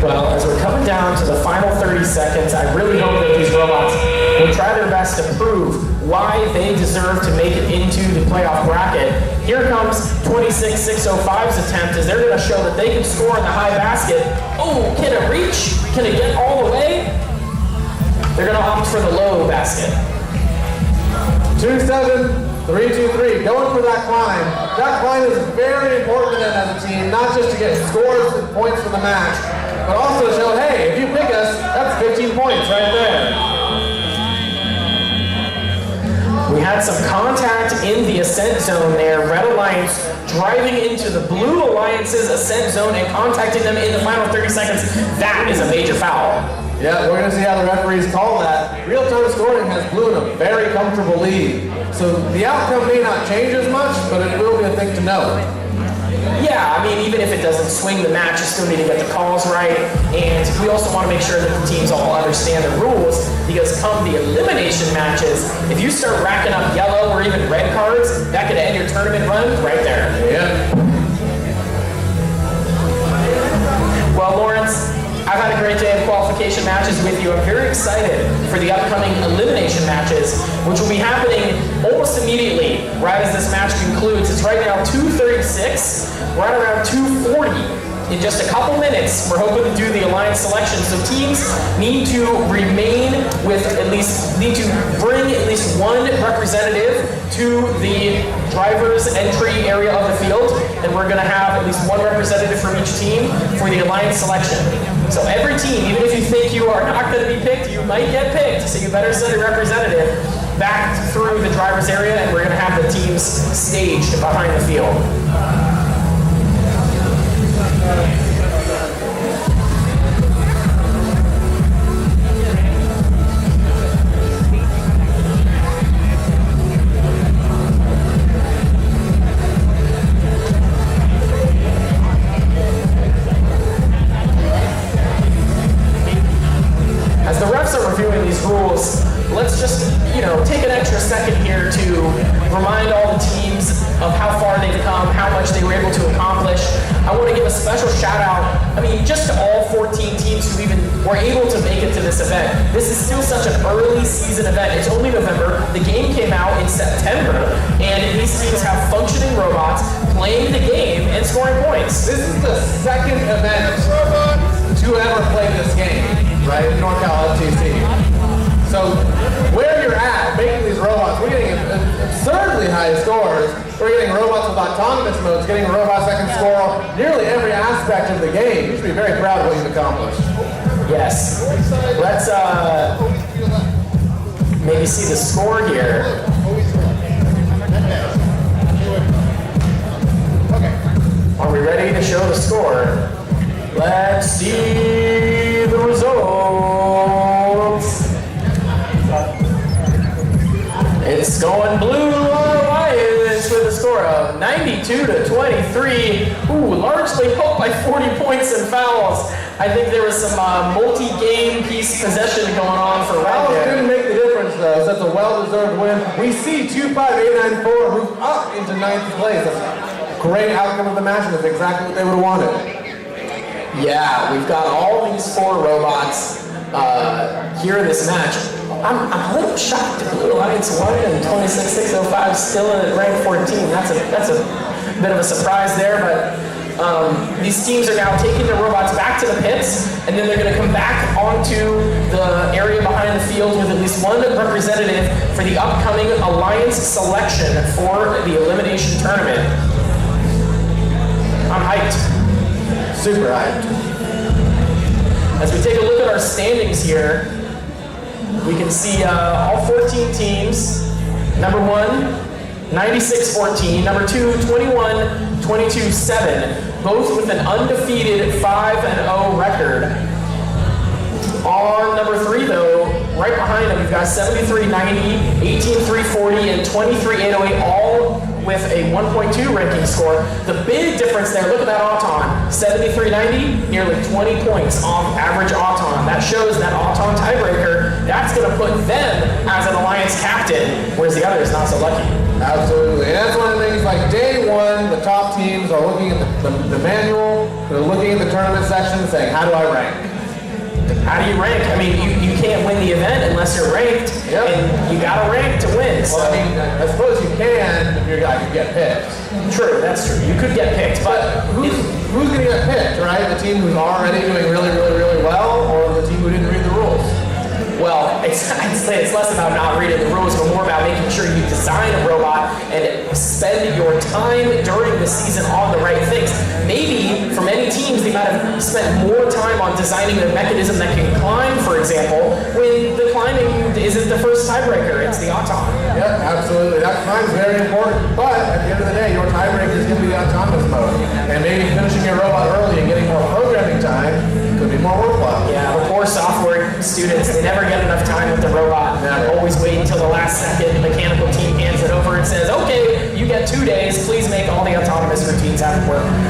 Well, as we're coming down to the final 30 seconds, I really hope that these robots will try their best to prove why they deserve to make it into the playoff bracket. Here comes 26-605's attempt as they're going to show that they can score in the high basket. Oh, can it reach? Can it get all the way? They're going to opt for the low basket. 2-7-3-2-3, going for that climb. That climb is very important to them as a team, not just to get scores and points for the match, but also to show, hey, if you pick us, that's 15 points right there. We had some contact in the Ascent Zone there. Red Alliance driving into the Blue Alliance's Ascent Zone and contacting them in the final 30 seconds. That is a major foul. Yeah, we're going to see how the referees call that. Real-time scoring has Blue in a very comfortable lead. So the outcome may not change as much, but it will be a thing to know. Yeah, I mean, even if it doesn't swing the match, you still need to get the calls right. And we also want to make sure that the teams all understand the rules, because come the elimination matches, if you start racking up yellow or even red cards, that could end your tournament run right there. Yeah. Well, Lawrence, I've had a great day of qualification matches with you. I'm very excited for the upcoming elimination matches, which will be happening almost immediately, right as this match concludes. It's right now 2:36. We're at around 2:40. In just a couple minutes, we're hoping to do the alliance selection. So teams need to bring at least one representative to the driver's entry area of the field, and we're going to have at least one representative from each team for the alliance selection. So every team, even if you think you are not going to be picked, you might get picked, so you better send a representative back through the driver's area, and we're going to have the teams staged behind the field. As the refs are reviewing these rules, let's just, take an extra second here to remind all the teams of how far they've come, how much they were able to accomplish. I want to give a special shout out, just to all 14 teams who even were able to make it to this event. This is still such an early season event. It's only November. The game came out in September, and these teams have functioning robots playing the game and scoring points. This is the second event to ever play this game, right, in NorCal FTC. So where you're at, making these robots, we're getting absurdly high scores. We're getting robots with autonomous modes, getting robots that can score nearly every aspect of the game. You should be very proud of what you've accomplished. Yes. Let's maybe see the score here. Are we ready to show the score? Let's see the results. It's going Blue Alliance with a score of 92-23. Ooh, largely helped by 40 points and fouls. I think there was some multi-game piece possession going on for Red Fouls there. didn't make the difference though, so that's a well-deserved win. We see 25894 move up into 9th place. That's a great outcome of the match, and that's exactly what they would have wanted. Yeah, we've got all these 4 robots here in this match. I'm a little shocked that Blue Alliance won and 26-605 still in rank 14. That's a bit of a surprise there, but these teams are now taking their robots back to the pits, and then they're going to come back onto the area behind the field with at least one representative for the upcoming alliance selection for the elimination tournament. I'm hyped. Super hyped. As we take a look at our standings here, we can see all 14 teams. Number 1, 96-14. Number 2, 21-22-7. Both with an undefeated 5-0 record. On number 3, though, right behind them, we've got 73-90, 18-340, and 23-808, all with a 1.2 ranking score. The big difference there, look at that Auton. 73-90, nearly 20 points off average Auton. That shows that Auton tiebreaker, that's going to put them as an alliance captain, whereas the other is not so lucky. Absolutely, and that's one of the things, like day one, the top teams are looking at the manual, they're looking at the tournament section and saying, how do I rank? How do you rank? You can't win the event unless you're ranked. Yep. And you got to rank to win. So. Well, I mean, I suppose you can if you're a guy who get picked. True, that's true. You could get picked, but Who's going to get picked, right? The team who's already doing really, really, really well, or the team who didn't read the rules? well, I'd say it's less about not reading the rules, but more about making sure you design a robot and spend your time during the season on the right things. Maybe for many teams, they might have spent more time on designing a mechanism that can climb, for example, when the climbing isn't the first tiebreaker, it's the automaton. Yeah, absolutely. That climb's very important. But at the end of the day, your tiebreaker is going to be the autonomous mode. And maybe finishing your robot early and getting more programming time could be more worthwhile. Yeah, but poor software students, they never get enough time with the robot. Never. Always wait until the last second. The mechanical team hands it over and says, okay, you get 2 days. Please make all the autonomous routines happen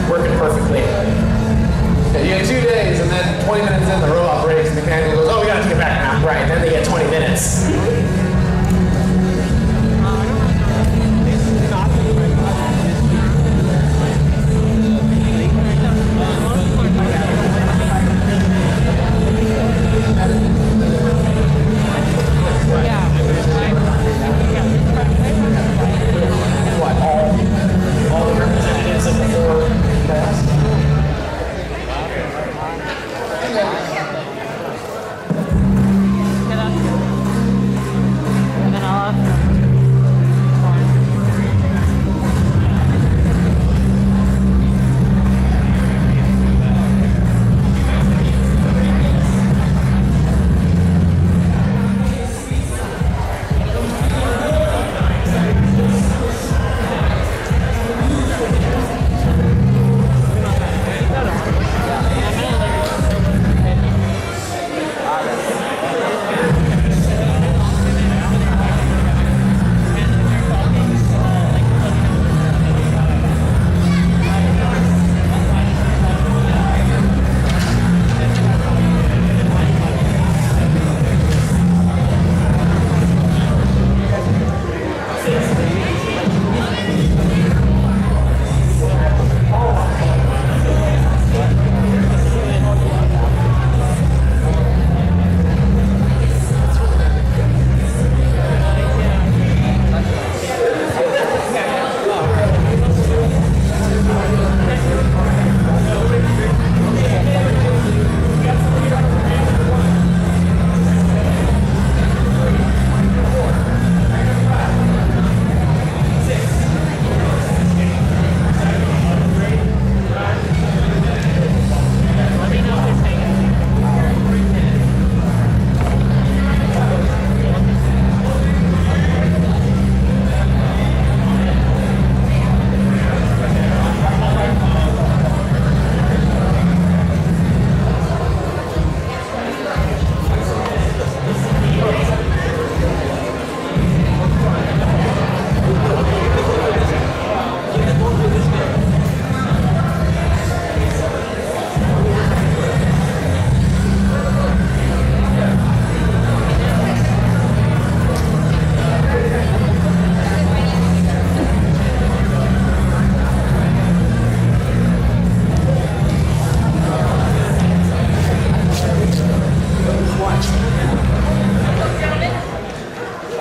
working perfectly. Yeah, you get 2 days, and then 20 minutes in, the robot breaks, and the mechanical goes, oh, we got to take it back now. Right, then they get 20 minutes. All the representatives of the four bands. And then I'll have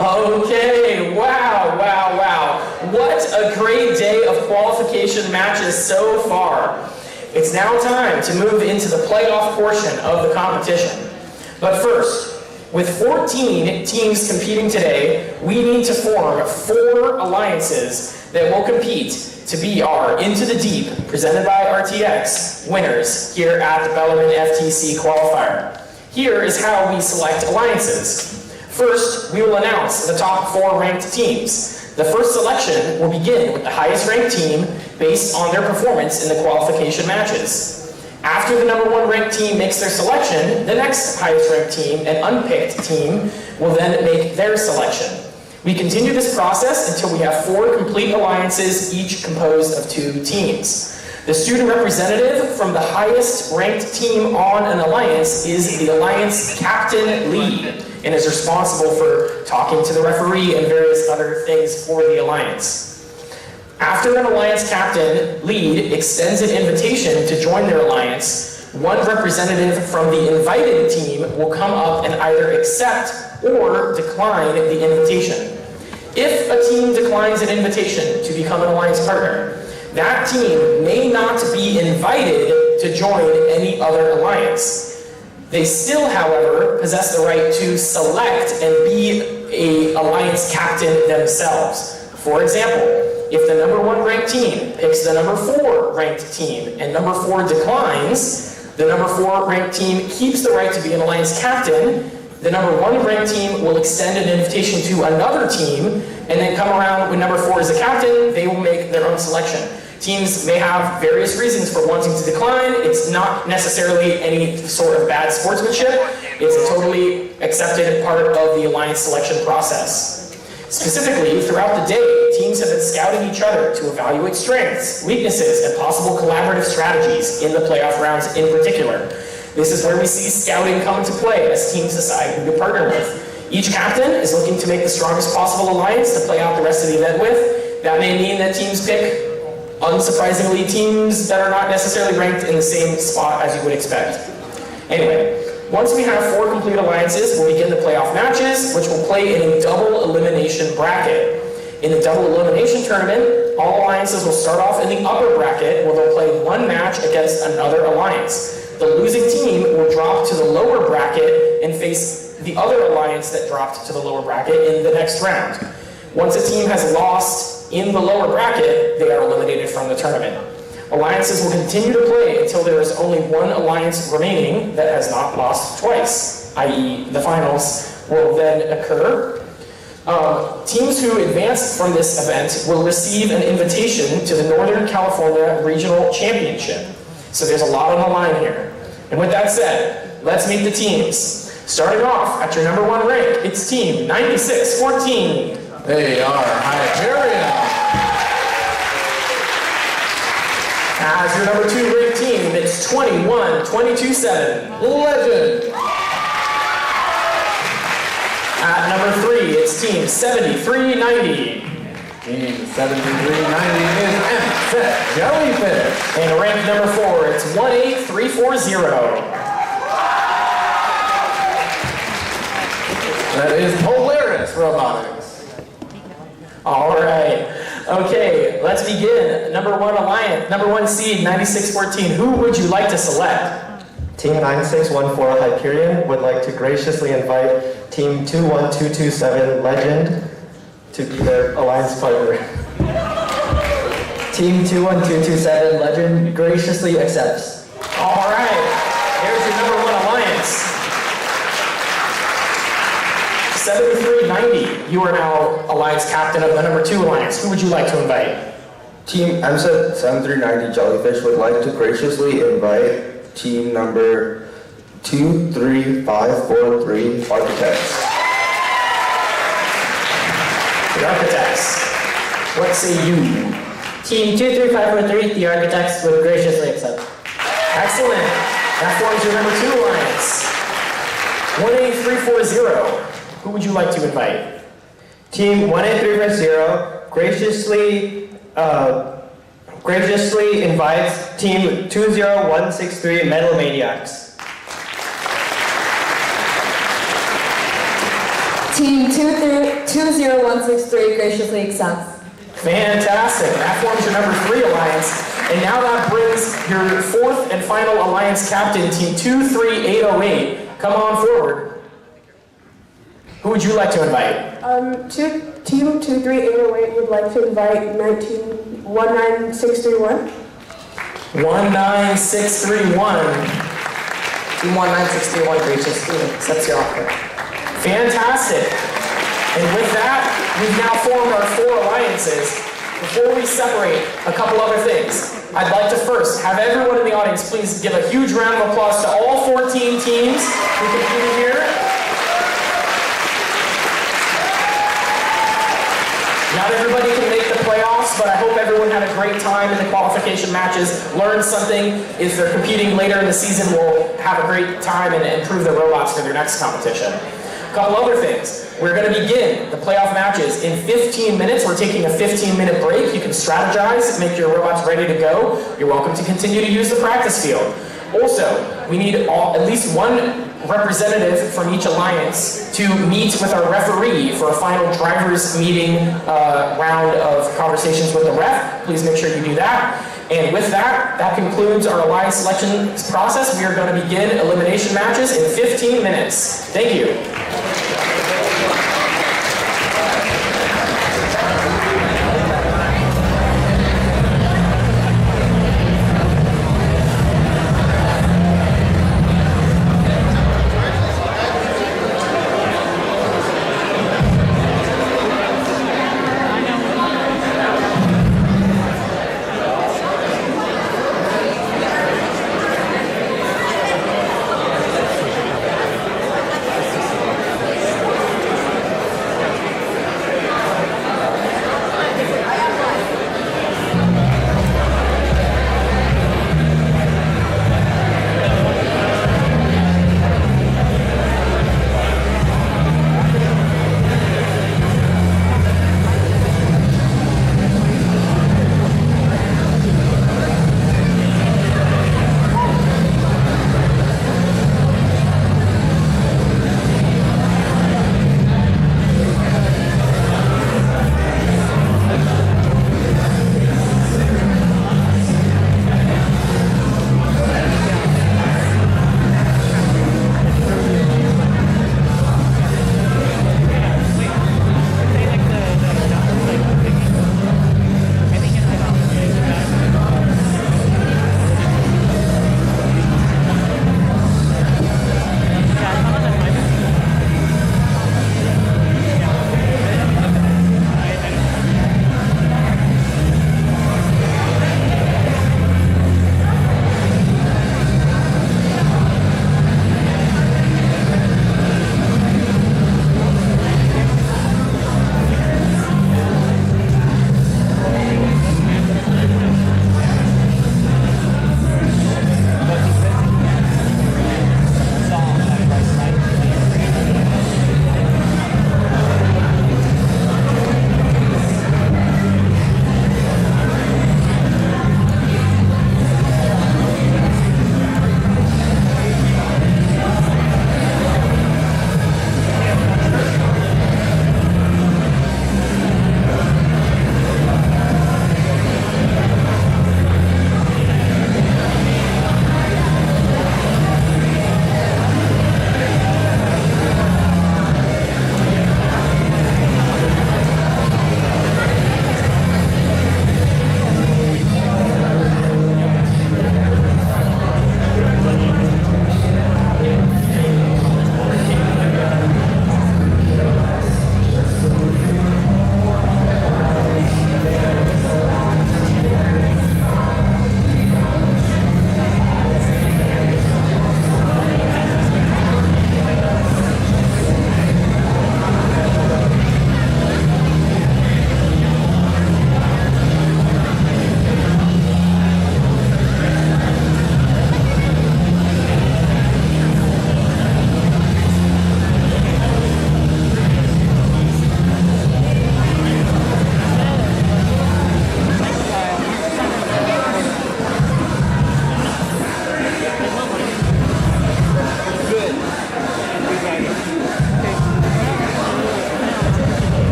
Okay, wow. What a great day of qualification matches so far. It's now time to move into the playoff portion of the competition. But first, with 14 teams competing today, we need to form 4 alliances that will compete to be our Into the Deep, presented by RTX, winners here at the Bellarmine FTC Qualifier. Here is how we select alliances. First, we will announce the top 4 ranked teams. The first selection will begin with the highest ranked team based on their performance in the qualification matches. After the number 1 ranked team makes their selection, the next highest ranked team, an unpicked team, will then make their selection. We continue this process until we have 4 complete alliances, each composed of 2 teams. The student representative from the highest ranked team on an alliance is the alliance captain lead and is responsible for talking to the referee and various other things for the alliance. After an alliance captain lead extends an invitation to join their alliance, one representative from the invited team will come up and either accept or decline the invitation. If a team declines an invitation to become an alliance partner, that team may not be invited to join any other alliance. They still, however, possess the right to select and be an alliance captain themselves. For example, if the number 1 ranked team picks the number 4 ranked team and number 4 declines, the number 4 ranked team keeps the right to be an alliance captain. The number 1 ranked team will extend an invitation to another team and then come around when number 4 is the captain, they will make their own selection. Teams may have various reasons for wanting to decline. It's not necessarily any sort of bad sportsmanship. It's a totally accepted part of the alliance selection process. Specifically, throughout the day, teams have been scouting each other to evaluate strengths, weaknesses, and possible collaborative strategies in the playoff rounds in particular. This is where we see scouting come into play as teams decide who to partner with. Each captain is looking to make the strongest possible alliance to play out the rest of the event with. That may mean that teams pick, unsurprisingly, teams that are not necessarily ranked in the same spot as you would expect. Anyway, once we have 4 complete alliances, we'll begin the playoff matches, which will play in a double elimination bracket. In the double elimination tournament, all alliances will start off in the upper bracket, where they'll play 1 match against another alliance. The losing team will drop to the lower bracket and face the other alliance that dropped to the lower bracket in the next round. Once a team has lost in the lower bracket, they are eliminated from the tournament. Alliances will continue to play until there is only 1 alliance remaining that has not lost twice, i.e. the finals will then occur. Teams who advance from this event will receive an invitation to the Northern California Regional Championship. So there's a lot on the line here. And with that said, let's meet the teams. Starting off at your number 1 rank, it's team 9614. They are Hyperion. As your number 2 ranked team, it's 21-22-7. Legend. At number 3, it's team 7390. Team 7390 is MZ Jellyfish. And rank number 4, it's 18340. That is Polaris Robotics. All right. Okay, let's begin. Number 1 alliance, number 1 seed, 9614. Who would you like to select? Team 9614 Hyperion would like to graciously invite Team 21227 Legend to be their alliance partner. Team 21227 Legend graciously accepts. All right, there's your number 1 alliance. 7390, you are now alliance captain of the number 2 alliance. Who would you like to invite? Team MZ 7390 Jellyfish would like to graciously invite team number 23543 Architects. The Architects. What say you? Team 23543, the Architects, would graciously accept. Excellent. That forms your number 2 alliance. 18340. Who would you like to invite? Team 18340 graciously invites Team 20163 Metal Maniacs. Team 20163 graciously accepts. Fantastic. That forms your number 3 alliance. And now that brings your 4th and final alliance captain, Team 23808. Come on forward. Who would you like to invite? Team 23808 would like to invite 19631. 19631. Team 19631 graciously accepts your offer. Fantastic. And with that, we've now formed our 4 alliances. Before we separate, a couple other things. I'd like to first have everyone in the audience please give a huge round of applause to all 14 teams who competed here. Not everybody can make the playoffs, but I hope everyone had a great time in the qualification matches, learned something. If they're competing later in the season, will have a great time and improve their robots for their next competition. A couple other things. We're going to begin the playoff matches in 15 minutes. We're taking a 15-minute break. You can strategize, make your robots ready to go. You're welcome to continue to use the practice field. Also, we need at least one representative from each alliance to meet with our referee for a final drivers meeting round of conversations with the ref. Please make sure you do that. And with that, that concludes our alliance selection process. We are going to begin elimination matches in 15 minutes. Thank you.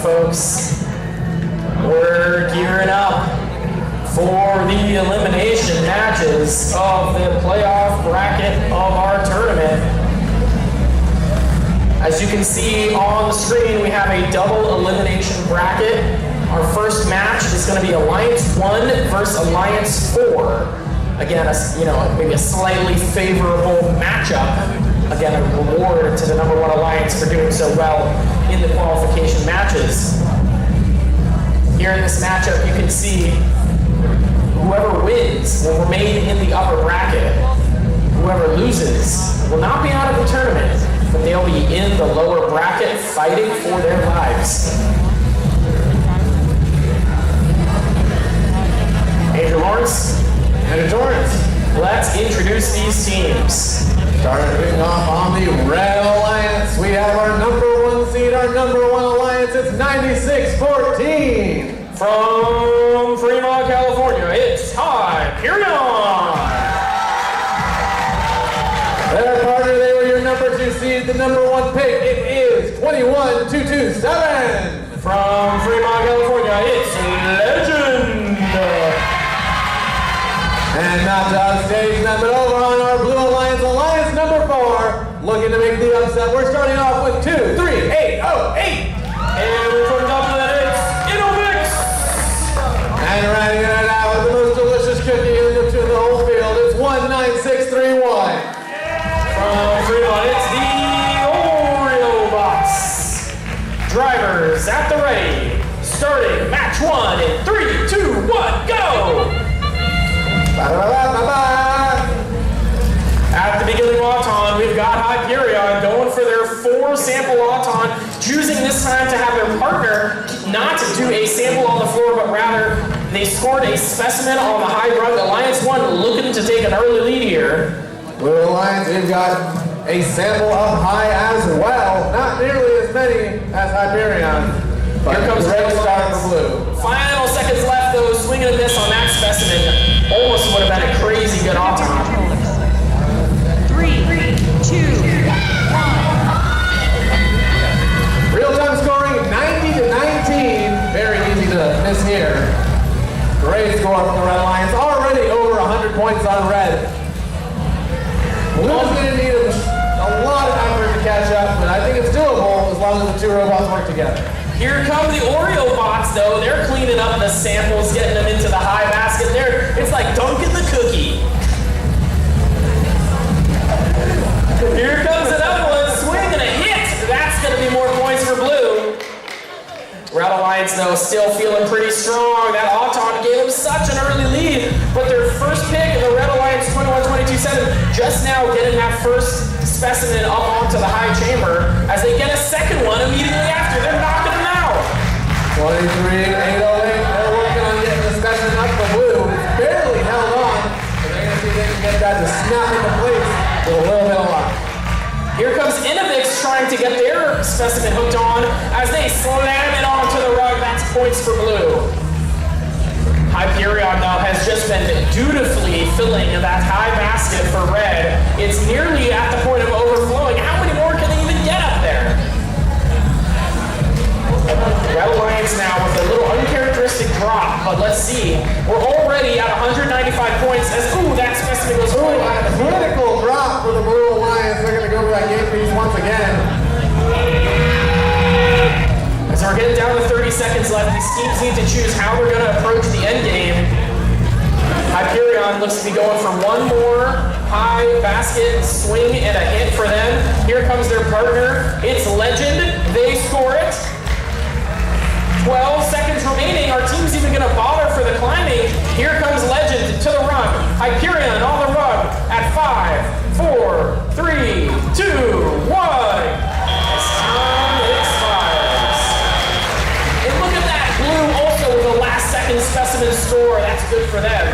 folks. We're gearing up for the elimination matches of the playoff bracket of our tournament. As you can see on the screen, we have a double elimination bracket. Our first match is going to be Alliance 1 versus Alliance 4. Again, maybe a slightly favorable matchup. Again, a reward to the #1 Alliance for doing so well in the qualification matches. Here in this matchup, you can see whoever wins will remain in the upper bracket. Whoever loses will not be out of the tournament, but they'll be in the lower bracket fighting for their lives. Andrew Lawrence. Andrew Torrance. Let's introduce these teams. Starting off on the Red Alliance, we have our #1 seed, our #1 Alliance. It's 96-14. From Fremont, California, it's Hyperion. Their partner, they were your #2 seed, the #1 pick. It is 21-227. From Fremont, California, it's Legend. And not to upstage them, but over on our Blue Alliance, Alliance #4, looking to make the upset. We're starting off with 2-3-8-0-8. And from Dublin, it's Innovix. And riding it out with the most delicious cookie in the whole field, it's 19631. From Fremont, it's the Oreo Bots. Drivers at the ready. Starting match 1 in 3, 2, 1, go! At the beginning Auton, we've got Hyperion going for their 4 sample Auton, choosing this time to have their partner not do a sample on the floor, but rather they scored a specimen on the high rug. Alliance 1 looking to take an early lead here. Blue Alliance, we've got a sample up high as well. Not nearly as many as Hyperion. But Here comes great Red start Lions. for blue. Final seconds left though, swing and a miss on that specimen. Almost would have been a crazy good automaton. 3, 2, 1. Real-time scoring, 90 to 19. Very easy to miss here. Great score from the Red Lions. Already over 100 points on red. Blue's going to need a lot of effort to catch up, but I think it's doable as long as the two robots work together. Here come the Oreo bots though. They're cleaning up the samples, getting them into the high basket there. It's like dunking the cookie. Here comes another one, swing and a hit. That's gonna be more points for blue. Red Alliance though still feeling pretty strong. That Auton gave them such an early lead, but their first pick, the Red Alliance 21-22-7, just now getting that first specimen up onto the high chamber as they get a second one immediately after. They're knocking them out. 23, 808. They're working on getting the specimen up for blue. It's barely held on, but they're going to see if they can get that to snap into place with a little bit of luck. Here comes Innovix trying to get their specimen hooked on as they slam it onto the rug. That's points for blue. Hyperion though has just been dutifully filling that high basket for red. It's nearly at the point of overflowing. How many more can they even get up there? Red Alliance now with a little uncharacteristic drop, but let's see. We're already at 195 points as, ooh, that specimen goes Ooh, a critical drop for the Blue Alliance. They're going to go to that game piece once again. So we're getting down to 30 seconds left. These teams need to choose how they're going to approach the end game. Hyperion looks to be going for one more high basket swing and a hit for them. Here comes their partner. It's Legend. They score it. 12 seconds remaining. Our team's even going to bother for the climbing. Here comes Legend to the run. Hyperion on the run at 5, 4, 3, 2, 1. As time expires. And look at that. Blue also with a last second specimen score. That's good for them.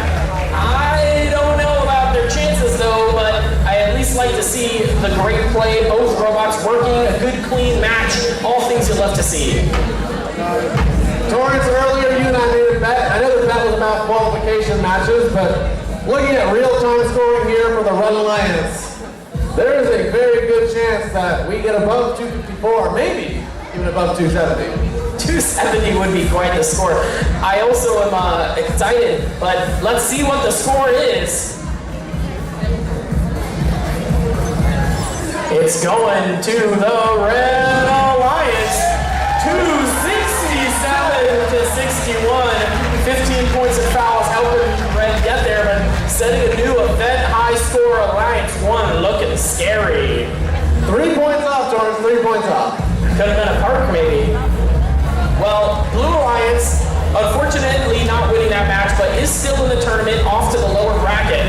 I don't know about their chances though, but I at least like to see the great play, both robots working, a good clean match, all things you love to see. Torrance, earlier you and I made a bet. I know the bet was about qualification matches, but looking at real-time scoring here for the Red Alliance, there is a very good chance that we get above 254, maybe even above 270. 270 would be quite the score. I also am excited, but let's see what the score is. It's going to the Red Alliance. 267 to 61. 15 points of fouls helping Red get there, but setting a new event high score. Alliance 1 looking scary. 3 points off, Torrance, 3 points off. Could have been a park maybe. Well, Blue Alliance, unfortunately not winning that match, but is still in the tournament, off to the lower bracket.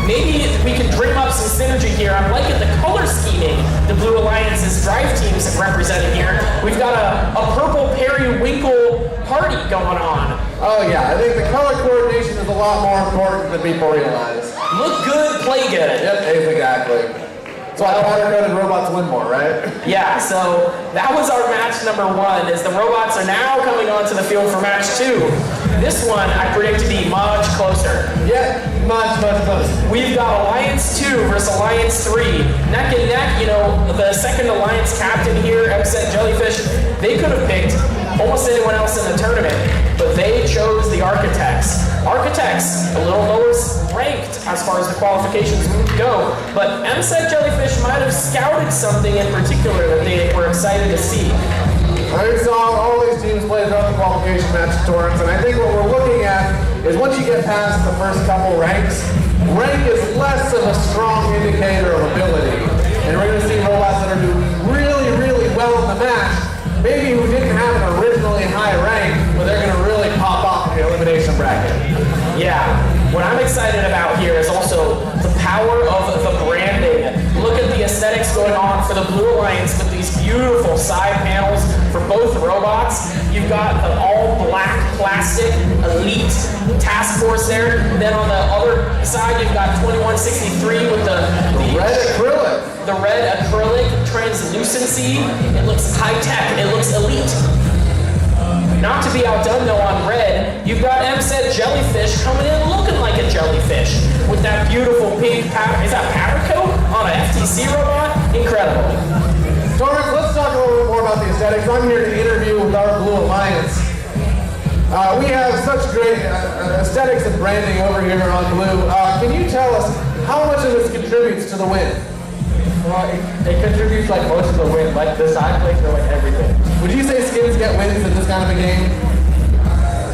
Maybe we can dream up some synergy here. I'm liking the color scheming the Blue Alliance's drive teams have represented here. We've got a purple periwinkle party going on. Oh yeah, I think the color coordination is a lot more important than people realize. Look good, play good. Yep, exactly. That's why powder-coated robots win more, right? Yeah, so that was our match number 1, as the robots are now coming onto the field for match 2. This one I predict to be much closer. Yeah, much closer. We've got Alliance 2 versus Alliance 3. Neck and neck, you know, the second Alliance captain here, Upset Jellyfish, they could have picked almost anyone else in the tournament, but they chose the Architects. Architects, a little lower ranked as far as the qualifications go, but MSET Jellyfish might have scouted something in particular that they were excited to see. I saw all these teams play throughout the qualification match, Torrance, and I think what we're looking at is once you get past the first couple ranks, rank is less of a strong indicator of ability. And we're going to see robots that are doing really, really well in the match, maybe who didn't have an originally high rank, but they're going to really pop off in the elimination bracket. Yeah, what I'm excited about here is also the power of the branding. Look at the aesthetics going on for the Blue Alliance with these beautiful side panels for both robots. You've got the all-black plastic elite task force there. Then on the other side, you've got 2163 with the red acrylic. The red acrylic translucency. It looks high-tech. It looks elite. Not to be outdone though on red, you've got MSET Jellyfish coming in looking like a jellyfish with that beautiful pink powder. Is that powder coat on an FTC robot? Incredible. Torrance, let's talk a little bit more about the aesthetics. I'm here to interview with our Blue Alliance. We have such great aesthetics and branding over here on Blue. Can you tell us how much of this contributes to the win? Well, it contributes like most of the win, like the side plates are like everything. Would you say skins get wins in this kind of a game?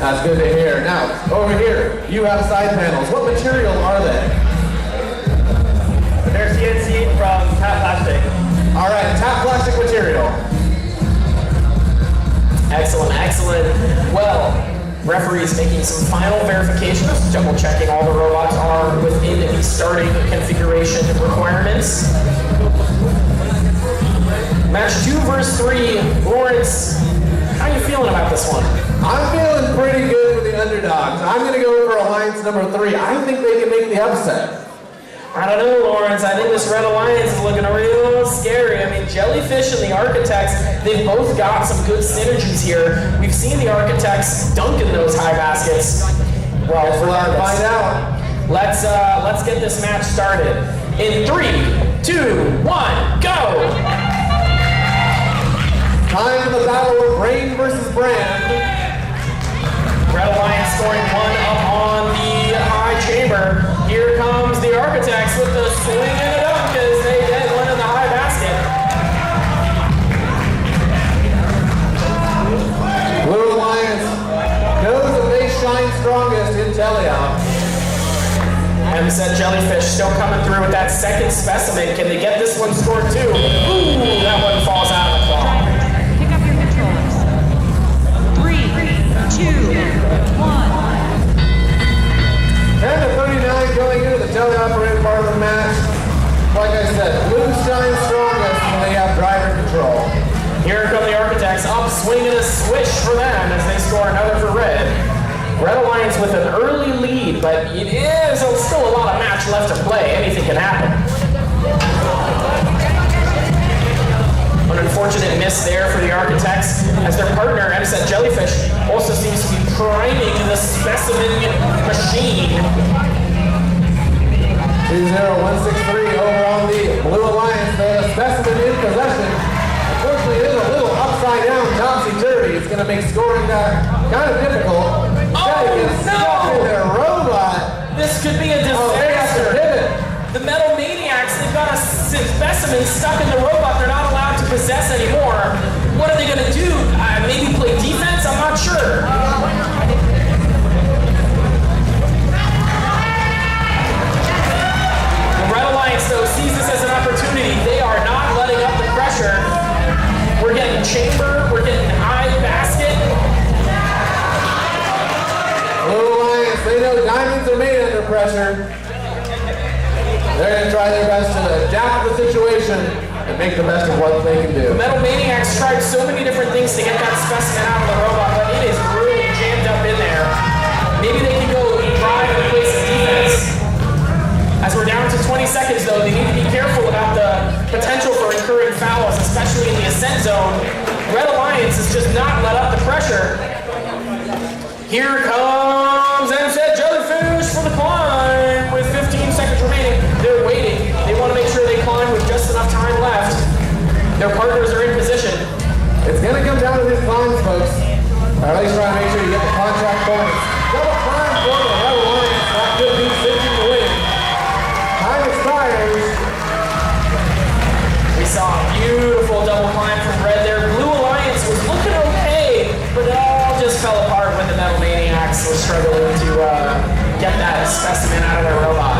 That's good to hear. Now, over here, you have side panels. What material are they? They're CNC from Tap Plastic. All right, Tap Plastic material. Excellent, excellent. Well, referees making some final verifications, double checking all the robots are within the starting configuration requirements. Match 2 versus 3. Lawrence, how are you feeling about this one? I'm feeling pretty good with the underdogs. I'm going to go for Alliance number 3. I think they can make the upset. I don't know, Lawrence. I think this Red Alliance is looking real scary. I mean, Jellyfish and the Architects, they've both got some good synergies here. We've seen the Architects dunking those high baskets. Well, we'll find out. Let's get this match started. In 3, 2, 1, go! Time for the battle of Brain versus Brand. Red Alliance scoring 1 up on the high chamber. Here comes the Architects with the swing and a dunk as they get one in the high basket. Blue Alliance knows that they shine strongest in teleop. MSET Jellyfish still coming through with that second specimen. Can they get this one scored too? Ooh, that one falls out of the claw. Pick up your controllers. 3, 2, 1. 10 to 39 going into the teleoperated part of the match. Like I said, Blue shines strongest when they have driver control. Here come the Architects, up, swing and a swish for them as they score another for Red. Red Alliance with an early lead, but it is still a lot of match left to play. Anything can happen. An unfortunate miss there for the Architects as their partner, MSET Jellyfish, also seems to be priming the specimen machine. 2-0-1-6-3 over on the Blue Alliance. The specimen in possession. Unfortunately, it is a little upside down, topsy-turvy. It's going to make scoring kind of difficult. Oh, no! Their robot. This could be a disaster. The Metal Maniacs, they've got a specimen stuck in the robot they're not allowed to possess anymore. What are they going to do? Maybe play defense? I'm not sure. The Red Alliance, though, sees this as an opportunity. They are not letting up the pressure. We're getting chamber, we're getting high basket. Blue Alliance, they know diamonds are made under pressure. They're going to try their best to adapt the situation and make the best of what they can do. The Metal Maniacs tried so many different things to get that specimen out of the robot, but it is really jammed up in there. Maybe they can go drive and play some defense. As we're down to 20 seconds, though, they need to be careful about the potential for incurring fouls, especially in the ascent zone. Red Alliance has just not let up the pressure. Here comes MSET Jellyfish for the climb with 15 seconds remaining. They're waiting. They want to make sure they climb with just enough time left. Their partners are in position. It's going to come down to these climbs, folks. Or at least try to make sure you get the contact points. Double climb for the Red Alliance. That could be cinching the win. Time expires. We saw a beautiful double climb from Red there. Blue Alliance was looking okay, but it all just fell apart when the Metal Maniacs were struggling to get that specimen out of their robot.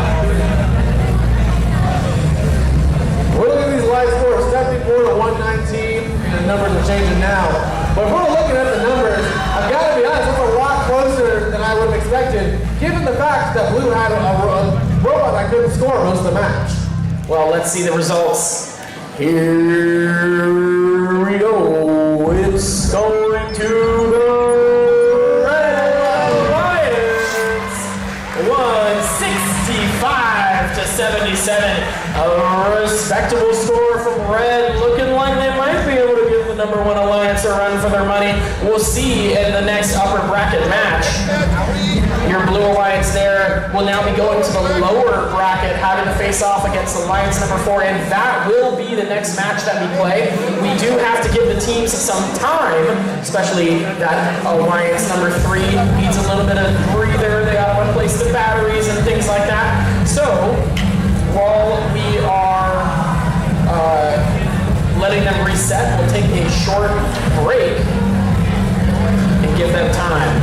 We're looking at these live scores, 74 to 119, and the numbers are changing now. But if we're looking at the numbers, I've got to be honest, it's a lot closer than I would have expected, given the fact that Blue had a robot that couldn't score most of the match. Well, let's see the results. Here we go. It's going to the Red Alliance. 165 to 77. A respectable score from Red, looking like they might be able to get the #1 alliance a run for their money. We'll see in the next upper bracket match. Your blue alliance there will now be going to the lower bracket, having to face off against alliance #4, and that will be the next match that we play. We do have to give the teams some time, especially that alliance #3 needs a little bit of breather. They gotta replace the batteries and things like that. So, while we are letting them reset, we'll take a short break and give them time.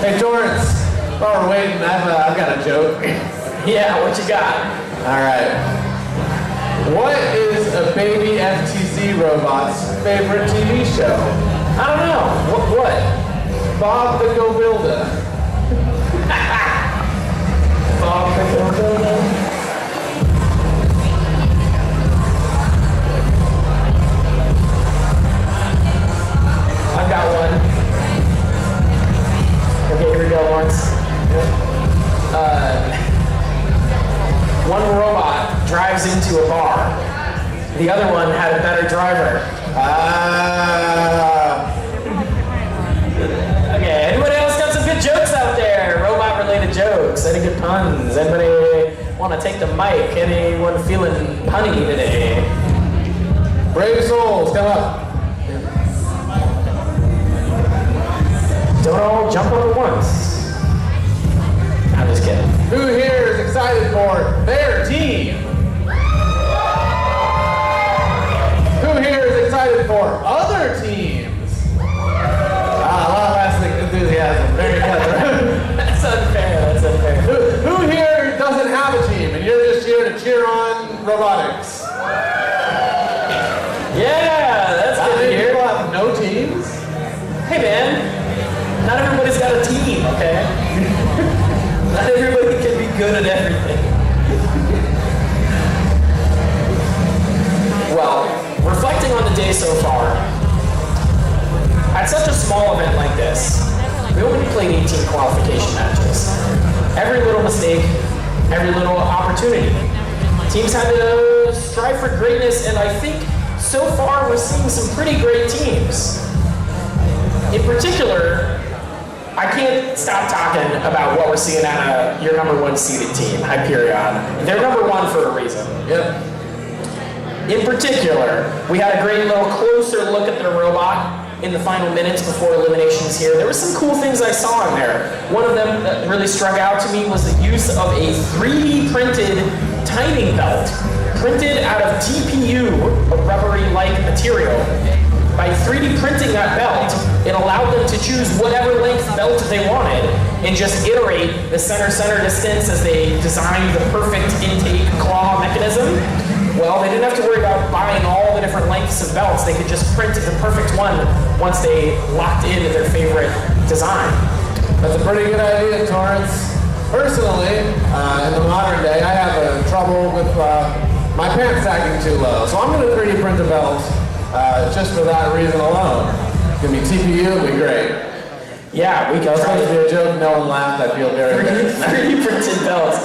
Hey, Torrance, while we're waiting, I've got a joke. Yeah, what you got? All right. What is a baby FTC robot's favorite TV show? I don't know. What? Bob the Go Builder. Bob the Go Builder. I've got one. Okay, here we go once. One robot drives into a bar. The other one had a better driver. Okay, anybody else got some good jokes out there? Robot-related jokes. Any good puns? Anybody want to take the mic? Anyone feeling punny today? Brave souls, come up. Don't all jump on at once. I'm just kidding. Who here is excited for their team? Who here is excited for other teams? A lot less enthusiasm. Very good. That's unfair. That's unfair. Who here doesn't have a team and you're just here to cheer on Robotics? Yeah, that's good to hear. People have no teams? Hey man, not everybody's got a team, okay? Not everybody can be good at everything. Well, reflecting on the day so far, at such a small event like this, we only played 18 qualification matches. Every little mistake, every little opportunity. Teams had to strive for greatness, and I think so far we're seeing some pretty great teams. In particular, I can't stop talking about what we're seeing at your #1 seeded team, Hyperion. They're #1 for a reason. Yep. In particular, we had a great little closer look at their robot in the final minutes before eliminations here. There were some cool things I saw in there. One of them that really struck out to me was the use of a 3D printed timing belt, printed out of TPU, a rubbery-like material. By 3D printing that belt, it allowed them to choose whatever length belt they wanted and just iterate the center-center distance as they designed the perfect intake claw mechanism. Well, they didn't have to worry about buying all the different lengths of belts. They could just print the perfect one once they locked into their favorite design. That's a pretty good idea, Torrance. Personally, in the modern day, I have trouble with my pants sagging too low. So I'm going to 3D print a belt just for that reason alone. It's going to be TPU, it'll be great. Yeah, we can try to be a joke, no one laughed, I feel very good. 3D printed belts.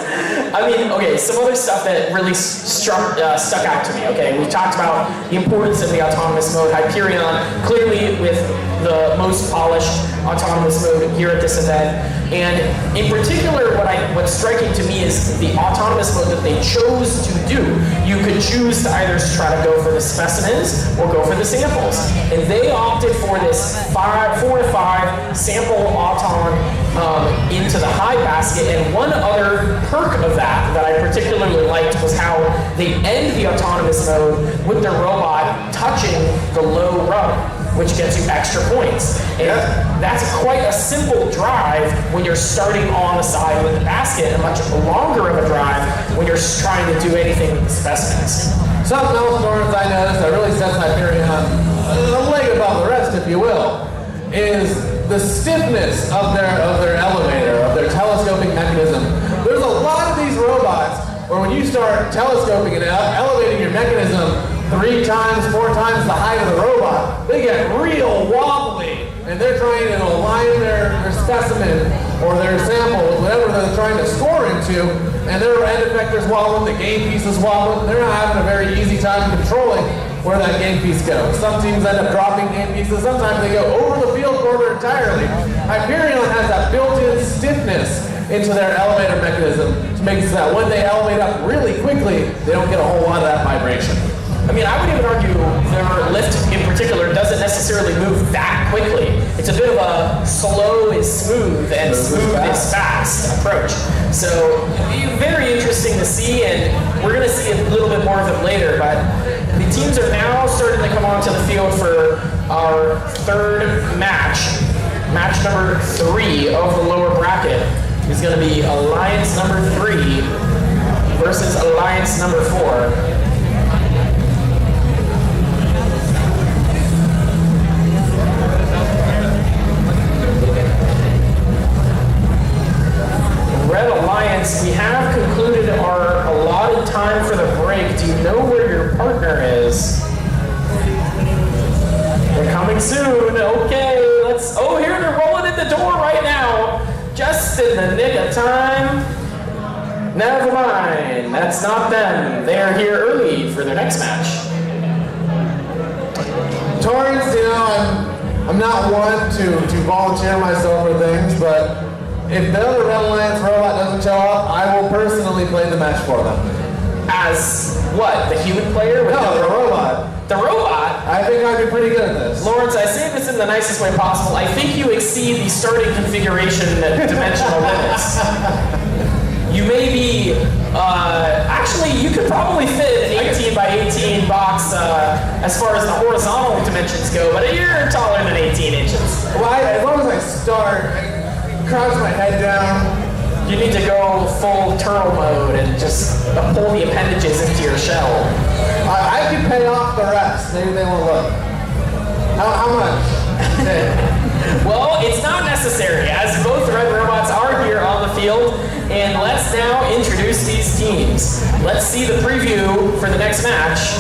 I mean, okay, some other stuff that really stuck out to me, okay? We talked about the importance of the autonomous mode. Hyperion, clearly with the most polished autonomous mode here at this event. And in particular, what's striking to me is the autonomous mode that they chose to do. You could choose to either try to go for the specimens or go for the samples. And they opted for this 4 to 5 sample auton into the high basket. And one other perk of that I particularly liked was how they end the autonomous mode with their robot touching the low rung, which gets you extra points. And that's quite a simple drive when you're starting on the side with the basket, and much longer of a drive when you're trying to do anything with the specimens. Something else, Lawrence, I noticed that really sets Hyperion a leg above the rest, if you will, is the stiffness of their elevator, of their telescoping mechanism. There's a lot of these robots where when you start telescoping and elevating your mechanism 3 times, 4 times the height of the robot, they get real wobbly. And they're trying to align their specimen or their sample with whatever they're trying to score into, and their end effector's wobbling, the game piece is wobbling. They're not having a very easy time controlling where that game piece goes. Some teams end up dropping game pieces. Sometimes they go over the field border entirely. Hyperion has that built-in stiffness into their elevator mechanism to make it so that when they elevate up really quickly, they don't get a whole lot of that vibration. I mean, I would even argue their lift in particular doesn't necessarily move that quickly. It's a bit of a slow is smooth and smooth is fast approach. So it'll be very interesting to see, and we're going to see a little bit more of it later. But the teams are now starting to come onto the field for our third match. Match number 3 of the lower bracket is going to be Alliance number 3 versus Alliance number 4. Red Alliance, we have concluded our allotted time for the break. Do you know where your partner is? They're coming soon. Okay, oh, here they're rolling in the door right now. Just in the nick of time. Never mind, that's not them. They are here early for their next match. Torrance, you know, I'm not one to volunteer myself for things, but if the other Red Alliance robot doesn't show up, I will personally play the match for them. As what? The human player? No, the robot. The robot? I think I'd be pretty good at this. Lawrence, I say this in the nicest way possible. I think you exceed the starting configuration dimensional limits. You may be, actually, you could probably fit an 18 by 18 box as far as the horizontal dimensions go, but you're taller than 18 inches. Well, as long as I start, crouch my head down. You need to go full turtle mode and just pull the appendages into your shell. I can pay off the rest. Maybe they won't look. How much? Well, it's not necessary, as both red robots are here on the field. And let's now introduce these teams. Let's see the preview for the next match.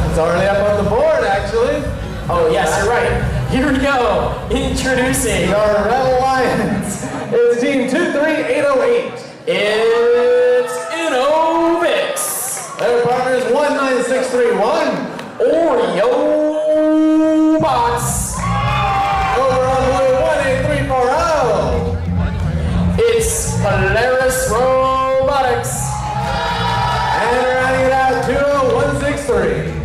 It's already up on the board, actually. Oh, yes, you're right. Here we go. Introducing our Red Alliance. It's Team 23808. It's Innovix. Their partner is 19631. Oreo Bots. Over on blue 18340. It's Polaris Robotics. And rounding it out 20163.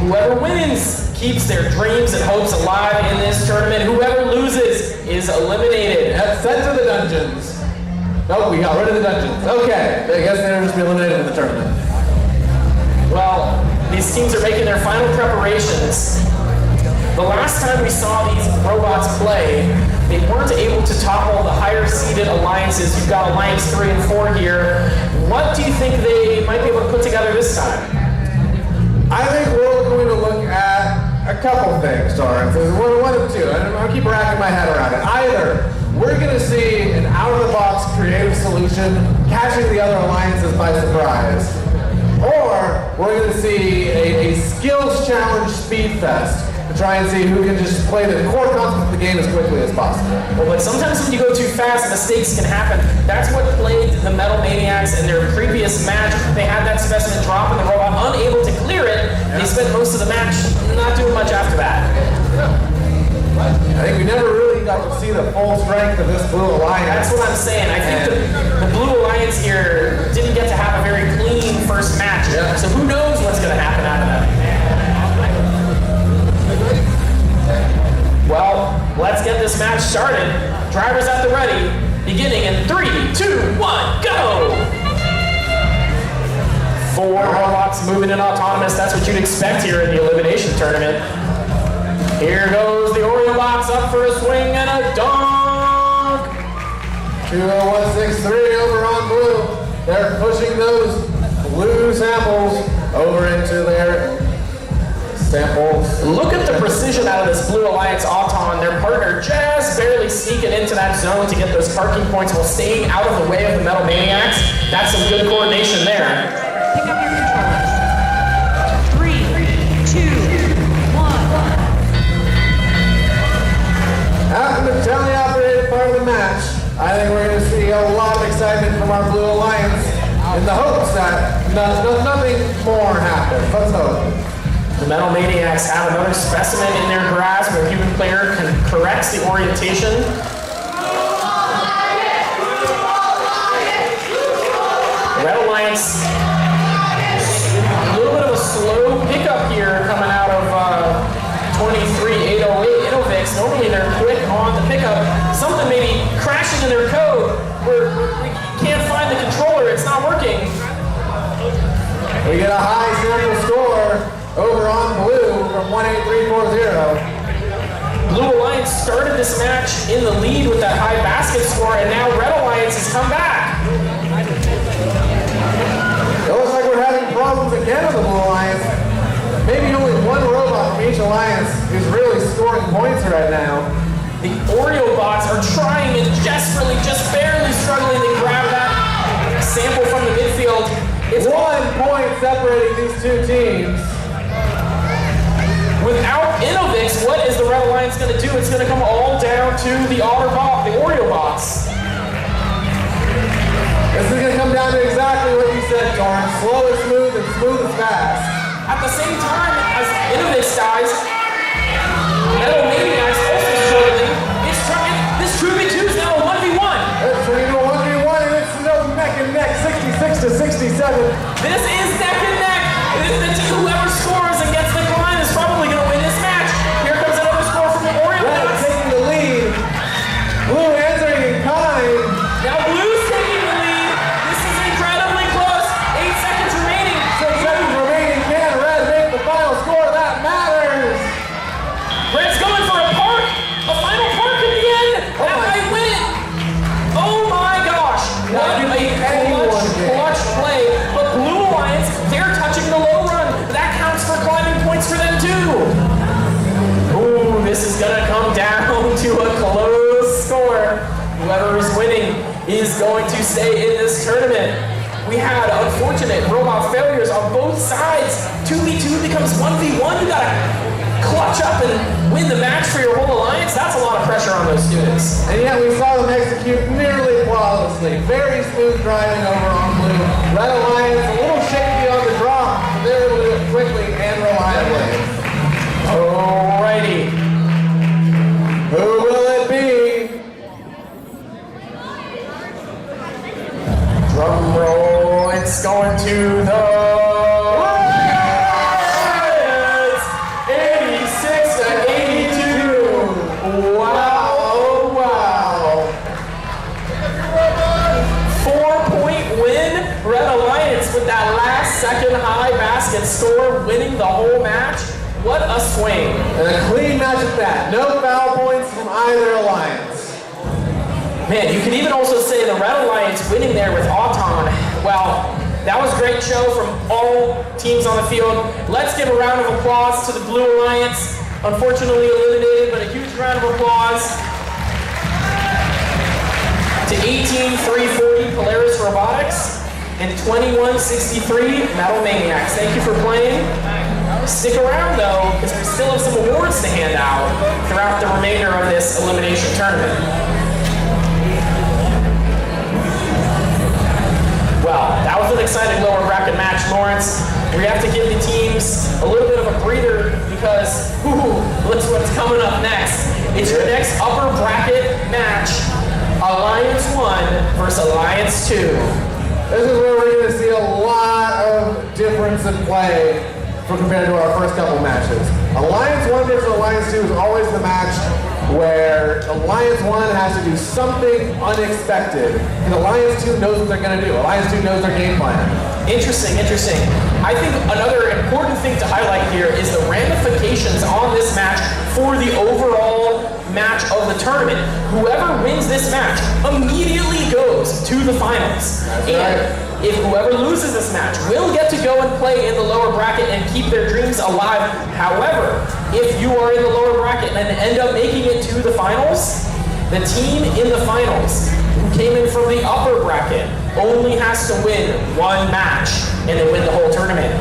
Whoever wins keeps their dreams and hopes alive in this tournament. Whoever loses is eliminated. Sent to the dungeons. Nope, we got rid of the dungeons. Okay, I guess they'll just be eliminated in the tournament. Well, these teams are making their final preparations. The last time we saw these robots play, they weren't able to topple the higher-seeded alliances. You've got Alliance 3 and 4 here. What do you think they might be able to put together this time? I think we're going to look at a couple things, Torrance. There's one of two. I'll keep racking my head around it. Either we're going to see an out-of-the-box creative solution catching the other alliances by surprise, or we're going to see a skills challenge speed fest to try and see who can just play the core concept of the game as quickly as possible. Well, but sometimes when you go too fast, mistakes can happen. That's what plagued the Metal Maniacs in their previous match. They had that specimen drop in the robot, unable to clear it. They spent most of the match not doing much after that. I think we never really got to see the full strength of this Blue Alliance. That's what I'm saying. I think the Blue Alliance here didn't get to have a very clean first match. Yeah. So who knows what's going to happen out of that. Well, let's get this match started. Drivers at the ready, beginning in 3, 2, 1, go! 4 robots moving in autonomous. That's what you'd expect here in the elimination tournament. Here goes the Oreo box up for a swing and a dunk! 20163 over on Blue. They're pushing those blue samples over into their samples. Look at the precision out of this Blue Alliance Auton. Their partner just barely sneaking into that zone to get those parking points while staying out of the way of the Metal Maniacs. That's some good coordination there. Pick up your controllers. 3, 2, 1. Out in the teleoperated part of the match, I think we're going to see a lot of excitement from our Blue Alliance in the hopes that nothing more happens. Let's hope. The Metal Maniacs have another specimen in their grasp where a human player corrects the orientation. Red Alliance, a little bit of a slow pickup here coming out of 23-808 Innovix. Normally they're quick on the pickup. Something maybe crashing in their code where we can't find the controller, it's not working. We get a high sample score over on Blue from 18340. Blue Alliance started this match in the lead with that high basket score, and now Red Alliance has come back. It looks like we're having problems again with the Blue Alliance. Maybe only one robot from each alliance is really scoring points right now. The Oreo bots are trying and desperately, just barely struggling to grab that sample from the midfield. It's 1 point separating these two teams. Without Innovix, what is the Red Alliance going to do? It's going to come all down to the Oreo bots. This is going to come down to exactly what you said, Torrance. Slow is smooth and smooth is fast. At the same time as Innovix dies, Metal Maniacs also struggling. This 2v2 is now a 1v1. It's turning into a 1v1 and it's no neck and neck, 66 to 67. This is neck and neck. Whoever scores and gets the climb is probably going to win this match. Here comes another score from the Oreo Red bots. taking the lead. Blue answering in kind. Now Blue's taking the lead. This is incredibly close. 8 seconds remaining. 6 seconds remaining. Can Red make the final score? That matters. Red's going for a park. A final park at the end. That might win it. Oh my gosh. What a clutch play. But Blue Alliance, they're touching the low run. That counts for climbing points for them too. Ooh, this is going to come down to a close score. Whoever is winning is going to stay in this tournament. We had unfortunate robot failures on both sides. 2v2 becomes 1v1. You gotta clutch up and win the match for your whole alliance. That's a lot of pressure on those students. And yet we saw them execute nearly flawlessly. Very smooth driving over on Blue. Red Alliance a little shaky on the drop, but they were able to do it quickly and reliably. Alrighty. Who will it be? Drum roll. It's going to the Reds. with that last second high basket score, winning the whole match. What a swing. And a clean match at that. No foul points from either alliance. Man, you could even also say the Red Alliance winning there with Auton. Well, that was a great show from all teams on the field. Let's give a round of applause to the Blue Alliance. Unfortunately eliminated, but a huge round of applause to 18-340 Polaris Robotics and 21-63 Metal Maniacs. Thank you for playing. Stick around though, because we still have some awards to hand out throughout the remainder of this elimination tournament. Well, that was an exciting lower bracket match, Lawrence. We have to give the teams a little bit of a breather because, look what's coming up next. It's your next upper bracket match, Alliance 1 versus Alliance 2. This is where we're going to see a lot of difference in play compared to our first couple matches. Alliance 1 versus Alliance 2 is always the match where Alliance 1 has to do something unexpected, and Alliance 2 knows what they're going to do. Alliance 2 knows their game plan. Interesting. I think another important thing to highlight here is the ramifications on this match for the overall match of the tournament. Whoever wins this match immediately goes to the finals. That's and right. If whoever loses this match will get to go and play in the lower bracket and keep their dreams alive. However, if you are in the lower bracket and end up making it to the finals, the team in the finals who came in from the upper bracket only has to win one match and then win the whole tournament.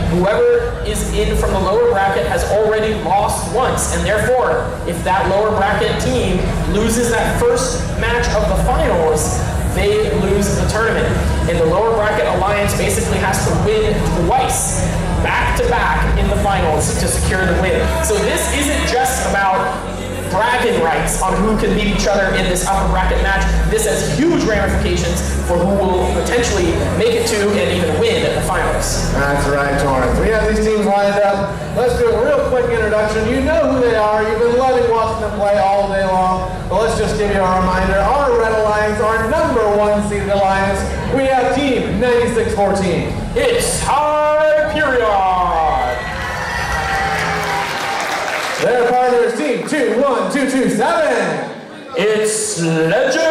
Whoever is in from the lower bracket has already lost once, and therefore, if that lower bracket team loses that first match of the finals, they lose the tournament. And the lower bracket alliance basically has to win twice, back to back in the finals to secure the win. So this isn't just about bragging rights on who can beat each other in this upper bracket match. This has huge ramifications for who will potentially make it to and even win at the finals. That's right, Torrance. We have these teams lined up. Let's do a real quick introduction. You know who they are. You've been loving watching them play all day long. But let's just give you a reminder. Our Red Alliance, our #1 seeded alliance, we have Team 9614. It's Hyperion! Their partners, Team 21227. It's Legend!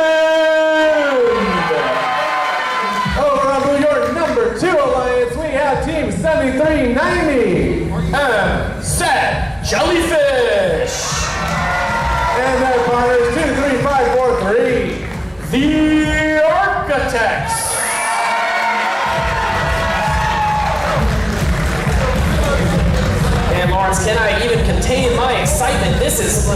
Over on Blue York, #2 alliance, we have Team 7390. Set Jellyfish! And their partners, 23543. The Architects! And Lawrence, can I even contain my excitement? This is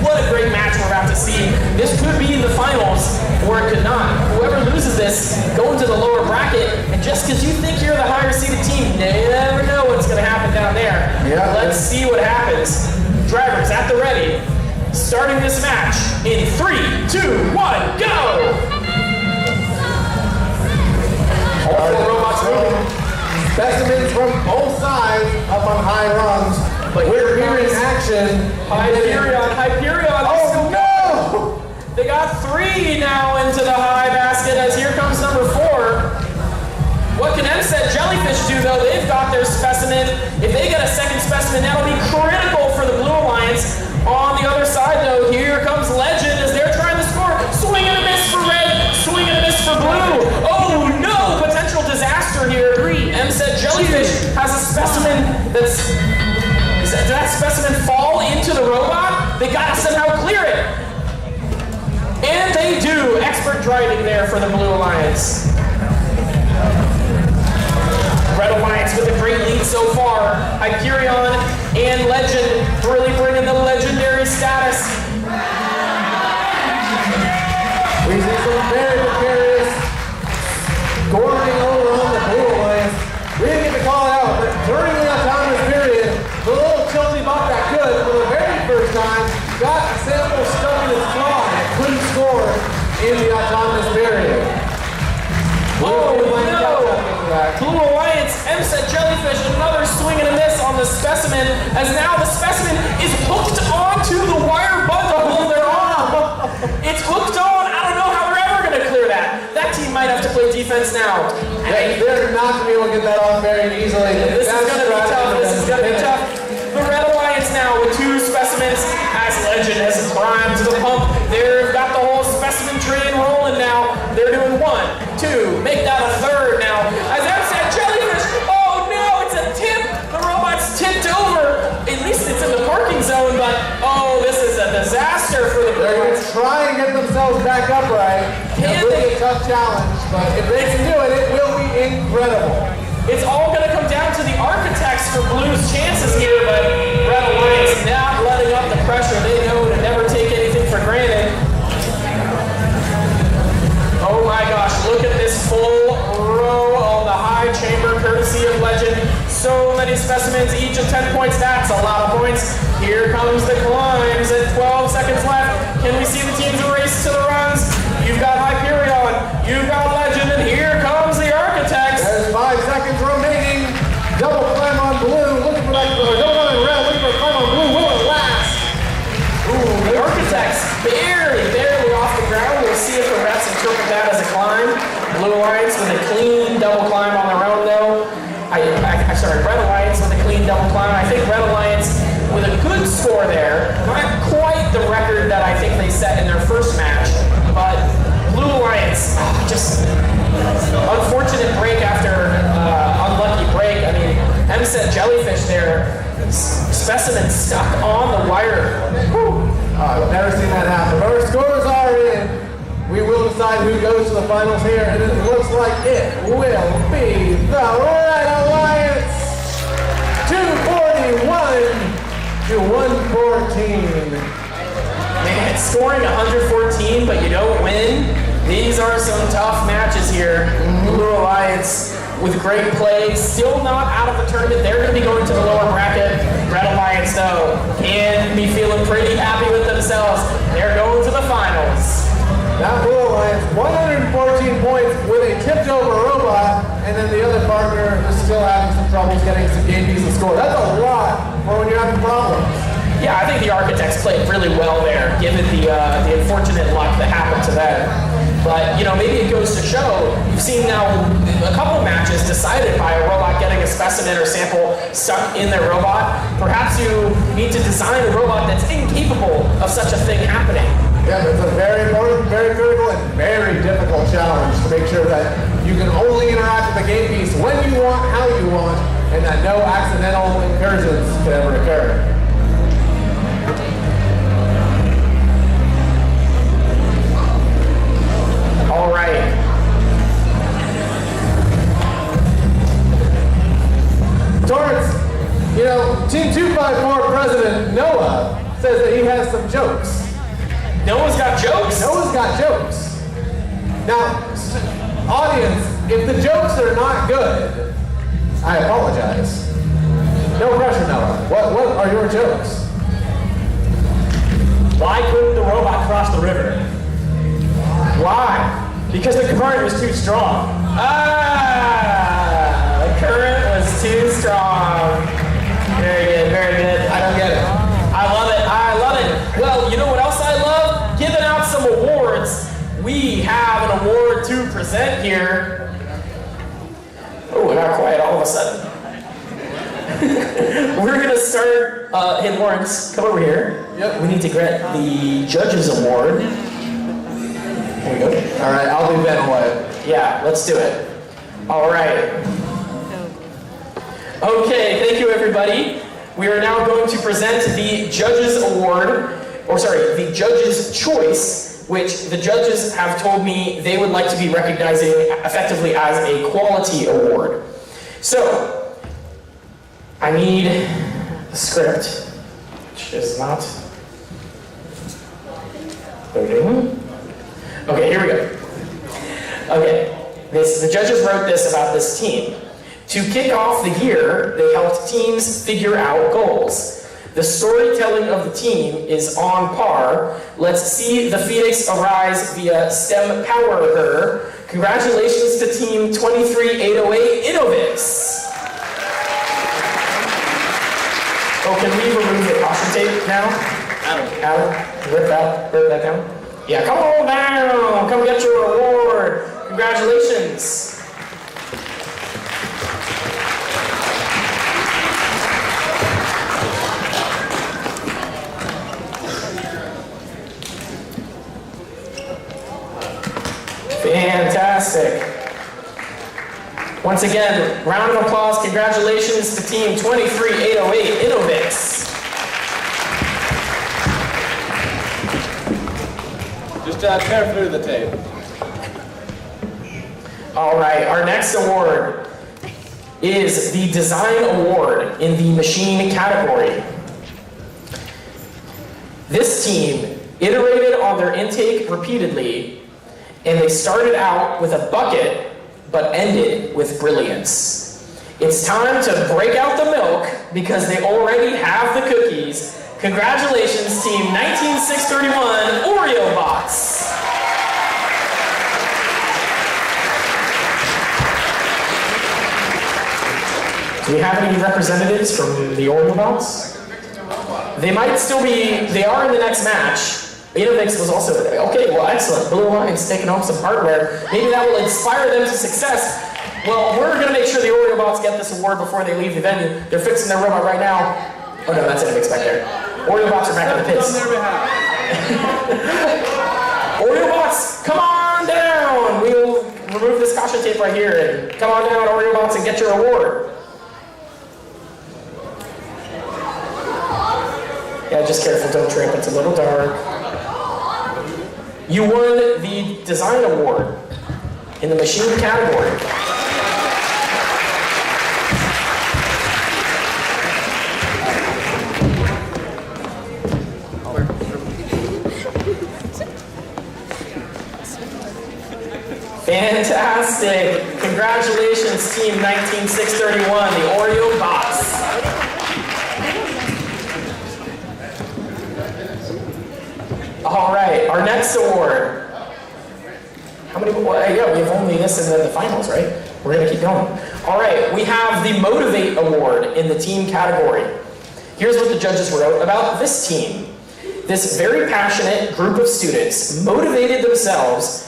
what a great match we're about to see. This could be the finals, or it could not. Whoever loses this, go into the lower bracket, and just because you think you're the higher seeded team, you never know what's going to happen down there. Yeah. Let's see what happens. Drivers at the ready. Starting this match in 3, 2, 1, go! All four robots moving. Specimens from both sides up on high rungs. But we're here in action. Hyperion. Oh no! They got 3 now into the high basket as here comes #4. What can MSET Jellyfish do though? They've got their specimen. If they get a second specimen, that'll be critical for the Blue Alliance. On the other side though, here comes Legend as they're trying to score. Swing and a miss for red, swing and a miss for blue. Oh no, potential disaster here. MSET Jellyfish has a specimen that's... Did that specimen fall into the robot? They gotta somehow clear it. And they do. Expert driving there for the Blue Alliance. Red Alliance with a great lead so far. Hyperion and Legend really bringing the legendary status. We see some very precarious scoring over on the Blue Alliance. We didn't get to call it out, but during the autonomous period, the little tilty bot that could, for the very first time, got a sample stuck in his claw and couldn't score in the autonomous period. Oh no! Blue Alliance, MSET Jellyfish, another swing and a miss on the specimen, as now the specimen is hooked onto the wire bundle they're on. It's hooked on. I don't know how they're ever going to clear that. That team might have to play defense now. They're not going to be able to get that off very easily. This is going to be tough. This is going to be tough. The Red Alliance now with 2 specimens as Legend has climbed to the pump. They've got the whole specimen train rolling now. They're doing 1, 2, make that a 3rd now. As Em said, Jellyfish, oh no, it's a tip. The robot's tipped over. At least it's in the parking zone, but oh, this is a disaster for the They're going to try and get themselves back upright. It will be a tough challenge, but if they can do it, it will be incredible. It's all going to come down to the architects for Blue's chances here, but Red Alliance not letting up the pressure. They know to never take anything for granted. Oh my gosh, look at this full row on the high chamber, courtesy of Legend. So many specimens, each of 10 points. That's a lot of points. Here comes the climbs at 12 seconds left. Can we see the teams race to the runs? You've got Hyperion, you've got Legend, and here comes the architects. There's 5 seconds remaining. Double climb on Blue, looking for that, or double climb on Red, looking for a climb on Blue. Will it last? Ooh, the architects barely off the ground. We'll see if the refs interpret that as a climb. Blue Alliance with a clean double climb on their own though. Red Alliance with a clean double climb. I think Red Alliance with a good score there. Not quite the record that I think they set in their first match, but Blue Alliance, just unfortunate break after unlucky break. I mean, Em said Jellyfish there. Specimen stuck on the wire. I've never seen that happen. But our scores are in. We will decide who goes to the finals here, and it looks like it will be the Red Alliance. 241 to 114. Man, scoring 114, but you don't win. These are some tough matches here. Blue Alliance with great play, still not out of the tournament. They're going to be going to the lower bracket. Red Alliance, though, can be feeling pretty happy with themselves. They're going to the finals. That Blue Alliance, 114 points with a tipped over robot, and then the other partner is still having some troubles getting some game pieces scored. That's a lot for when you're having problems. Yeah, I think the Architects played really well there, given the unfortunate luck that happened to them. But, you know, maybe it goes to show, you've seen now a couple matches decided by a robot getting a specimen or sample stuck in their robot. Perhaps you need to design a robot that's incapable of such a thing happening. Yeah, it's a very important, very critical, and very difficult challenge to make sure that you can only interact with the game piece when you want, how you want, and that no accidental incursions can ever occur. All right. Torrance, you know, Team 254 President Noah says that he has some jokes. Noah's got jokes? Noah's got jokes. Now, audience, if the jokes are not good, I apologize. No pressure, Noah. What are your jokes? Why couldn't the robot cross the river? Why? Because the current was too strong. The current was too strong. Very good, very good. I don't get it. I love it, I love it. Well, you know what else I love? Giving out some awards. We have an award to present here. Oh, it got quiet all of a sudden. We're gonna start, hey Lawrence, come over here. Yep. We need to get the Judges Award. Here we go. All right, I'll do Ben White. Yeah, let's do it. All right. Okay, thank you everybody. We are now going to present the Judges Award, the Judges Choice, which the judges have told me they would like to be recognizing effectively as a quality award. So, I need the script, which is not loading. Okay, here we go. Okay, the judges wrote this about this team. To kick off the year, they helped teams figure out goals. The storytelling of the team is on par. Let's see the Phoenix arise via STEM Power. Congratulations to Team 23808 Innovix. Oh, can we remove the caution tape now? Adam, rip that down. Yeah, come on down. Come get your award. Congratulations. Fantastic. Once again, round of applause. Congratulations to Team 23808 Innovix. Just tear through the tape. All right, our next award is the Design Award in the Machine category. This team iterated on their intake repeatedly, and they started out with a bucket, but ended with brilliance. It's time to break out the milk because they already have the cookies. Congratulations, Team 19631 Oreo Bots. Do we have any representatives from the Oreo Bots? They might still be, they are in the next match. Innovix was also there. Okay, well, excellent. Blue Alliance taking home some hardware. Maybe that will inspire them to success. Well, we're going to make sure the Oreo Bots get this award before they leave the venue. They're fixing their robot right now. Oh no, that's Innovix back there. Oreo Bots are back in the pits. Oreo Bots, come on down. We'll remove this caution tape right here and come on down, Oreo Bots, and get your award. Yeah, just careful, don't trip. It's a little dark. You won the Design Award in the Machine category. Fantastic! Congratulations, Team 19631, the Oreo Bots. All right, our next award. How many? Well, yeah, we have only this and then the finals, right? We're gonna keep going. All right, we have the Motivate Award in the team category. Here's what the judges wrote about this team. This very passionate group of students motivated themselves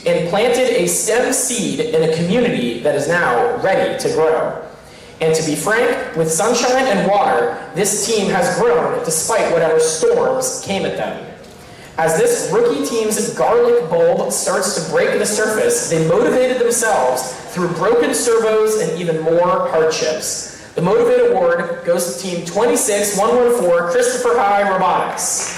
and planted a STEM seed in a community that is now ready to grow. And to be frank, with sunshine and water, this team has grown despite whatever storms came at them. As this rookie team's garlic bulb starts to break the surface, they motivated themselves through broken servos and even more hardships. The Motivate Award goes to Team 26114 Christopher High Robotics.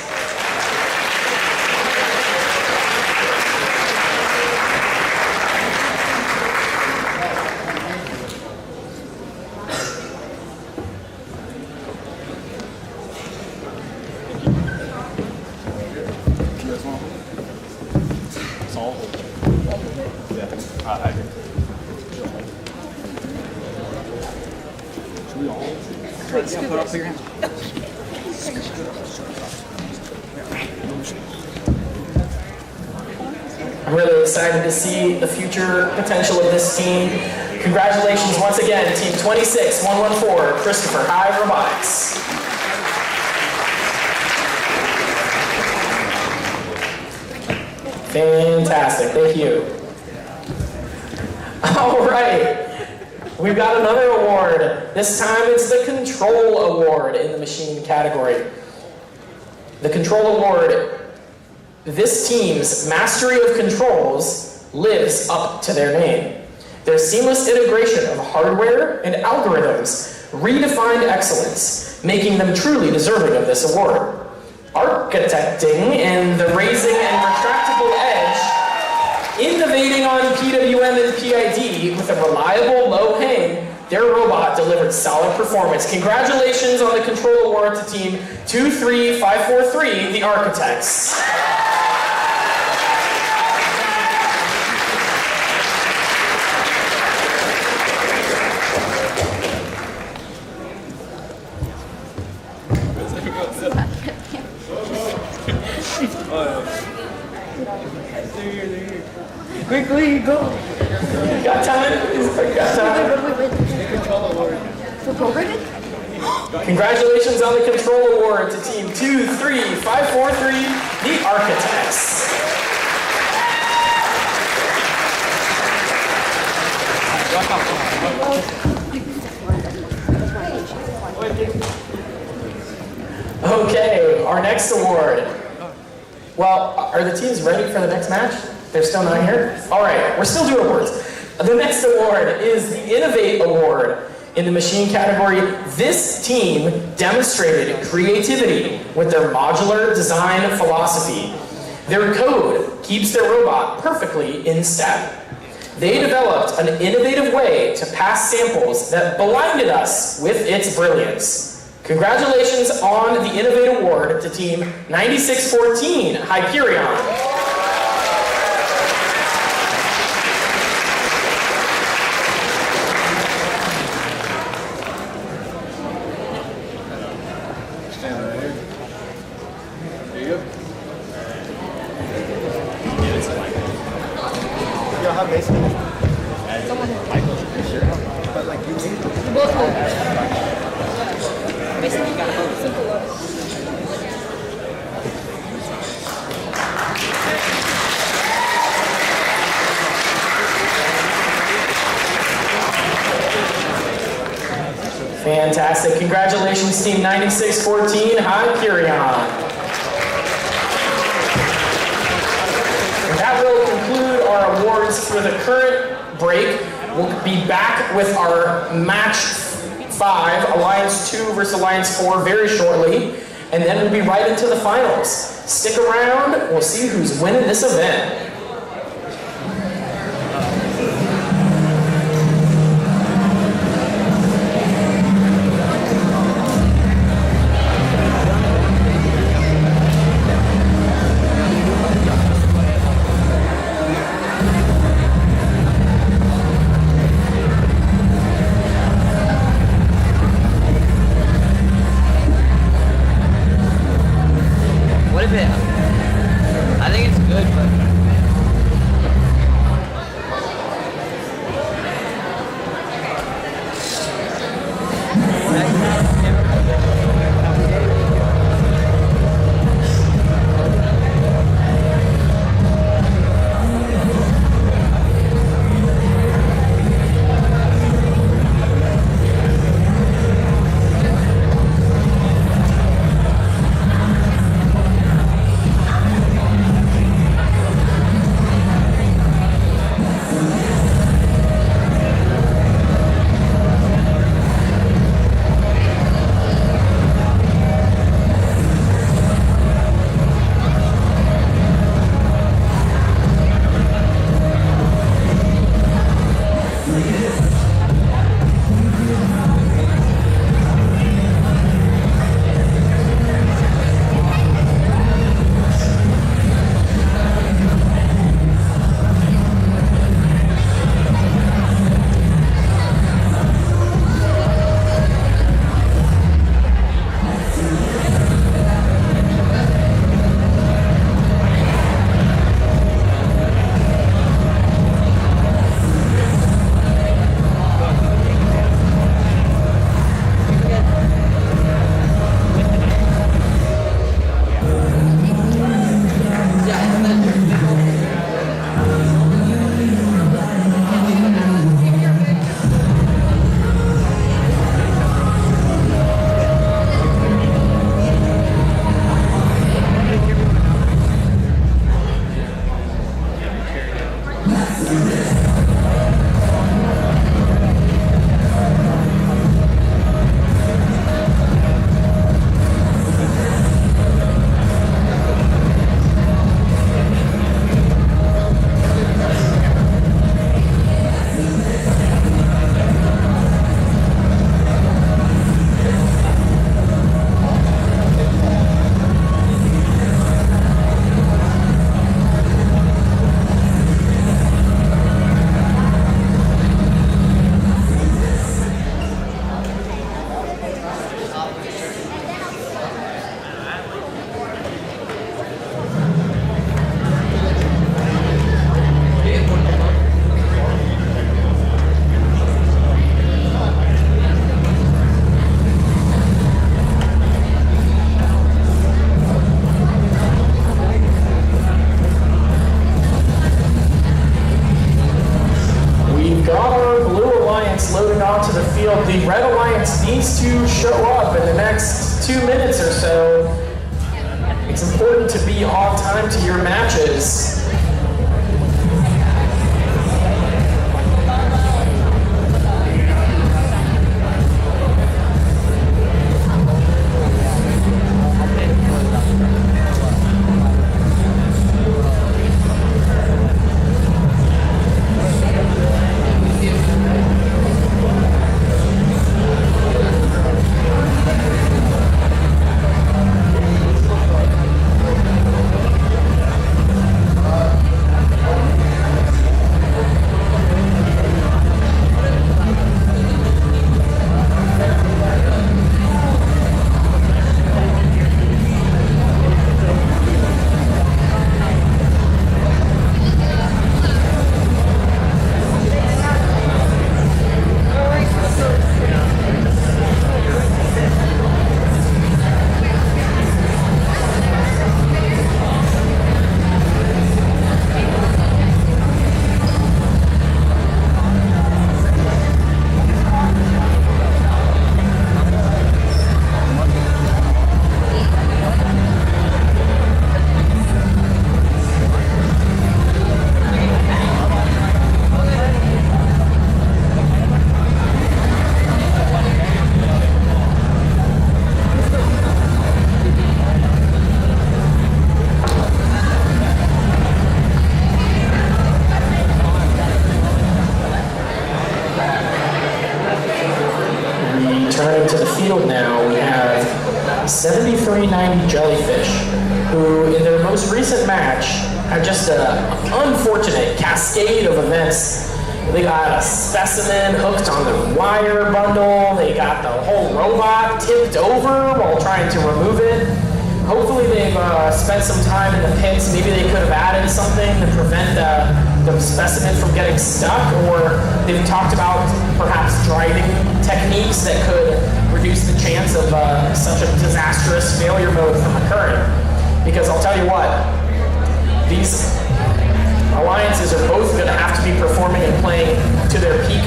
I'm really excited to see the future potential of this team. Congratulations once again, Team 26114, Christopher High Robotics. Fantastic, thank you. All right, we've got another award. This time it's the Control Award in the Machine category. The Control Award, this team's mastery of controls lives up to their name. Their seamless integration of hardware and algorithms redefined excellence, making them truly deserving of this award. Architecting in the raising and retractable edge, innovating on PWM and PID with a reliable low hang, their robot delivered solid performance. Congratulations on the Control Award to Team 23543, the Architects. Quickly, go! Got time? Got time? Wait. For programming? Congratulations on the Control Award to Team 23543. the Architects. Okay, our next award. Well, are the teams ready for the next match? They're still not here? All right, we're still doing awards. The next award is the Innovate Award. In the machine category, this team demonstrated creativity with their modular design philosophy. Their code keeps their robot perfectly in step. They developed an innovative way to pass samples that blinded us with its brilliance. Congratulations on the Innovate Award to Team 9614, Hyperion. Fantastic. Congratulations, Team 9614, Hyperion. And that will conclude our awards for the current break. We'll be back with our match 5, Alliance 2 versus Alliance 4, very shortly. And then we'll be right into the finals. Stick around. We'll see who's winning this event. What if it? I think it's good, but Alliance needs to show up in the next 2 minutes or so. It's important to be on time to your matches. Returning to the field now, we have 7390 Jellyfish, who in their most recent match had just an unfortunate cascade of events. They got a specimen hooked on the wire bundle, they got the whole robot tipped over while trying to remove it. Hopefully they've spent some time in the pits. Maybe they could have added something to prevent the specimen from getting stuck, or they've talked about perhaps driving techniques that could reduce the chance of such a disastrous failure mode from occurring. Because I'll tell you what, these alliances are both going to have to be performing and playing to their peak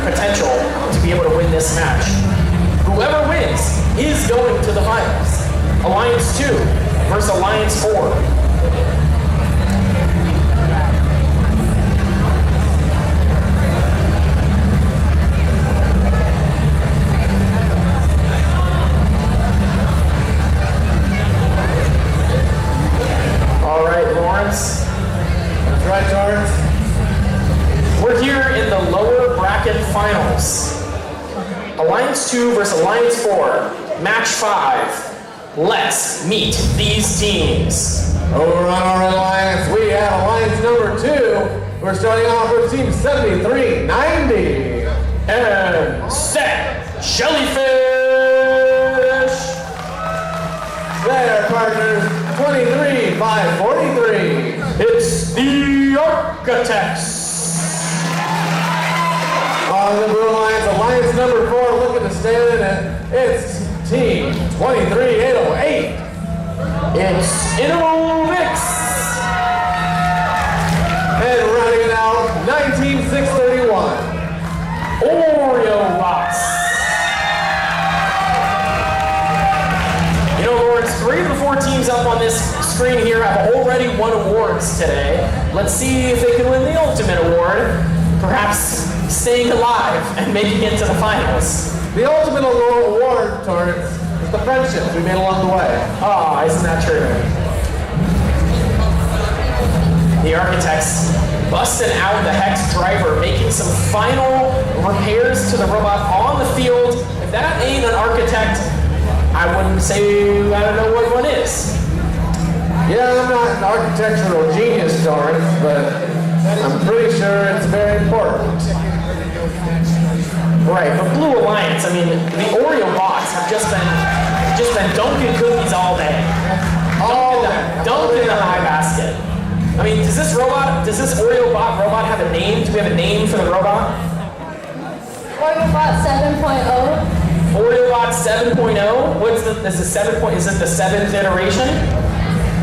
potential to be able to win this match. Whoever wins is going to the finals. Alliance 2 versus Alliance 4. All right, Lawrence. That's right, Torrance. We're here in the lower bracket finals. Alliance 2 versus Alliance 4. Match 5. Let's meet these teams. Over on our alliance, we have alliance number 2. We're starting off with team 7390. And set Jellyfish. Their partners, 23,543. It's the Architects. On the Blue Alliance, alliance number 4 looking to stand in it. It's team 23,808. It's Innovix. And rounding it out, 19,631. Oreo Box. You know, Lawrence, 3 of the 4 teams up on this screen here have already won awards today. Let's see if they can win the ultimate award, perhaps staying alive and making it to the finals. The ultimate award, Torrance, is the friendships we made along the way. Ah, isn't that true? The Architects busting out the Hex driver, making some final repairs to the robot on the field. If that ain't an Architect, I wouldn't say I don't know what one is. Yeah, I'm not an architectural genius, Torrance, but I'm pretty sure it's very important. Right, but Blue Alliance, I mean, the Oreo bots have just been dunking cookies all day. Dunking the high basket. I mean, does this Oreo bot robot have a name? Do we have a name for the robot? OreoBot 7.0. OreoBot 7.0? Is it the 7th iteration?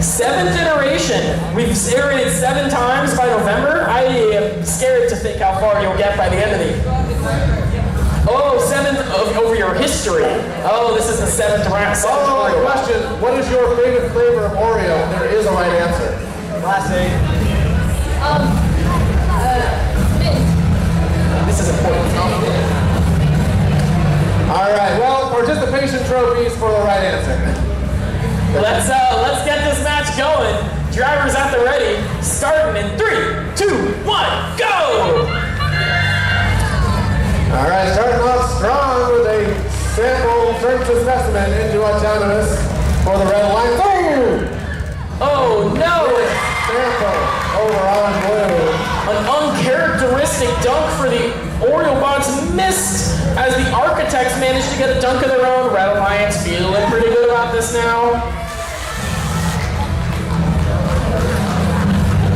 7th iteration! We've iterated 7 times by November? I am scared to think how far you'll get by the end of the... Oh, 7th over your history. Oh, this is the seventh round. Follow-up question, what is your favorite flavor of Oreo? There is a right answer. Classic. This is important. All right, well, participation trophies for the right answer. Let's get this match going. Drivers at the ready. Starting in 3, 2, 1, go! All right, starting off strong with a sample turn to specimen into autonomous for the red line. Boom! Oh no! Sample over on blue. An uncharacteristic dunk for the Oreo bots missed as the Architects managed to get a dunk of their own. Red Alliance feeling pretty good about this now.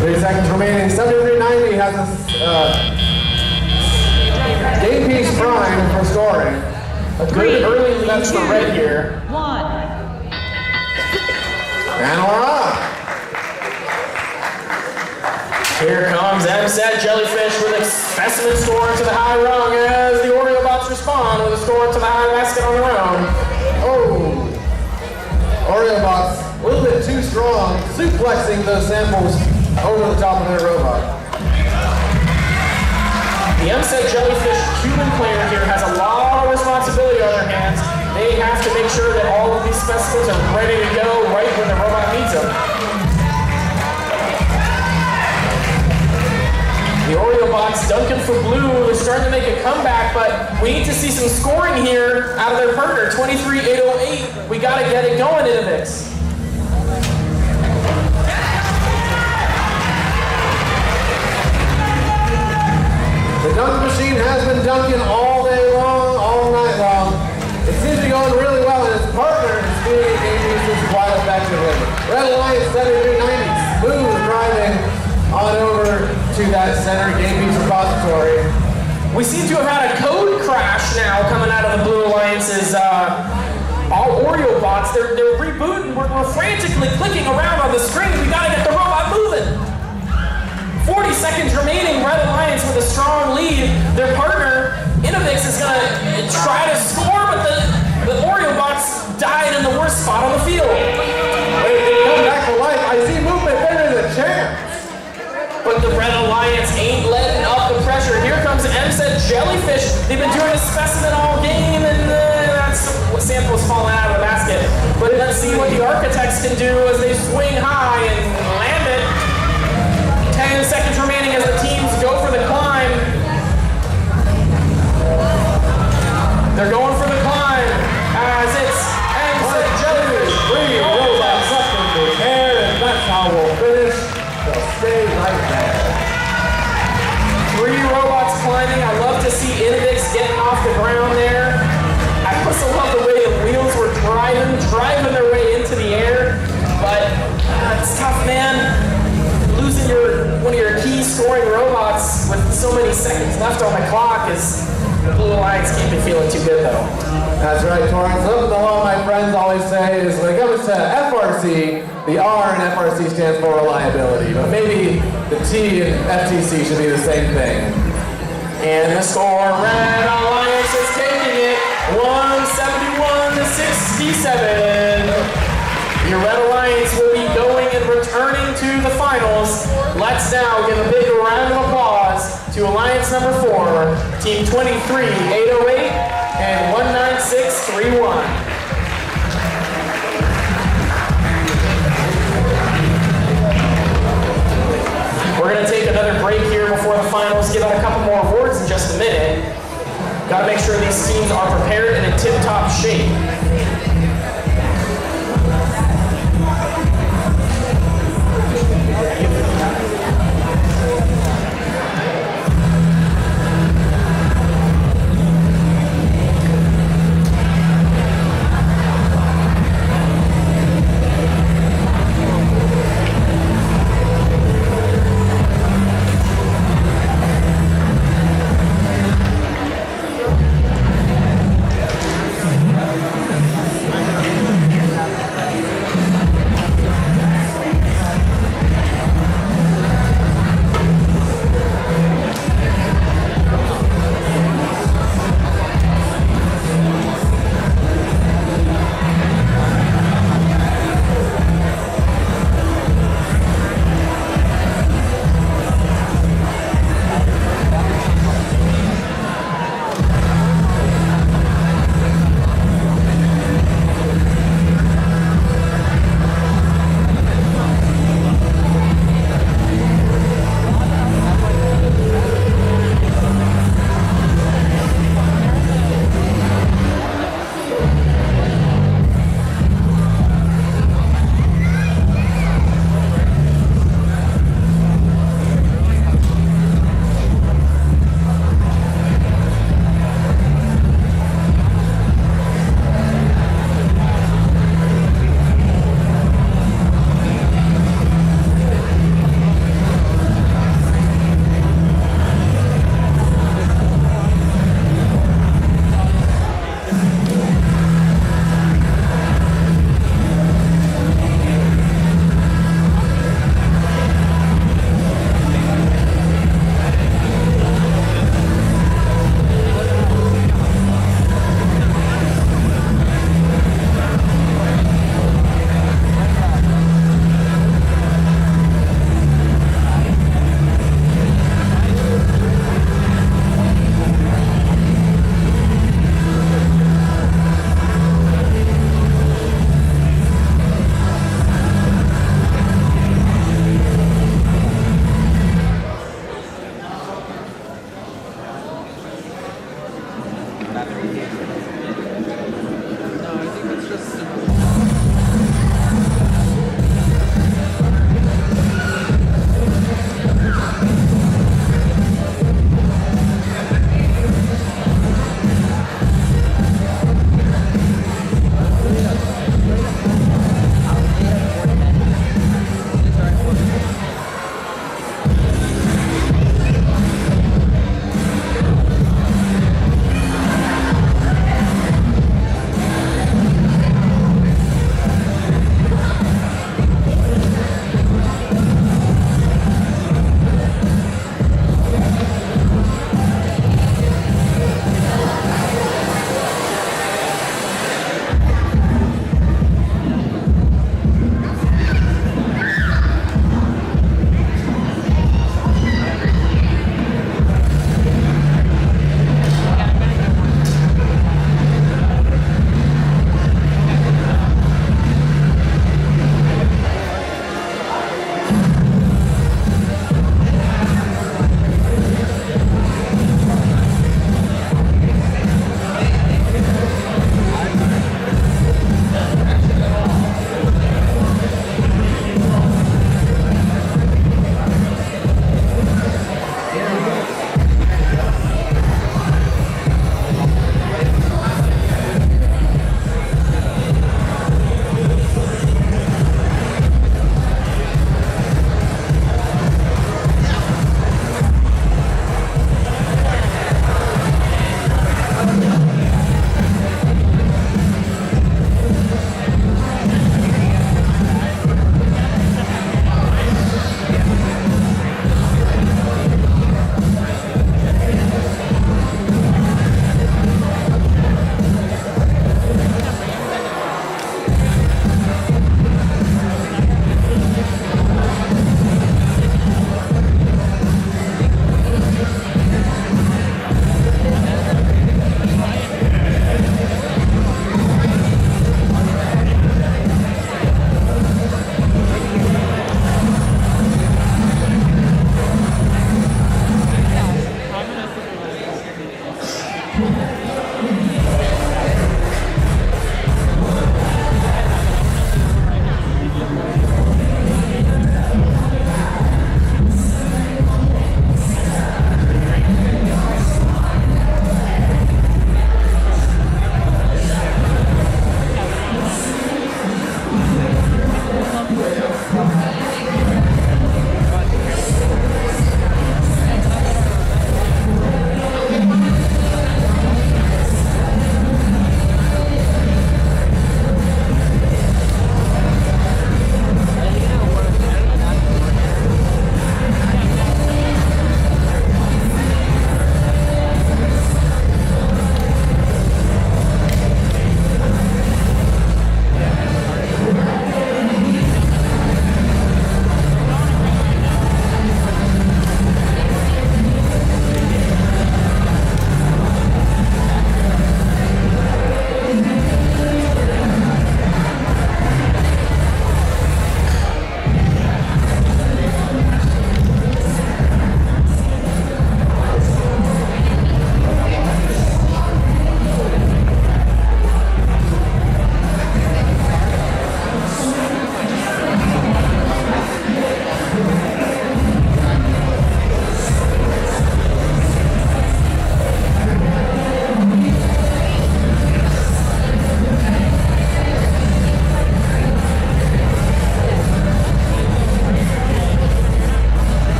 3 seconds remaining. 73.90 has a game piece prime for scoring. A good early lead for red here. 1. And we're off. Here comes MSET Jellyfish with a specimen score into the high rung as the Oreo bots respond with a score into the high basket on their own. Oh, Oreo bots a little bit too strong, suplexing those samples over the top of their robot. The MSET Jellyfish Cuban player here has a lot of responsibility on their hands. They have to make sure that all of these specimens are ready to go right when the robot needs them. The Oreo bots dunking for blue. They're starting to make a comeback, but we need to see some scoring here out of their partner. 23-808. We got to get it going, Innovix. The dunk machine has been dunking all day long, all night long. It seems to be going really well, and his partner is doing it game pieces quite effectively. Red Alliance 73.90, smooth driving on over to that center game piece repository. We seem to have had a code crash now coming out of the Blue Alliance's all Oreo bots. They're rebooting. We're frantically clicking around on the screen. We gotta get the robot moving. 40 seconds remaining. Red Alliance with a strong lead. Their partner, Innovix, is gonna try to score, but the Oreo bots died in the worst spot on the field. Wait, they come back to life. I see movement better than champ. But the Red Alliance ain't letting up the pressure. Here comes MSET Jellyfish. They've been doing a specimen all game, and that's what samples falling out of the basket. But let's see what the Architects can do as they swing high and land it. 10 seconds remaining as the teams go for the climb. They're going for the climb as it's MSET Jellyfish. 3 robots up in the air, and that's how we'll finish. They'll stay right there. 3 robots climbing. I love to see Innovix getting off the ground there. I also love the way the wheels were driving their way into the air. But it's tough, man. Losing one of your key scoring robots with so many seconds left on the clock is the Blue Alliance can't be feeling too good though. That's right, Torrance. Something that all my friends always say is when it comes to FRC, the R in FRC stands for reliability, but maybe the T in FTC should be the same thing. And the score, Red Alliance is taking it 171-67. Your Red Alliance will be going and returning to the finals. Let's now give a big round of applause to Alliance number 4, Team 23-808 and 19631. We're going to take another break here before the finals, give out a couple more awards in just a minute. Got to make sure these teams are prepared and in tip-top shape.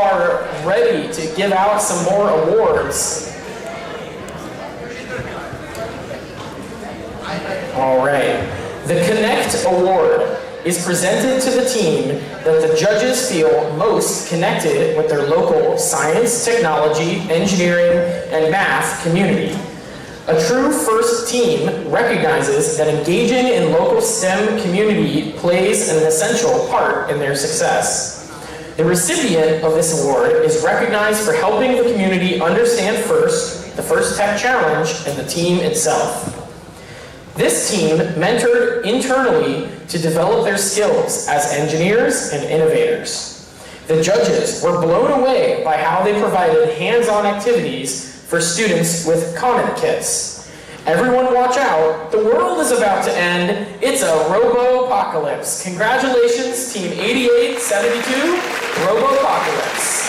are ready to give out some more awards. All right. The Connect Award is presented to the team that the judges feel most connected with their local science, technology, engineering, and math community. A true FIRST team recognizes that engaging in local STEM community plays an essential part in their success. The recipient of this award is recognized for helping the community understand FIRST, the FIRST Tech Challenge, and the team itself. This team mentored internally to develop their skills as engineers and innovators. The judges were blown away by how they provided hands-on activities for students with comment kits. Everyone watch out, the world is about to end. It's a robo-apocalypse. Congratulations, Team 8872, Robo-apocalypse.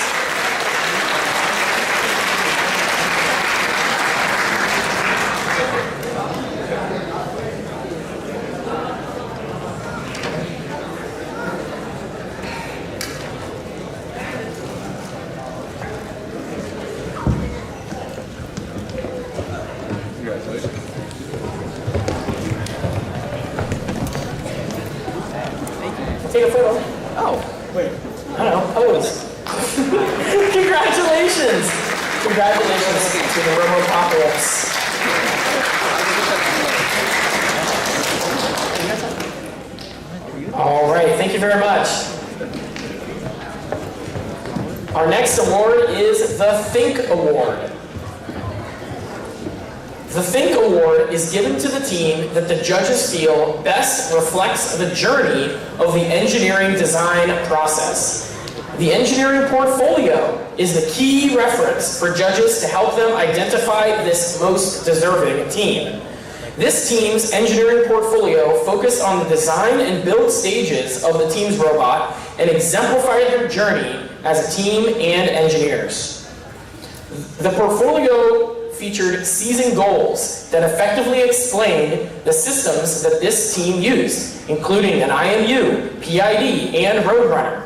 Take a photo. Oh, wait. I don't know. Pose. Congratulations. Congratulations to the Robo-apocalypse. All right. Thank you very much. Our next award is the Think Award. The Think Award is given to the team that the judges feel best reflects the journey of the engineering design process. The engineering portfolio is the key reference for judges to help them identify this most deserving team. This team's engineering portfolio focused on the design and build stages of the team's robot and exemplified their journey as a team and engineers. The portfolio featured season goals that effectively explained the systems that this team used, including an IMU, PID, and Roadrunner.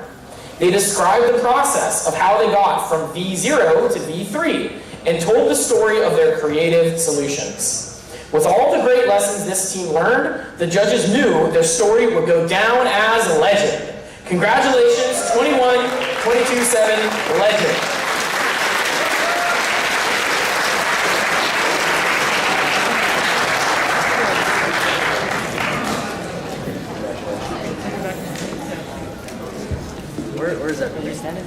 They described the process of how they got from V0 to V3 and told the story of their creative solutions. With all the great lessons this team learned, the judges knew their story would go down as a legend. Congratulations, 21-22-7 legend. Where's that? You're standing?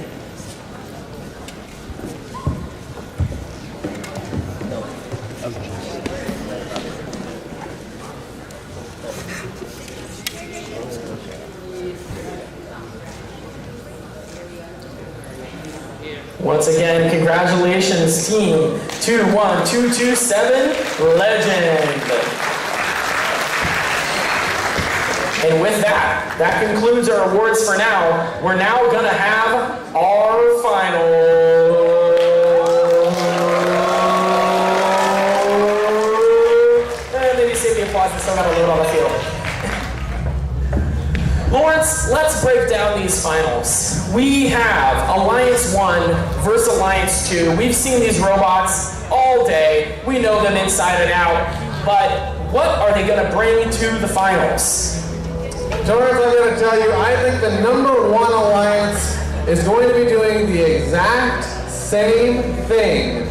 Once again, congratulations, team 21227 Legend. And with that, that concludes our awards for now. We're now going to have our final. Maybe save the applause, we still got a load on the field. Lawrence, let's break down these finals. We have Alliance 1 versus Alliance 2. We've seen these robots all day. We know them inside and out. But what are they going to bring to the finals? Torres, I'm going to tell you, I think the #1 alliance is going to be doing the exact same thing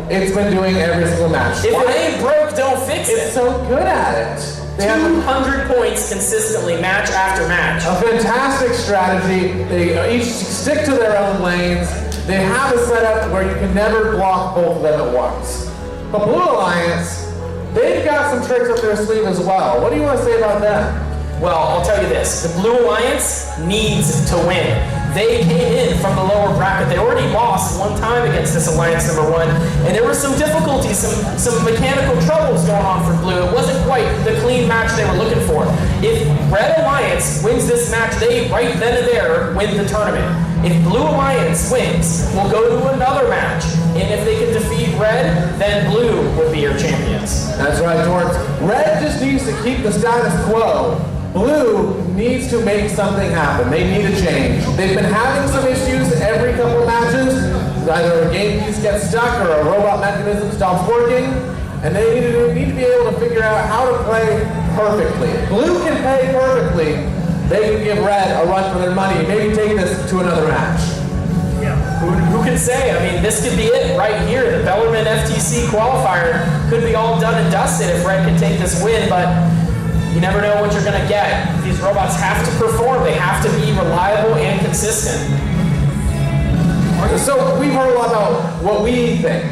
it's been doing every single match. If it ain't broke, don't fix it. It's so good at it. They have 200 points consistently, match after match. a fantastic strategy. They each stick to their own lanes. They have a setup where you can never block both of them at once. But Blue Alliance, they've got some tricks up their sleeve as well. What do you want to say about that? Well, I'll tell you this. The Blue Alliance needs to win. They came in from the lower bracket. They already lost one time against this Alliance #1, and there were some difficulties, some mechanical troubles going on for Blue. It wasn't quite the clean match they were looking for. If Red Alliance wins this match, they right then and there win the tournament. If Blue Alliance wins, we'll go to another match. And if they can defeat Red, then Blue would be your champions. That's right, Torrance. Red just needs to keep the status quo. Blue needs to make something happen. They need a change. They've been having some issues every couple of matches. either a game piece gets stuck or a robot mechanism stops working, and they need to be able to figure out how to play perfectly. If blue can play perfectly, they can give red a run for their money, maybe take this to another match. Who can say? I mean, this could be it right here. The Bellarmine FTC qualifier could be all done and dusted if red can take this win, but you never know what you're going to get. These robots have to perform. They have to be reliable and consistent. So we've heard a lot about what we think.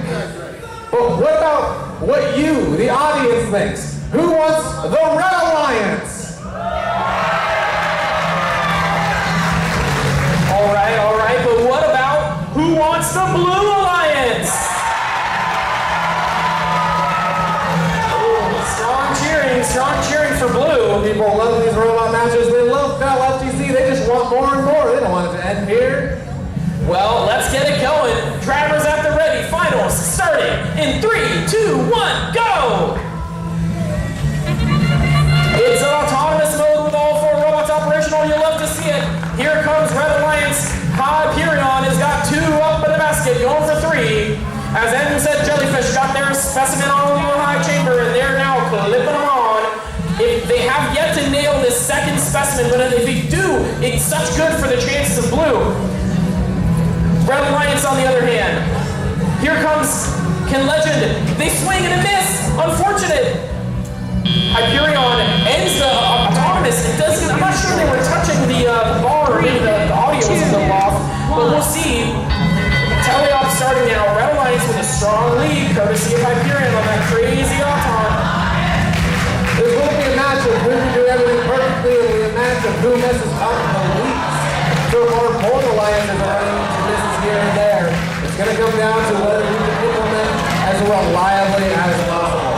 But what about what you, the audience, thinks? Who wants the Red Alliance? All right, but what about who wants the Blue Alliance? Ooh, strong cheering for blue. People love these robot matches. They love Bell FTC. They just want more and more. They don't want it to end here. Well, let's get it going. Drivers at the ready. Finals starting in 3, 2, 1, go! It's an autonomous mode with all 4 robots operational. You'll love to see it. Here comes Red Alliance. Hyperion has got 2 up in the basket, going for 3. As M said, Jellyfish got their specimen on the high chamber, and they're now clipping them on. If they have yet to nail this second specimen, but if they do, it's such good for the chances of blue. Red Alliance, on the other hand. Here comes Can Legend. They swing and a miss. Unfortunate. Hyperion ends the autonomous. It doesn't. I'm not sure they were touching the bar, or maybe the audio was a little off, but we'll see. Teleop starting now. Red Alliance with a strong lead, courtesy of Hyperion on that crazy auton. This will be a match of who can do everything perfectly. It will be a match of who messes up the least. So far, both alliances are running into misses here and there. It's going to come down to whether we can implement as reliably as possible.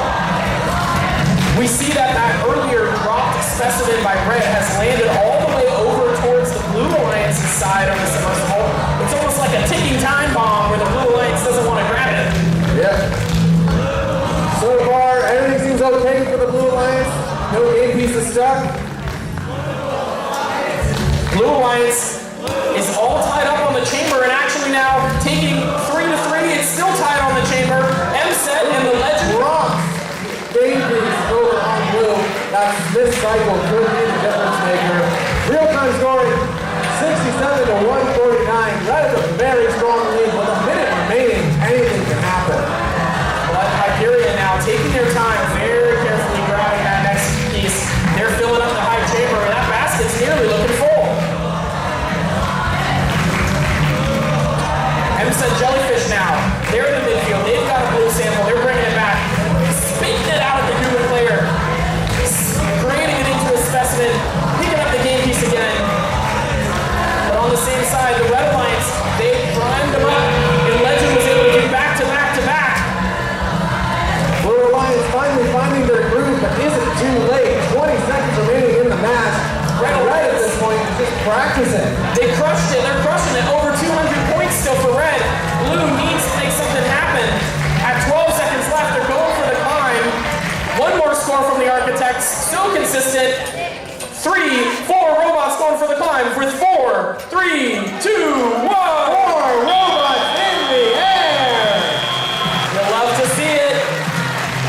We see that earlier dropped specimen by red has landed all the way over towards the Blue Alliance's side of the submersible. It's almost like a ticking time bomb where the Blue Alliance doesn't want to grab it. Yep. So far, everything seems okay for the Blue Alliance. No game pieces stuck. Blue Alliance is all tied up on the chamber and actually now taking 3 to 3. It's still tied on the chamber. M-Set and the Legend Rock. Game piece over on blue. This cycle could be the difference maker. Real-time scoring, 67 to 149. That is a very strong lead. With a minute remaining, anything can happen. But Hyperion now taking their time, very carefully grabbing that next piece. They're filling up the high chamber, and that basket's nearly looking full. M-Set Jellyfish now. They're in the midfield. They've got a blue sample. They're bringing it back. Spitting it out at the human player. Creating it into a specimen. Picking up the game piece again. But on the same side, the Red Alliance, they primed them up. And Legend was able to do back-to-back-to-back. Blue Alliance finally finding their groove, but is it too late? 20 seconds remaining in the match. Red at this point is just practicing. They crushed it. They're crushing it. Over 200 points still for red. Blue needs to make something happen. At 12 seconds left, they're going for the climb. One more score from the Architects. Still consistent. 3, 4 robots going for the climb with 4, 3, 2, 1. 4 robots in the air. You'll love to see it.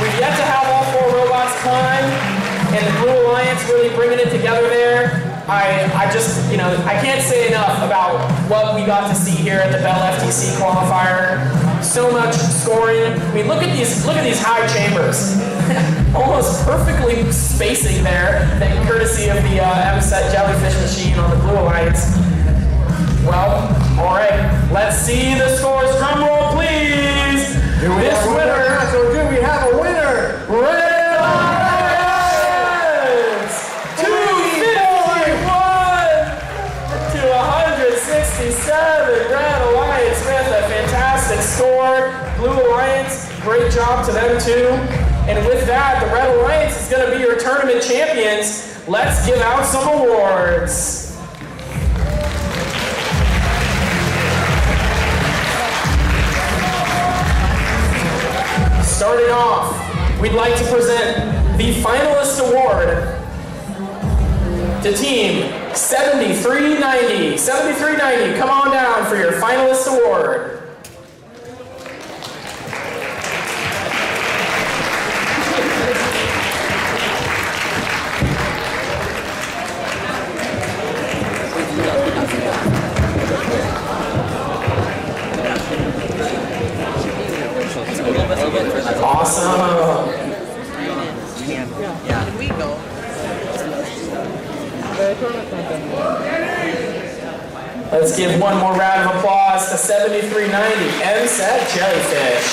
We've yet to have all 4 robots climb, and the Blue Alliance really bringing it together there. I just, I can't say enough about what we got to see here at the Bell FTC qualifier. So much scoring. I mean, look at these high chambers. Almost perfectly spacing there, courtesy of the M-Set Jellyfish machine on the Blue Alliance. Well, all right, let's see the scores. Drum roll, please. This winner. So do we have a winner? Red Alliance! 251 to 167. Red Alliance with a fantastic score. Blue Alliance, great job to them too. And with that, the Red Alliance is going to be your tournament champions. Let's give out some awards. Starting off, we'd like to present the finalist award to team 7390. 7390, come on down for your finalist award. Awesome. Yeah. Can we go? Let's give one more round of applause to 7390 MSET Jellyfish.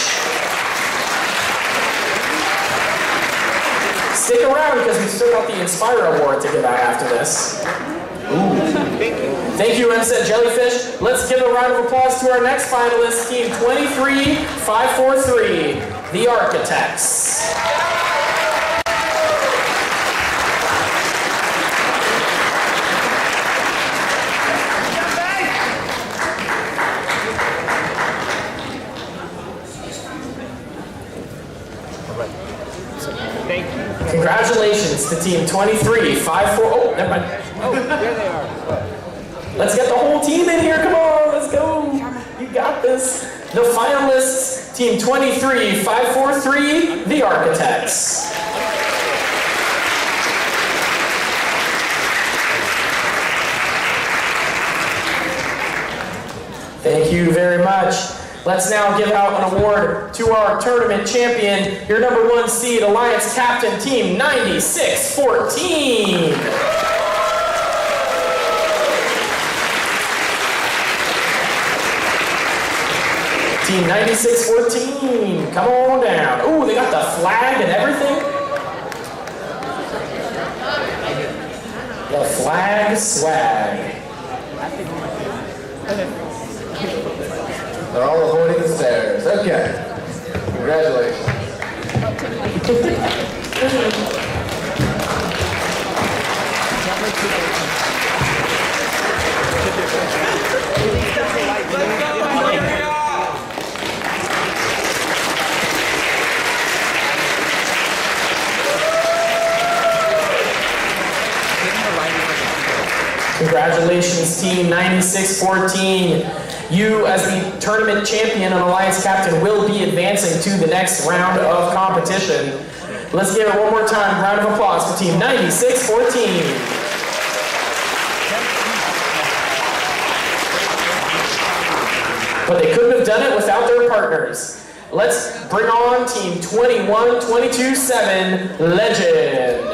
Stick around because we still got the Inspire Award to give out after this. Thank you, MSET Jellyfish. Let's give a round of applause to our next finalist, Team 23543, the Architects. Congratulations to Team 2354. Oh, never mind. Oh, there they are. Let's get the whole team in here. Come on, let's go. You got this. The finalists, Team 23543, the Architects. Thank you very much. Let's now give out an award to our tournament champion, your number 1 seed, Alliance Captain, Team 9614. Team 9614, come on down. Ooh, they got the flag and everything. The flag swag. They're all avoiding the stairs. Okay. Congratulations. Congratulations, Team 9614. You, as the tournament champion and Alliance Captain, will be advancing to the next round of competition. Let's give it one more time. Round of applause for Team 9614. But they couldn't have done it without their partners. Let's bring on Team 21227 Legend.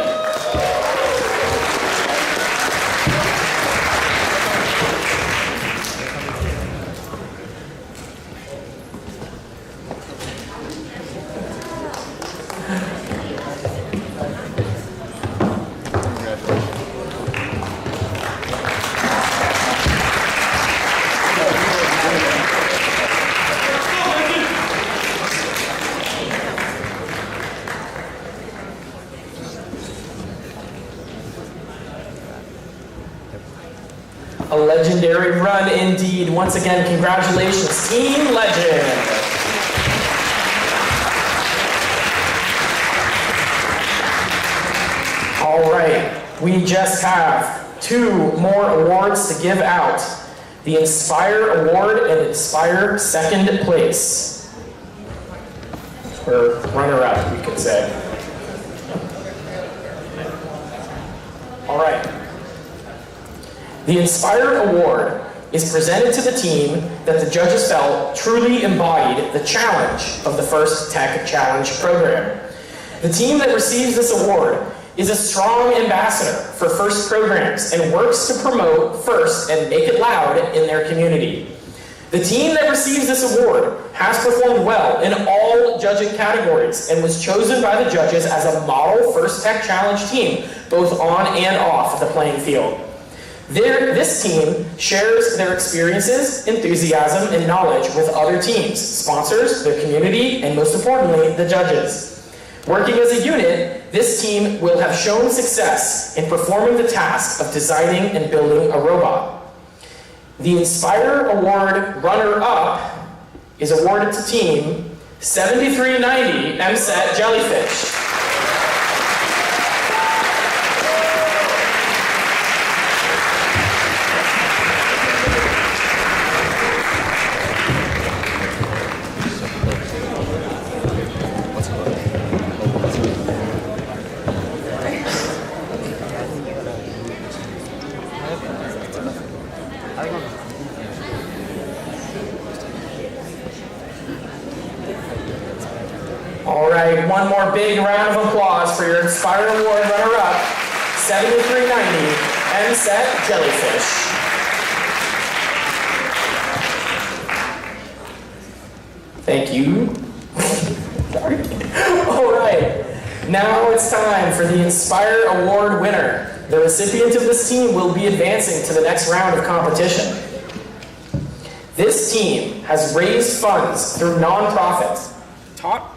A legendary run indeed. Once again, congratulations, Team Legend. All right, we just have 2 more awards to give out. The Inspire Award and Inspire Second Place. Or runner-up, we could say. All right. The Inspire Award is presented to the team that the judges felt truly embodied the challenge of the First Tech Challenge program. The team that receives this award is a strong ambassador for FIRST programs and works to promote FIRST and make it loud in their community. The team that receives this award has performed well in all judging categories and was chosen by the judges as a model First Tech Challenge team, both on and off the playing field. This team shares their experiences, enthusiasm, and knowledge with other teams, sponsors, their community, and most importantly, the judges. Working as a unit, this team will have shown success in performing the task of designing and building a robot. The Inspire Award runner-up is awarded to Team 7390 MSET Jellyfish. All right, one more big round of applause for your Inspire Award runner-up, 7390 MSET Jellyfish. Thank you. Sorry. All right, now it's time for the Inspire Award winner. The recipient of this team will be advancing to the next round of competition. This team has raised funds through nonprofits. Top.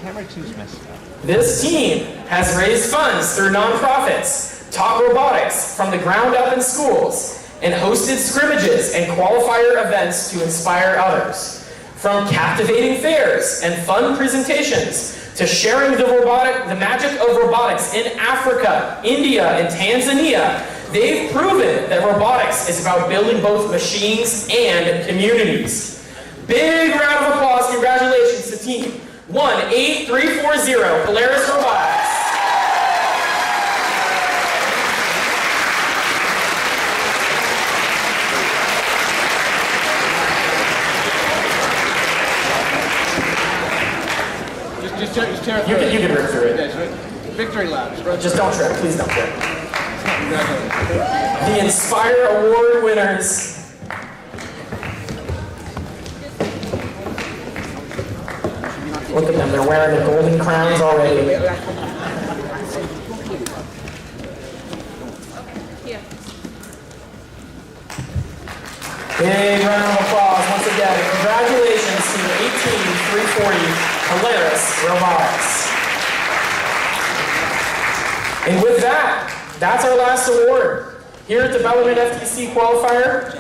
Camera 2's messed up. This team has raised funds through nonprofits, taught robotics from the ground up in schools, and hosted scrimmages and qualifier events to inspire others. From captivating fairs and fun presentations to sharing the magic of robotics in Africa, India, and Tanzania, they've proven that robotics is about building both machines and communities. Big round of applause, congratulations to Team 18340, Polaris Robotics. Just tear it You can rip through it. Yeah, victory laps. Just don't trip, please don't trip. The Inspire Award winners. Look at them, they're wearing the golden crowns already. Big round of applause once again. Congratulations to 18340 Polaris Robotics. And with that, that's our last award. Here at the Bellarmine FTC Qualifier.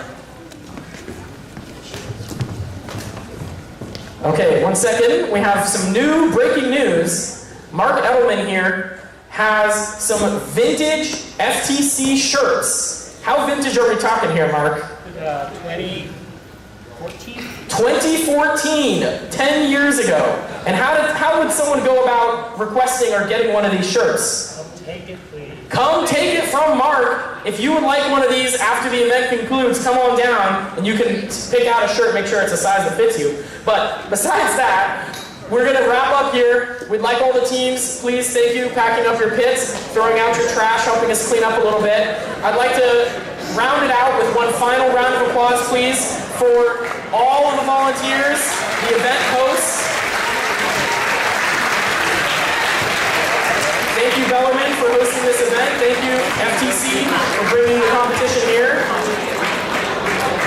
Okay, 1 second. We have some new breaking news. Mark Edelman here has some vintage FTC shirts. How vintage are we talking here, Mark? 2014. 2014, 10 years ago. And how would someone go about requesting or getting one of these shirts? Take it, please. Come take it from Mark. If you would like one of these after the event concludes, come on down and you can pick out a shirt, make sure it's a size that fits you. But besides that, we're gonna wrap up here. We'd like all the teams, please, thank you, packing up your pits, throwing out your trash, helping us clean up a little bit. I'd like to round it out with one final round of applause, please, for all of the volunteers, the event hosts. Thank you, Bellarmine, for hosting this event. Thank you, FTC, for bringing the competition here.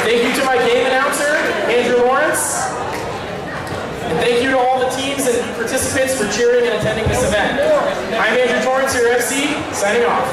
Thank you to my game announcer, Andrew Lawrence. And thank you to all the teams and participants for cheering and attending this event. I'm Andrew Torrance, your FC, signing off.